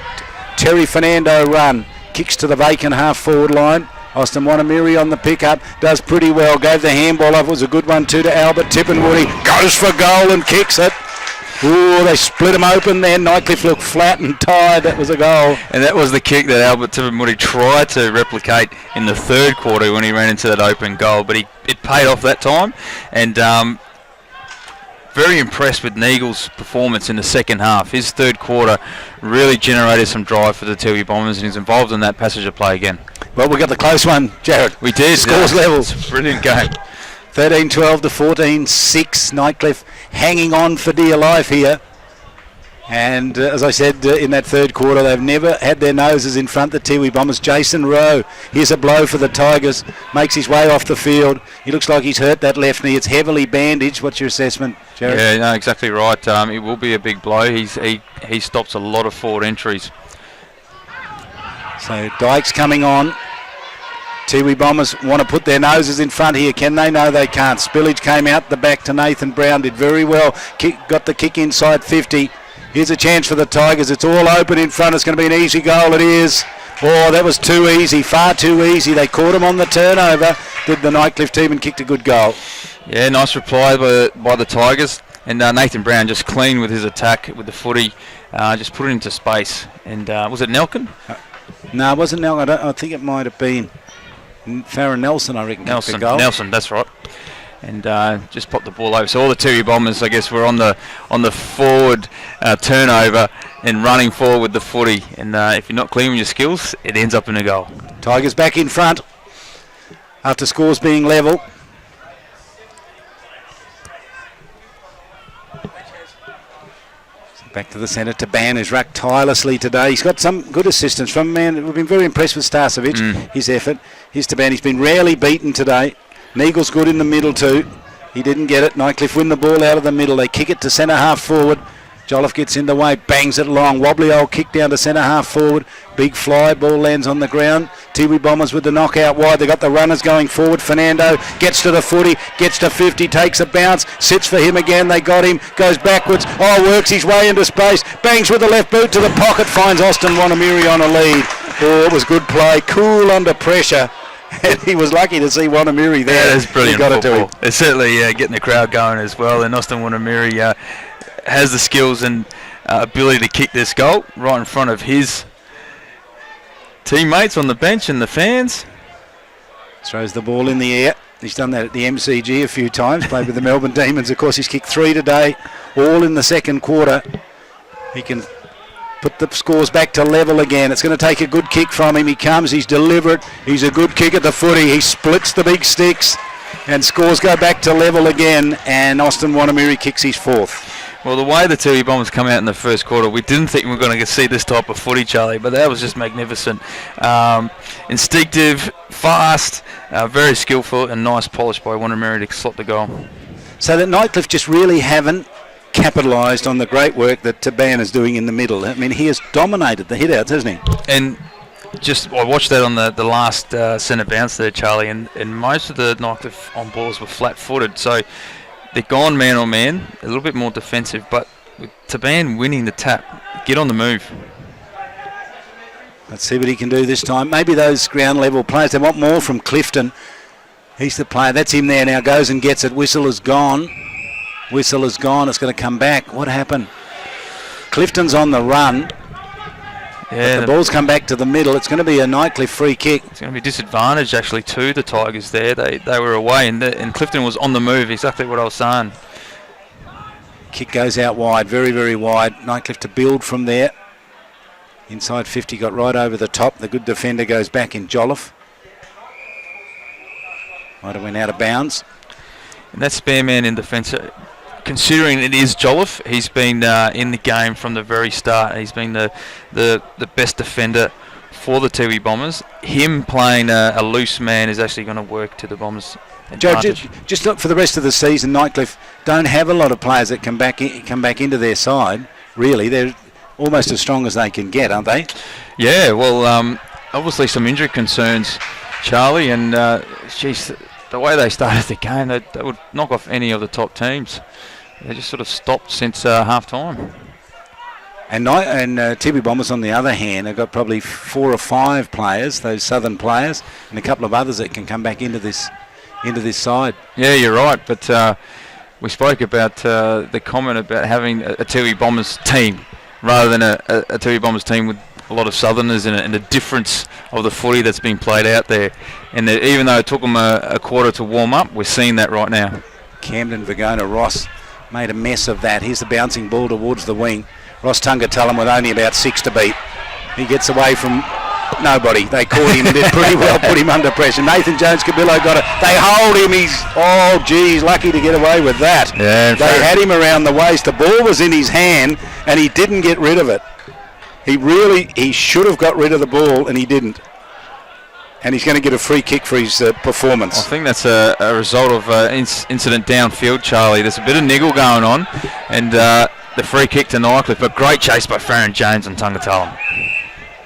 Terry Fernando run. Kicks to the vacant half-forward line. Austin Wanamiri on the pickup, does pretty well, gave the handball off, it was a good one too to Albert Tippenwoody, goes for goal and kicks it. Ooh, they split him open then, Nightcliff looked flat and tired, that was a goal. And that was the kick that Albert Tippenwoody tried to replicate in the third quarter when he ran into that open goal, but it paid off that time, and very impressed with Neagle's performance in the second half. His third quarter really generated some drive for the Tiwi Bombers, and he's involved in that passage of play again. Well, we got the close one, Jared. We did. Scores levels. It's a brilliant game. 13-12 to 14-6. Nightcliff hanging on for dear life here. And as I said, in that third quarter, they've never had their noses in front of the Tiwi Bombers. Jason Rowe, here's a blow for the Tigers, makes his way off the field. He looks like he's hurt that left knee. It's heavily bandaged. What's your assessment, Jared? Yeah, no, exactly right. It will be a big blow. He stops a lot of forward entries. So Dykes coming on. Tiwi Bombers want to put their noses in front here. Can they? No, they can't. Spillage came out the back to Nathan Brown. Did very well. Got the kick inside 50. Here's a chance for the Tigers. It's all open in front. It's going to be an easy goal. It is. Oh, that was too easy. Far too easy. They caught him on the turnover. Did the Nightcliff team and kicked a good goal. Yeah, nice reply by the Tigers. And Nathan Brown just clean with his attack with the footy. Just put it into space. And was it Nelkin? No, it wasn't Nelkin. I think it might have been Farron Nelson, I reckon. Nelson, that's right. And just popped the ball over. So all the Tiwi Bombers, I guess, were on the forward turnover and running forward with the footy. And if you're not clean with your skills, it ends up in a goal. Tigers back in front after scores being level. Back to the centre to Ban, who's rucked tirelessly today. He's got some good assistance from man. We've been very impressed with Stasovic, his effort. Here's to Ban. He's been rarely beaten today. Neagle's good in the middle too. He didn't get it. Nightcliff win the ball out of the middle. They kick it to centre half forward. Jolliffe gets in the way, bangs it long. Wobbly old kick down to centre half forward. Big fly, ball lands on the ground. Tiwi Bombers with the knockout wide. They got the runners going forward. Fernando gets to the footy, gets to 50, takes a bounce, sits for him again. They got him, goes backwards. Oh, works his way into space. Bangs with the left boot to the pocket, finds Austin Wanamiri on a lead. Oh, it was good play, cool under pressure. And he was lucky to see Wanamiri there. Yeah, that's brilliant He got football. it to him. It's certainly getting the crowd going as well. And Austin Wanamiri has the skills and ability to kick this goal right in front of his teammates on the bench and the fans. Throws the ball in the air. He's done that at the MCG a few times, played with the Melbourne Demons. Of course, he's kicked 3 today, all in the second quarter. He can put the scores back to level again. It's going to take a good kick from him. He comes, he's deliberate. He's a good kick at the footy. He splits the big sticks and scores go back to level again. And Austin Wanamiri kicks his 4th. Well, the way the Tiwi Bombers come out in the first quarter, we didn't think we were going to see this type of footy, Charlie, but that was just magnificent. Instinctive, fast, very skillful, and nice polish by Wanamiri to slot the goal. So that Nightcliff just really haven't capitalised on the great work that Taban is doing in the middle. I mean, he has dominated the hit-outs, hasn't he? And just, I watched that on the last centre bounce there, Charlie, and most of the Nightcliff on balls were flat-footed, so they're gone man on man, a little bit more defensive, but with Taban winning the tap, get on the move. Let's see what he can do this time. Maybe those ground level players, they want more from Clifton. He's the player. That's him there now. Goes and gets it. Whistle is gone. Whistle is gone. It's going to come back. What happened? Clifton's on the run. Yeah, the ball's come back to the middle. It's going to be a Nightcliff free kick. It's going to be disadvantage actually to the Tigers there. They were away and Clifton was on the move, exactly what I was saying. Kick goes out wide, very, very wide. Nightcliff to build from there. Inside 50, got right over the top. The good defender goes back in Jolliffe. Might have went out of bounds. And that spare man in defence, considering it is Jolliffe, he's been in the game from the very start. He's been the best defender for the Tiwi Bombers. Him playing a loose man is actually going to work to the Bombers' advantage. Joe, just look for the rest of the season. Nightcliff don't have a lot of players that come back into their side. Really, they're almost as strong as they can get, aren't they? Yeah, well, obviously some injury concerns, Charlie, and the way they started the game, they would knock off any of the top teams. They just sort of stopped since half time. And Tiwi Bombers, on the other hand, have got probably 4 or 5 players, those southern players, and a couple of others that can come back into this side. Yeah, you're right. But we spoke about the comment about having a Tiwi Bombers team rather than a Tiwi Bombers team with a lot of southerners in it, and the difference of the footy that's being played out there. And even though it took them a quarter to warm up, we're seeing that right now. Camden Vergona Ross made a mess of that. Here's the bouncing ball towards the wing. Ross Tungatulum with only about 6 to beat. He gets away from nobody. They caught him and did pretty well, put him under pressure. Nathan Jones-Cabillo got it. They hold him. He's lucky to get away with that. Yeah, they had him around the waist. The ball was in his hand and he didn't get rid of it. He should have got rid of the ball and he didn't. And he's going to get a free kick for his performance. I think that's a result of incident downfield, Charlie. There's a bit of niggle going on, and the free kick to Nightcliff, but great chase by Farron James and Tungatulum.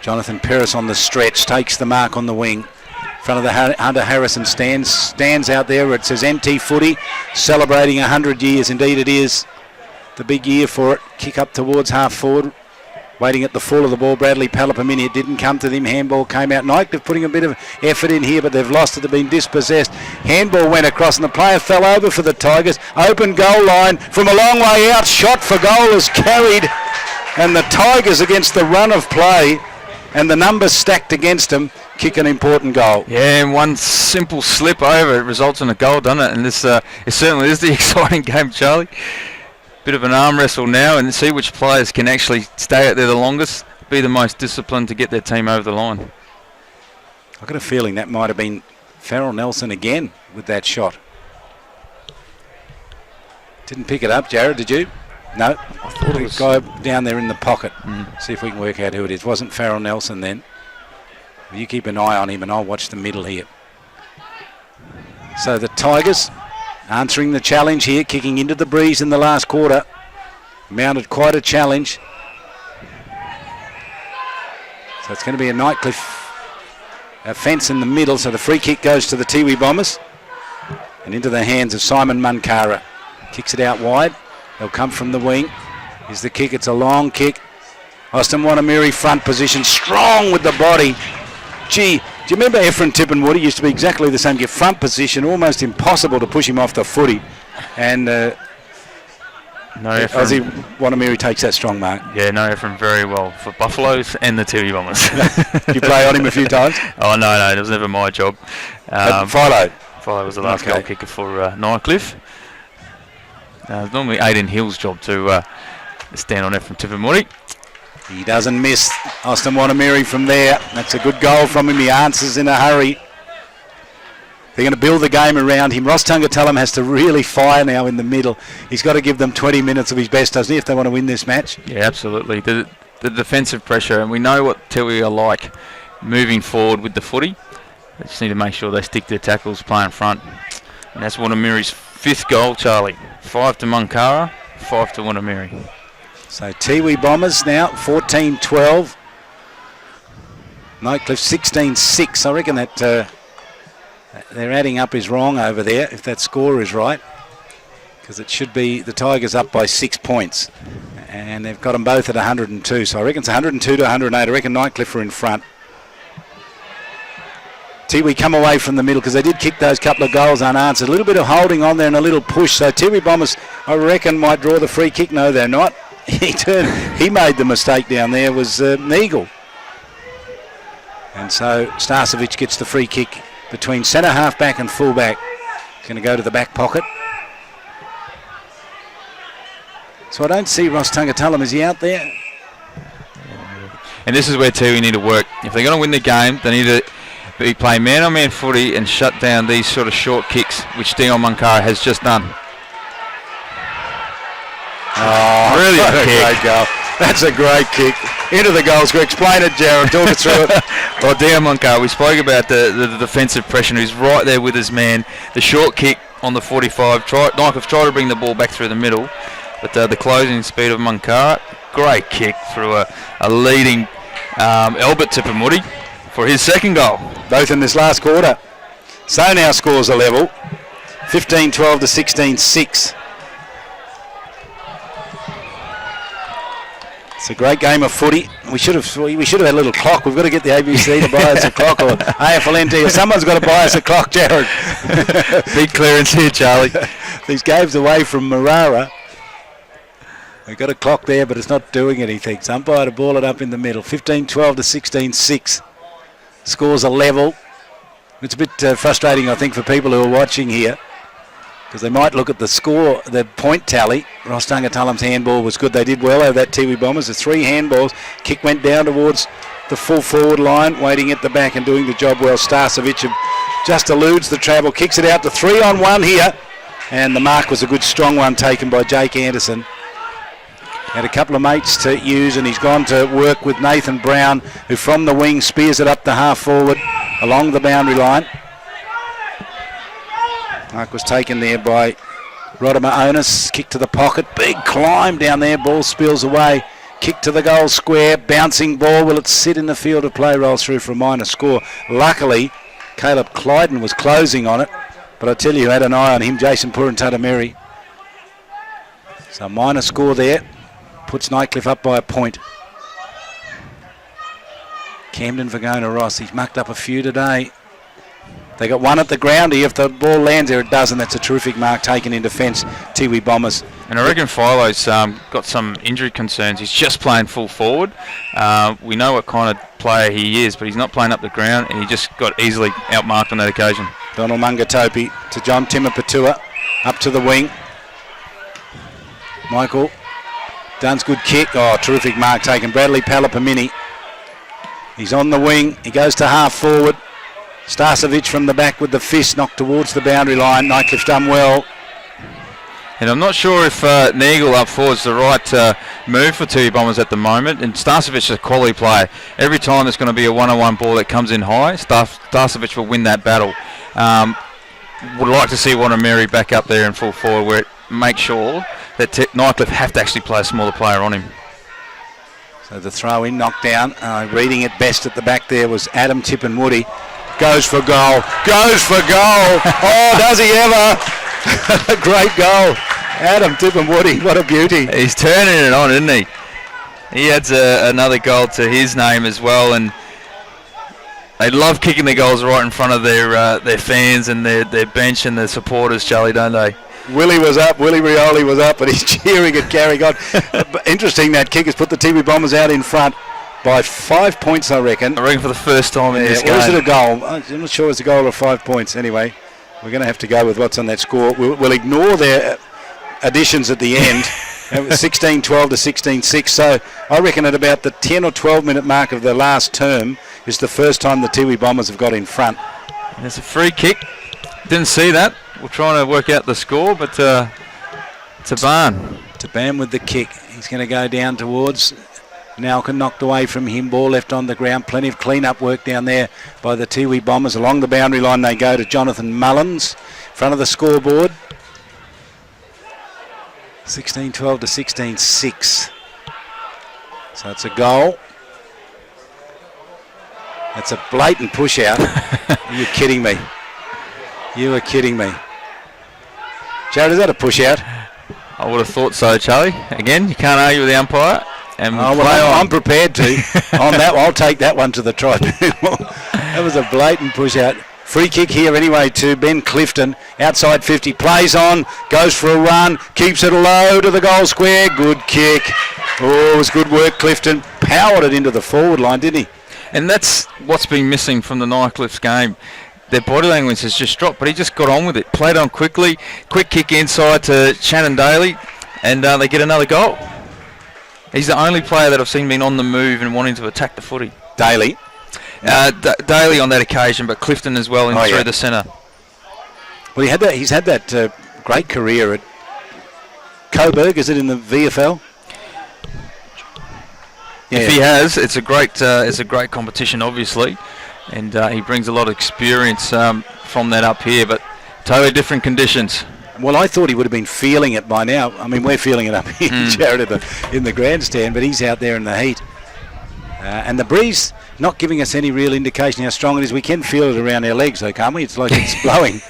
Jonathan Peris on the stretch, takes the mark on the wing. In front of the Hunter Harrison stands out there where it says NT Footy, celebrating 100 years. Indeed it is. The big year for it. Kick up towards half forward. Waiting at the fall of the ball, Bradley Palapamini. It didn't come to them. Handball came out. Nightcliff putting a bit of effort in here, but they've lost it. They've been dispossessed. Handball went across, and the player fell over for the Tigers. Open goal line from a long way out. Shot for goal is carried, and the Tigers, against the run of play and the numbers stacked against them, kick an important goal. Yeah, and one simple slip over, it results in a goal, doesn't it? And this it certainly is the exciting game, Charlie. Bit of an arm wrestle now, and see which players can actually stay out there the longest, be the most disciplined to get their team over the line. I've got a feeling that might have been Farrell Nelson again with that shot. Didn't pick it up, Jared, did you? No. I thought it was a guy down there in the pocket. See if we can work out who it is. Wasn't Farrell Nelson then. You keep an eye on him and I'll watch the middle here. So the Tigers answering the challenge here, kicking into the breeze in the last quarter. mounted quite a challenge. So it's going to be a Nightcliff fence in the middle, so the free kick goes to the Tiwi Bombers and into the hands of Simon Munkara. Kicks it out wide. They'll come from the wing. Here's the kick. It's a long kick. Austin Wanamiri front position, strong with the body. Gee, do you remember Efren Tippenwood? Used to be exactly the same. Get front position, almost impossible to push him off the footy. And Aussie Wanamiri takes that strong mark. Yeah, no, Efren very well for Buffaloes and the Tiwi Bombers. Did you play on him a few times? Oh, no, it was never my job. Philo was the last goal kicker for Nightcliff. It's normally Aidan Hill's job to stand on Efren Tippenwood. He doesn't miss Austin Wanamiri from there. That's a good goal from him. He answers in a hurry. They're going to build the game around him. Ross Tungatulum has to really fire now in the middle. He's got to give them 20 minutes of his best, doesn't he, if they want to win this match? Yeah, absolutely. The defensive pressure, and we know what Tiwi are like moving forward with the footy. They just need to make sure they stick their tackles, play in front. And that's Wanamiri's 5th goal, Charlie. 5 to Munkara, 5 to Wanamiri. So Tiwi Bombers now 14-12. Nightcliff 16-6. I reckon that their adding up is wrong over there, if that score is right. Because it should be the Tigers up by 6 points. And they've got them both at 102. So I reckon it's 102 to 108. I reckon Nightcliff are in front. Tiwi come away from the middle because they did kick those couple of goals unanswered. A little bit of holding on there and a little push. So Tiwi Bombers, I reckon, might draw the free kick. No, they're not. He made the mistake down there, was Neagle. And so Starcevic gets the free kick between centre half-back and full-back. Going to go to the back pocket. So I don't see Ross Tungatulum. Is he out there? And this is where Tiwi need to work. If they're going to win the game, they need to be playing man-on-man footy and shut down these sort of short kicks, which Dion Munkara has just done. Oh, brilliant kick. Great goal. That's a great kick. Into the goal square. Explain it, Jared. Talk us through it. Well, Dion Munkara, we spoke about the defensive pressure. He's right there with his man. The short kick on the 45. Nightcliff tried to bring the ball back through the middle, but the closing speed of Munkara, great kick through a leading Albert Tippenwoody for his 2nd goal. Both in this last quarter. So now scores are level. 15-12 to 16-6. It's a great game of footy. We should have had a little clock. We've got to get the ABC to buy us a clock, or AFLNT, or someone's got to buy us a clock, Jared. Big clearance here, Charlie. These games away from Marara. We've got a clock there, but it's not doing anything. So umpire to ball it up in the middle. 15-12 to 16-6. Scores are level. It's a bit frustrating, I think, for people who are watching here, because they might look at the score, the point tally. Ross Tungatulum's handball was good. They did well over that Tiwi Bombers. The 3 handballs. Kick went down towards the full forward line, waiting at the back and doing the job well. Starcevic just eludes the travel, kicks it out to 3-on-1 here, and the mark was a good strong one taken by Jake Anderson. Had a couple of mates to use, and he's gone to work with Nathan Brown, who from the wing spears it up the half forward along the boundary line. Mark was taken there by Rodimer Onus. Kick to the pocket. Big climb down there. Ball spills away. Kick to the goal square. Bouncing ball. Will it sit in the field of play? Rolls through for a minor score. Luckily, Caleb Clyden was closing on it. But I tell you, who had an eye on him, Jason Purantatameri. So a minor score there. Puts Nightcliff up by a point. Camden Vergona Ross. He's mucked up a few today. They got one at the ground here. If the ball lands there, it doesn't. That's a terrific mark taken in defence. Tiwi Bombers. And I reckon Philo's got some injury concerns. He's just playing full forward. We know what kind of player he is, but he's not playing up the ground, and he just got easily outmarked on that occasion. Donald Mungatopi to John Timapatua. Up to the wing. Michael Dunn's good kick. Oh, terrific mark taken. Bradley Palapamini. He's on the wing. He goes to half forward. Starcevic from the back with the fist knocked towards the boundary line. Nightcliff's done well. And I'm not sure if Neagle up forward is the right move for Tiwi Bombers at the moment. And Starcevic is a quality player. Every time there's going to be a one-on-one ball that comes in high, Starcevic will win that battle. Would like to see Wanamiri back up there in full forward, where it makes sure that Nightcliff have to actually play a smaller player on him. So the throw in, knocked down. Reading it best at the back there was Adam Tippenwoody. Goes for goal. Goes for goal. Oh, does he ever? A great goal. Adam Tippenwoody, what a beauty. He's turning it on, isn't he? He adds another goal to his name as well, and they love kicking the goals right in front of their fans and their bench and their supporters, Charlie, don't they? Willie was up, Willie Rioli was up, and he's cheering at Gary God. Interesting, that kick has put the Tiwi Bombers out in front by 5 points, I reckon. I reckon for the first time in this game. Or is it a goal? I'm not sure it's a goal or 5 points. Anyway, we're going to have to go with what's on that score. We'll ignore their additions at the end. It was 16-12 to 16-6. So I reckon at about the 10 or 12 minute mark of the last term is the first time the Tiwi Bombers have got in front. And there's a free kick. Didn't see that. We're trying to work out the score, but Taban. Taban with the kick. He's going to go down towards Nalkin, knocked away from him. Ball left on the ground. Plenty of clean-up work down there by the Tiwi Bombers. Along the boundary line they go to Jonathan Mullins, front of the scoreboard. 16-12 to 16-6. So it's a goal. That's a blatant push out. Are you kidding me? You are kidding me. Jared, is that a push out? I would have thought so, Charlie. Again, you can't argue with the umpire. And I'm prepared to. On that, I'll take that one to the tribunal. That was a blatant push out. Free kick here anyway to Ben Clifton. Outside 50, plays on, goes for a run, keeps it low to the goal square. Good kick. Oh, it was good work, Clifton. Powered it into the forward line, didn't he? And that's what's been missing from the Nightcliff's game. Their body language has just dropped, but he just got on with it. Played on quickly, quick kick inside to Shannon Daly, and they get another goal. He's the only player that I've seen being on the move and wanting to attack the footy. Daly. Daly on that occasion, but Clifton as well through the centre. Well, he's had that great career at Coburg, is it, in the VFL? Yeah. If he has, it's a great competition, obviously, and he brings a lot of experience from that up here, but totally different conditions. Well, I thought he would have been feeling it by now. I mean, we're feeling it up here, Jared, in the grandstand, but he's out there in the heat. And the breeze not giving us any real indication how strong it is. We can feel it around our legs, though, can't we? It's like it's blowing.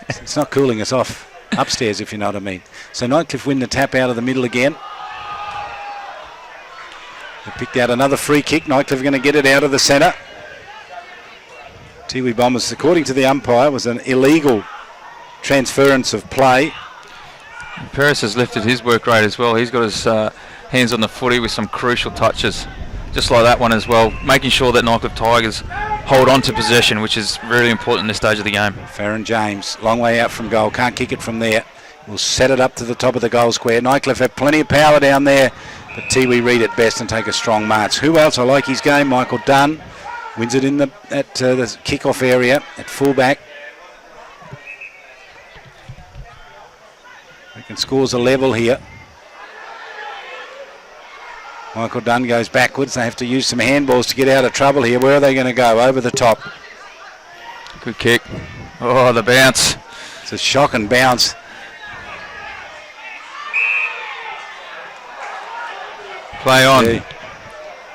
It's not cooling us off upstairs, if you know what I mean. So Nightcliff win the tap out of the middle again. They picked out another free kick. Nightcliff are going to get it out of the centre. Tiwi Bombers, according to the umpire, was an illegal transference of play. And Paris has lifted his work rate as well. He's got his hands on the footy with some crucial touches, just like that one as well, making sure that Nightcliff Tigers hold on to possession, which is really important in this stage of the game. Farron James, long way out from goal, can't kick it from there. We'll set it up to the top of the goal square. Nightcliff have plenty of power down there, but Tiwi read it best and take a strong march. Who else? I like his game. Michael Dunn wins it at the kick-off area at fullback. Reckon scores a level here. Michael Dunn goes backwards. They have to use some handballs to get out of trouble here. Where are they going to go? Over the top. Good kick. Oh, the bounce. It's a shocking bounce. Play on. Yeah.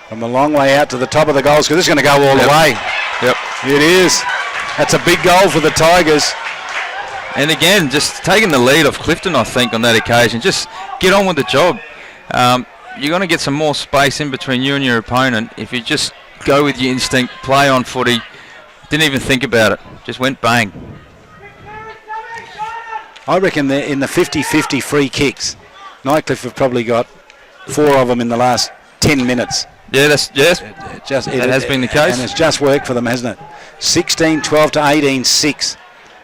From a long way out to the top of the goals, because this is going to go all the way. Yep. It is. That's a big goal for the Tigers. And again, just taking the lead off Clifton, I think, on that occasion. Just get on with the job. You're going to get some more space in between you and your opponent if you just go with your instinct, play on footy. Didn't even think about it. Just went bang. I reckon they're in the 50-50 free kicks. Nightcliff have probably got 4 of them in the last 10 minutes. Yeah, that has been the case. And it's just worked for them, hasn't it? 16-12 to 18-6.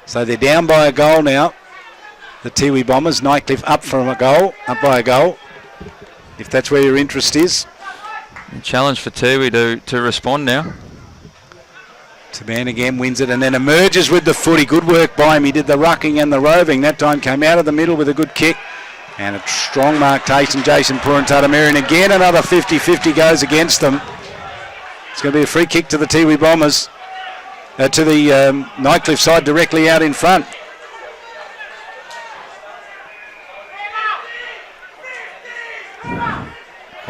So they're down by a goal now. The Tiwi Bombers. Nightcliff up by a goal. If that's where your interest is. A challenge for Tiwi to respond now. Taban again wins it and then emerges with the footy. Good work by him. He did the rucking and the roving. That time came out of the middle with a good kick. And a strong mark, Jason Purantadamiri. And again, another 50-50 goes against them. It's going to be a free kick to the Tiwi Bombers. To the Nightcliff side directly out in front.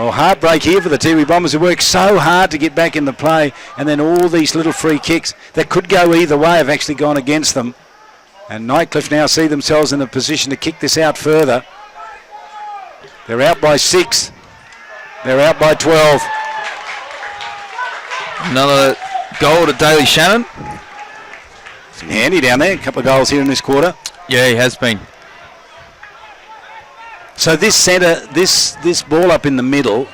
Oh, heartbreak here for the Tiwi Bombers, who worked so hard to get back in the play, and then all these little free kicks that could go either way have actually gone against them. And Nightcliff now see themselves in a position to kick this out further. They're out by 6. They're out by 12. Another goal to Daly Shannon. Some handy down there. A couple of goals here in this quarter. Yeah, he has been. So this centre, this ball up in the middle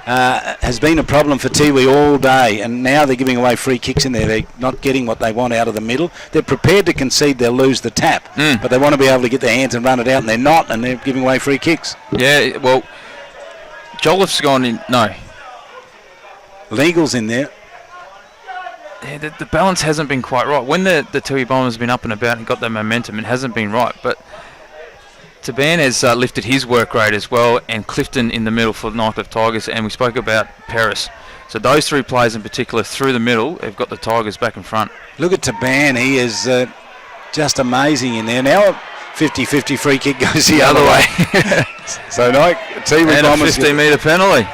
has been a problem for Tiwi all day, and now they're giving away free kicks in there. They're not getting what they want out of the middle. They're prepared to concede they'll lose the tap, but they want to be able to get their hands and run it out, and they're not, and they're giving away free kicks. Yeah, well, Jolliffe's gone in. No. Legal's in there. Yeah, the balance hasn't been quite right. When the Tiwi Bombers have been up and about and got that momentum, it hasn't been right. But Taban has lifted his work rate as well, and Clifton in the middle for the Nightcliff Tigers, and we spoke about Paris. So those three players in particular through the middle have got the Tigers back in front. Look at Taban. He is just amazing in there. Now a 50-50 free kick goes the other way. So Tiwi And Bombers, a 15-metre penalty.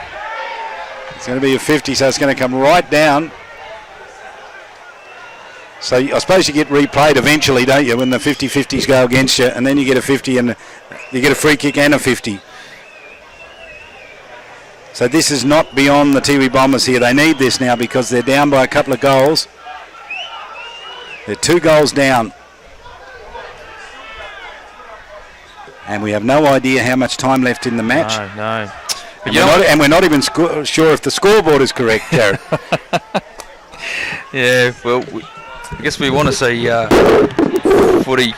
it's going to be a 50, so it's going to come right down. So I suppose you get replayed eventually, don't you, when the 50-50s go against you, and then you get a 50 and you get a free kick and a 50. So this is not beyond the Tiwi Bombers here. They need this now because they're down by a couple of goals. They're 2 goals down. And we have no idea how much time left in the match. No. And we're not even sure if the scoreboard is correct, Jared. Yeah, well, I guess we want to see footy,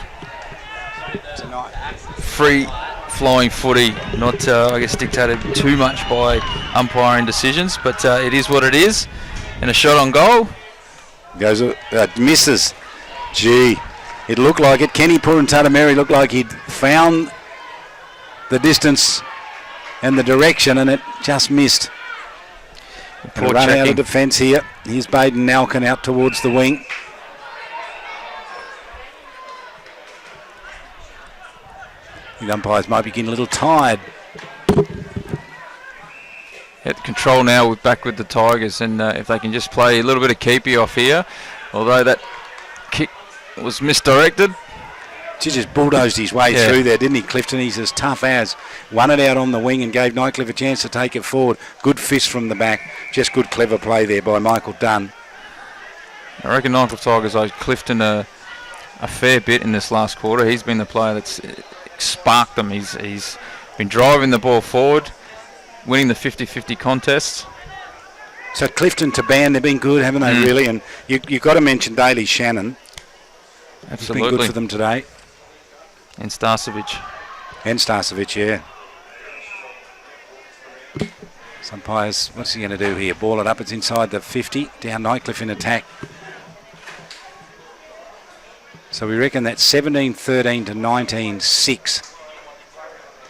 free-flowing footy, not, I guess, dictated too much by umpiring decisions, but it is what it is. And a shot on goal. Goes, misses. Gee, it looked like it. Kenny Purantatameri looked like he'd found the distance and the direction, and it just missed. And a run out of defence here. Here's Baden Nalkin out towards the wing. The umpires might be getting a little tired. At control now, we're back with the Tigers, and if they can just play a little bit of keepy off here, although that kick was misdirected. He just bulldozed his way through there, didn't he, Clifton? He's as tough as. Won it out on the wing and gave Nightcliff a chance to take it forward. Good fist from the back. Just good, clever play there by Michael Dunn. I reckon Nightcliff Tigers owed Clifton a fair bit in this last quarter. He's been the player that's sparked them. He's been driving the ball forward, winning the 50-50 contests. So Clifton to Ban, they've been good, haven't they, really? And you've got to mention Daly Shannon. Absolutely. He's been good for them today. And Starcevic. Yeah. Some umpires, what's he going to do here? Ball it up, it's inside the 50. Down Nightcliff in attack. So we reckon that's 17-13 to 19-6.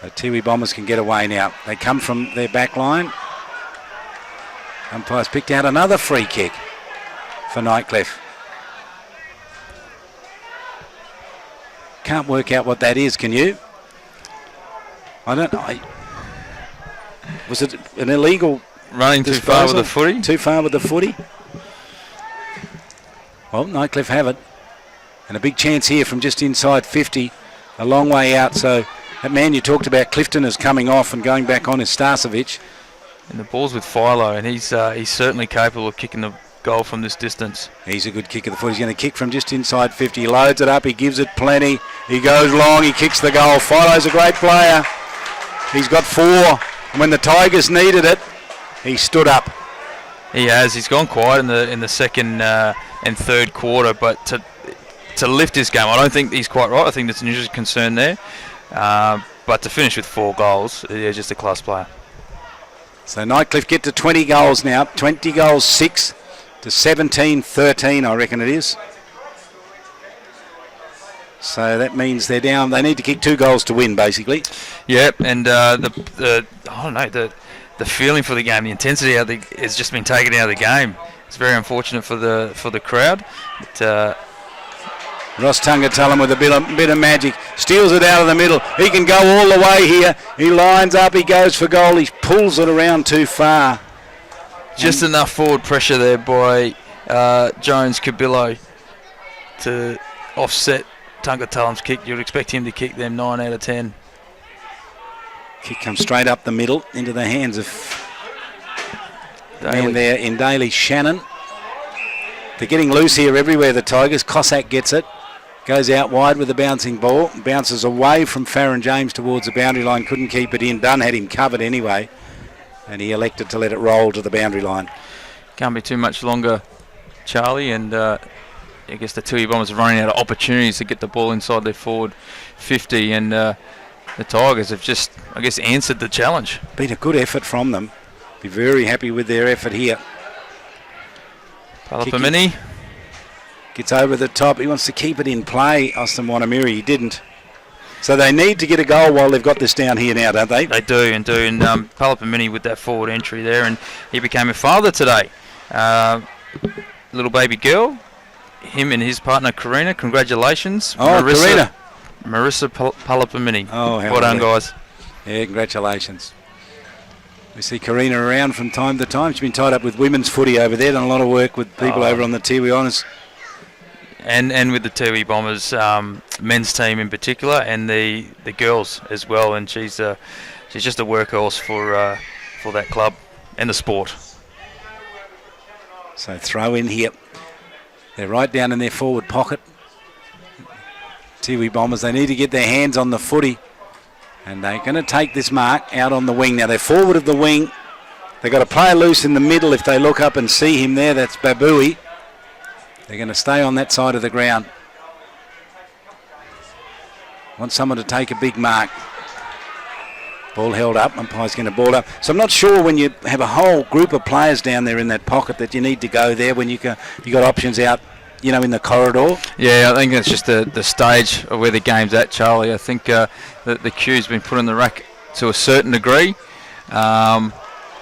The Tiwi Bombers can get away now. They come from their back line. Umpires picked out another free kick for Nightcliff. Can't work out what that is, can you? I don't know. Was it an illegal running too far with the footy? Too far with the footy? Well, Nightcliff have it. And a big chance here from just inside 50, a long way out. So that man you talked about, Clifton, is coming off and going back on is Starcevic. And the ball's with Philo, and he's certainly capable of kicking the goal from this distance. He's a good kick of the foot. He's going to kick from just inside 50. He loads it up. He gives it plenty. He goes long. He kicks the goal. Philo's a great player. He's got 4. And when the Tigers needed it, he stood up. He has. He's gone quiet in the second and third quarter, but to lift this game, I don't think he's quite right. I think there's an interesting concern there. But to finish with 4 goals, he's just a class player. So Nightcliff get to 20 goals now. 20 goals, 6 to 17-13, I reckon it is. So that means they're down. They need to kick 2 goals to win, basically. Yep, and the I don't know, the feeling for the game, the intensity has just been taken out of the game. It's very unfortunate for the crowd. Ross Tungatulum with a bit of magic. Steals it out of the middle. He can go all the way here. He lines up. He goes for goal. He pulls it around too far. Just enough forward pressure there by Jones Cabillo to offset Tungatulum's kick. You'd expect him to kick them 9 out of 10. Kick comes straight up the middle into the hands of Daly. man there in Daly Shannon. They're getting loose here everywhere, the Tigers. Cossack gets it. Goes out wide with the bouncing ball. Bounces away from Farron James towards the boundary line. Couldn't keep it in. Dunn had him covered anyway. And he elected to let it roll to the boundary line. Can't be too much longer, Charlie. And I guess the Tiwi Bombers are running out of opportunities to get the ball inside their forward 50. And the Tigers have just, I guess, answered the challenge. Been a good effort from them. Be very happy with their effort here. Palapamini gets over the top. He wants to keep it in play. Austin Wanamiri, he didn't. So they need to get a goal while they've got this down here now, don't they? They do. And Palapamini with that forward entry there. And he became a father today. Little baby girl. Him and his partner, Karina. Congratulations. Oh, Karina. Marissa Palapamini. Oh, how well done, guys. Yeah, congratulations. We see Karina around from time to time. She's been tied up with women's footy over there, done a lot of work with people over on the Tiwi Honours. And with the Tiwi Bombers men's team in particular, and the girls as well. And she's just a workhorse for that club and the sport. So throw in here. They're right down in their forward pocket. Tiwi Bombers, they need to get their hands on the footy. And they're going to take this mark out on the wing. Now they're forward of the wing. They've got a player loose in the middle. If they look up and see him there, that's Babui. They're going to stay on that side of the ground. Want someone to take a big mark. Ball held up. Umpire's going to ball up. So I'm not sure when you have a whole group of players down there in that pocket that you need to go there when you got options out, in the corridor. Yeah, I think that's just the stage of where the game's at, Charlie. I think the cue's been put on the rack to a certain degree. However,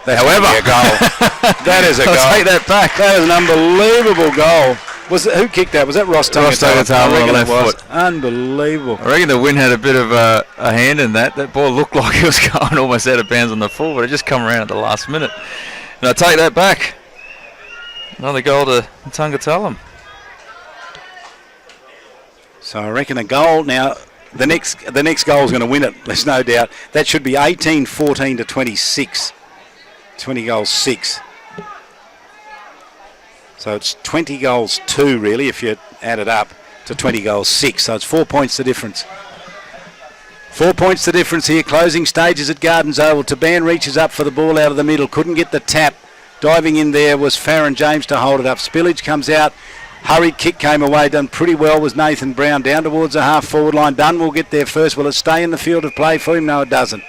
a goal. That is a goal. I'll take that back. That is an unbelievable goal. Who kicked that? Was that Ross Tungatulum on the left foot? Unbelievable. I reckon the wind had a bit of a hand in that. That ball looked like it was going almost out of bounds on the full, but it just come around at the last minute. And I take that back. Another goal to Tungatulum. So I reckon a goal now. The next goal is going to win it. There's no doubt. That should be 18-14 to 26. 20 goals 6. So it's 20 goals 2 really if you add it up to 20 goals 6. So it's 4 points the difference. 4 points the difference here. Closing stages at Gardens Oval. Taban reaches up for the ball out of the middle. Couldn't get the tap. Diving in there was Farron James to hold it up. Spillage comes out. Hurried kick came away, done pretty well was Nathan Brown down towards the half forward line. Dunn will get there first. Will it stay in the field of play for him? No, it doesn't.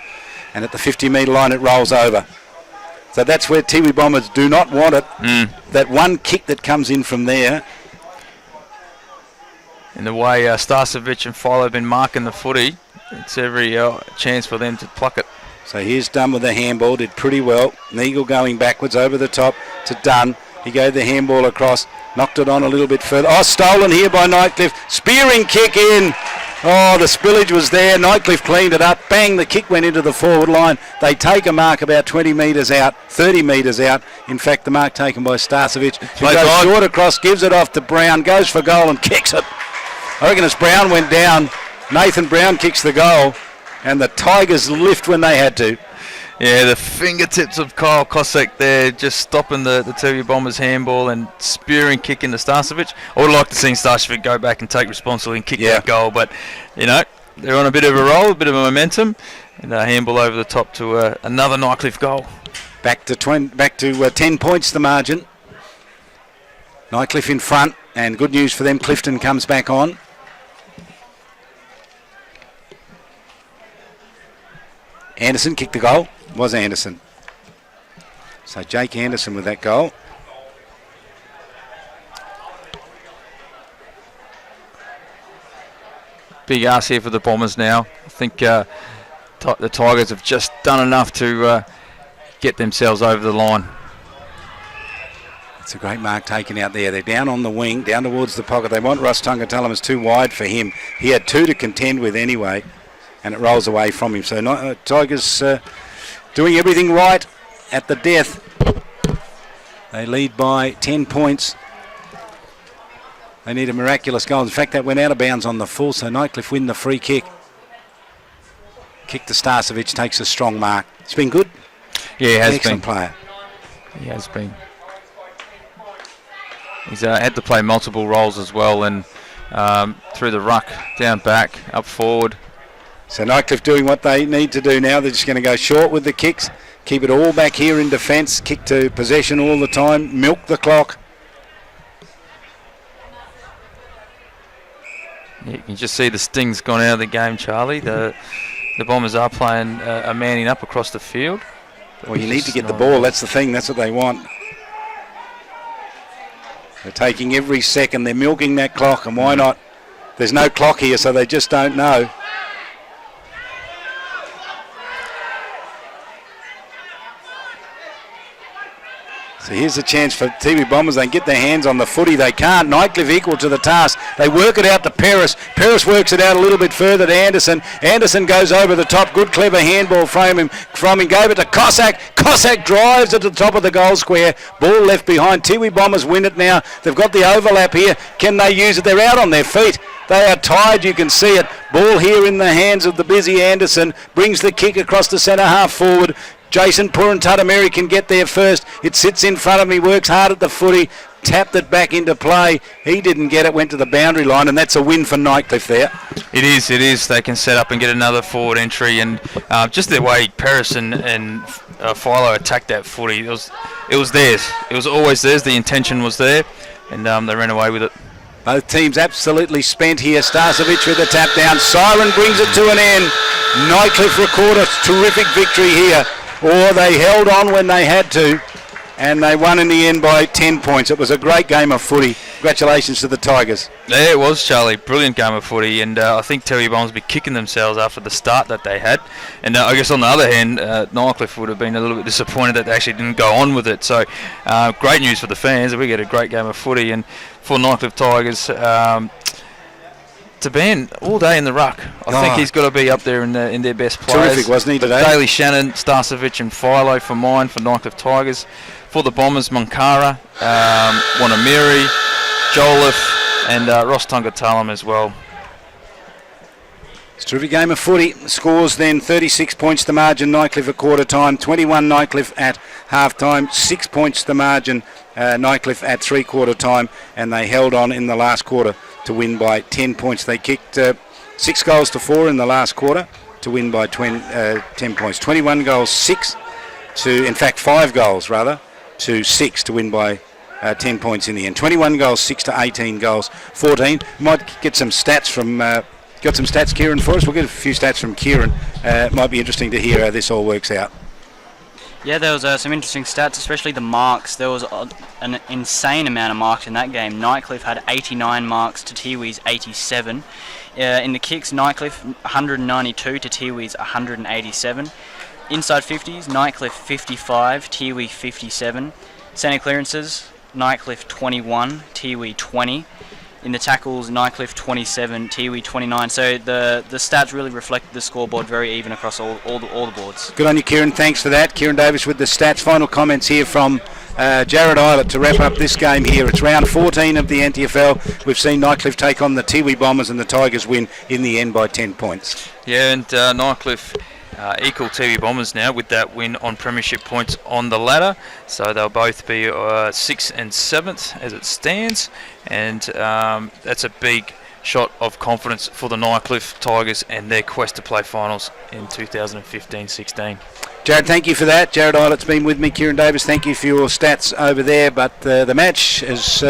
And at the 50-metre line it rolls over. So that's where Tiwi Bombers do not want it. That one kick that comes in from there. In the way Starcevic and Philo have been marking the footy, it's every chance for them to pluck it. So here's Dunn with the handball, did pretty well. Neagle going backwards over the top to Dunn. He gave the handball across, knocked it on a little bit further. Oh, stolen here by Nightcliff. Spearing kick in. Oh, the spillage was there. Nightcliff cleaned it up. Bang, the kick went into the forward line. They take a mark about 20 metres out, 30 metres out. In fact, the mark taken by Starcevic. Who goes short across, gives it off to Brown, goes for goal and kicks it. I reckon as Brown went down, Nathan Brown kicks the goal, and the Tigers lift when they had to. Yeah, the fingertips of Kyle Cossack there, just stopping the Tiwi Bombers handball and spearing kick into Starcevic. I would like to see Starcevic go back and take responsibility and kick that goal, but they're on a bit of a roll, a bit of a momentum, and a handball over the top to another Nightcliff goal. Back to 10 points the margin. Nightcliff in front, and good news for them. Clifton comes back on. Anderson kicked the goal. Was Anderson. So Jake Anderson with that goal. Big ask here for the Bombers now. I think the Tigers have just done enough to get themselves over the line. It's a great mark taken out there. They're down on the wing, down towards the pocket. They want Ross Tungatulum too wide for him. He had 2 to contend with anyway, and it rolls away from him. So Tigers doing everything right at the death. They lead by 10 points. They need a miraculous goal. In fact, that went out of bounds on the full, so Nightcliff win the free kick. Kick to Starcevic, takes a strong mark. It's been good. Yeah, he has Excellent been. player. He has been. He's had to play multiple roles as well, and through the ruck, down back, up forward. So Nightcliff doing what they need to do now. They're just going to go short with the kicks, keep it all back here in defence, kick to possession all the time, milk the clock. Yeah, you can just see the sting's gone out of the game, Charlie. The Bombers are playing a manning up across the field. Well, you need to get the ball. That's the thing. That's what they want. They're taking every second. They're milking that clock, and why not? There's no clock here, so they just don't know. So here's a chance for Tiwi Bombers. They can get their hands on the footy. They can't. Nightcliff equal to the task. They work it out to Paris. Paris works it out a little bit further to Anderson. Anderson goes over the top. Good, clever handball from him. Gave it to Cossack. Cossack drives it to the top of the goal square. Ball left behind. Tiwi Bombers win it now. They've got the overlap here. Can they use it? They're out on their feet. They are tied, you can see it. Ball here in the hands of the busy Anderson. Brings the kick across the centre half forward. Jason Purantatameri can get there first. It sits in front of him, works hard at the footy, tapped it back into play. He didn't get it, went to the boundary line, and that's a win for Nightcliff there. It is. They can set up and get another forward entry, and just the way Paris and Philo attacked that footy, it was theirs. It was always theirs. The intention was there, and they ran away with it. Both teams absolutely spent here. Starcevic with a tap down. Siren brings it to an end. Nightcliff record a terrific victory here. Or they held on when they had to, and they won in the end by 10 points. It was a great game of footy. Congratulations to the Tigers. Yeah, it was, Charlie. Brilliant game of footy, and I think Tiwi Bombers will be kicking themselves after the start that they had. And I guess on the other hand, Nightcliff would have been a little bit disappointed that they actually didn't go on with it. So great news for the fans. We get a great game of footy, and for Nightcliff Tigers, to ban all day in the ruck. I think he's got to be up there in their best players. Terrific, wasn't he, today? Daly Shannon, Starcevic and Philo for mine, for Nightcliff Tigers. For the Bombers, Monkara, Wanamiri, Jolliffe and Ross Tungatulum as well. It's a terrific game of footy. Scores then 36 points to margin, Nightcliff at quarter time, 21 Nightcliff at half time, 6 points to margin, Nightcliff at 3/4 time, and they held on in the last quarter to win by 10 points. They kicked 6 goals to 4 in the last quarter to win by 10 points. 21 goals, 5 goals rather, to 6 to win by 10 points in the end. 21 goals, 6 to 18 goals, 14. Might get some stats from... got some stats, Kieran, for us? We'll get a few stats from Kieran. It might be interesting to hear how this all works out. Yeah, there was some interesting stats, especially the marks. There was an insane amount of marks in that game. Nightcliff had 89 marks to Tiwi's 87. In the kicks, Nightcliff 192 to Tiwi's 187. Inside 50s, Nightcliff 55, Tiwi 57. Centre clearances, Nightcliff 21, Tiwi 20. In the tackles, Nightcliff 27, Tiwi 29. So the stats really reflect the scoreboard very even across all the boards. Good on you, Kieran. Thanks for that. Kieran Davis with the stats. Final comments here from Jared Eilert to wrap up this game here. It's round 14 of the NTFL. We've seen Nightcliff take on the Tiwi Bombers and the Tigers win in the end by 10 points. Yeah, and Nightcliff equal Tiwi Bombers now with that win on premiership points on the ladder. So they'll both be 6th and 7th as it stands. And that's a big shot of confidence for the Nightcliff Tigers and their quest to play finals in 2015-16. Jared, thank you for that. Jared Eilert's been with me. Kieran Davis, thank you for your stats over there. But the match has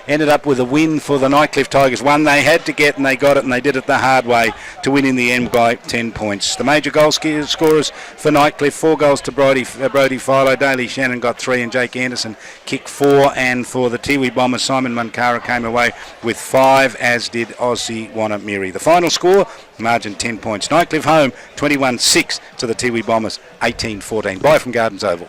ended up with a win for the Nightcliff Tigers. One they had to get, and they got it, and they did it the hard way to win in the end by 10 points. The major goal scorers for Nightcliff, 4 goals to Brody Philo. Daly Shannon got 3, and Jake Anderson kicked 4. And for the Tiwi Bombers, Simon Munkara came away with 5, as did Aussie Wanamiri. The final score, margin 10 points. Nightcliff home, 21-6 to the Tiwi Bombers, 18-14. Bye from Gardens Oval.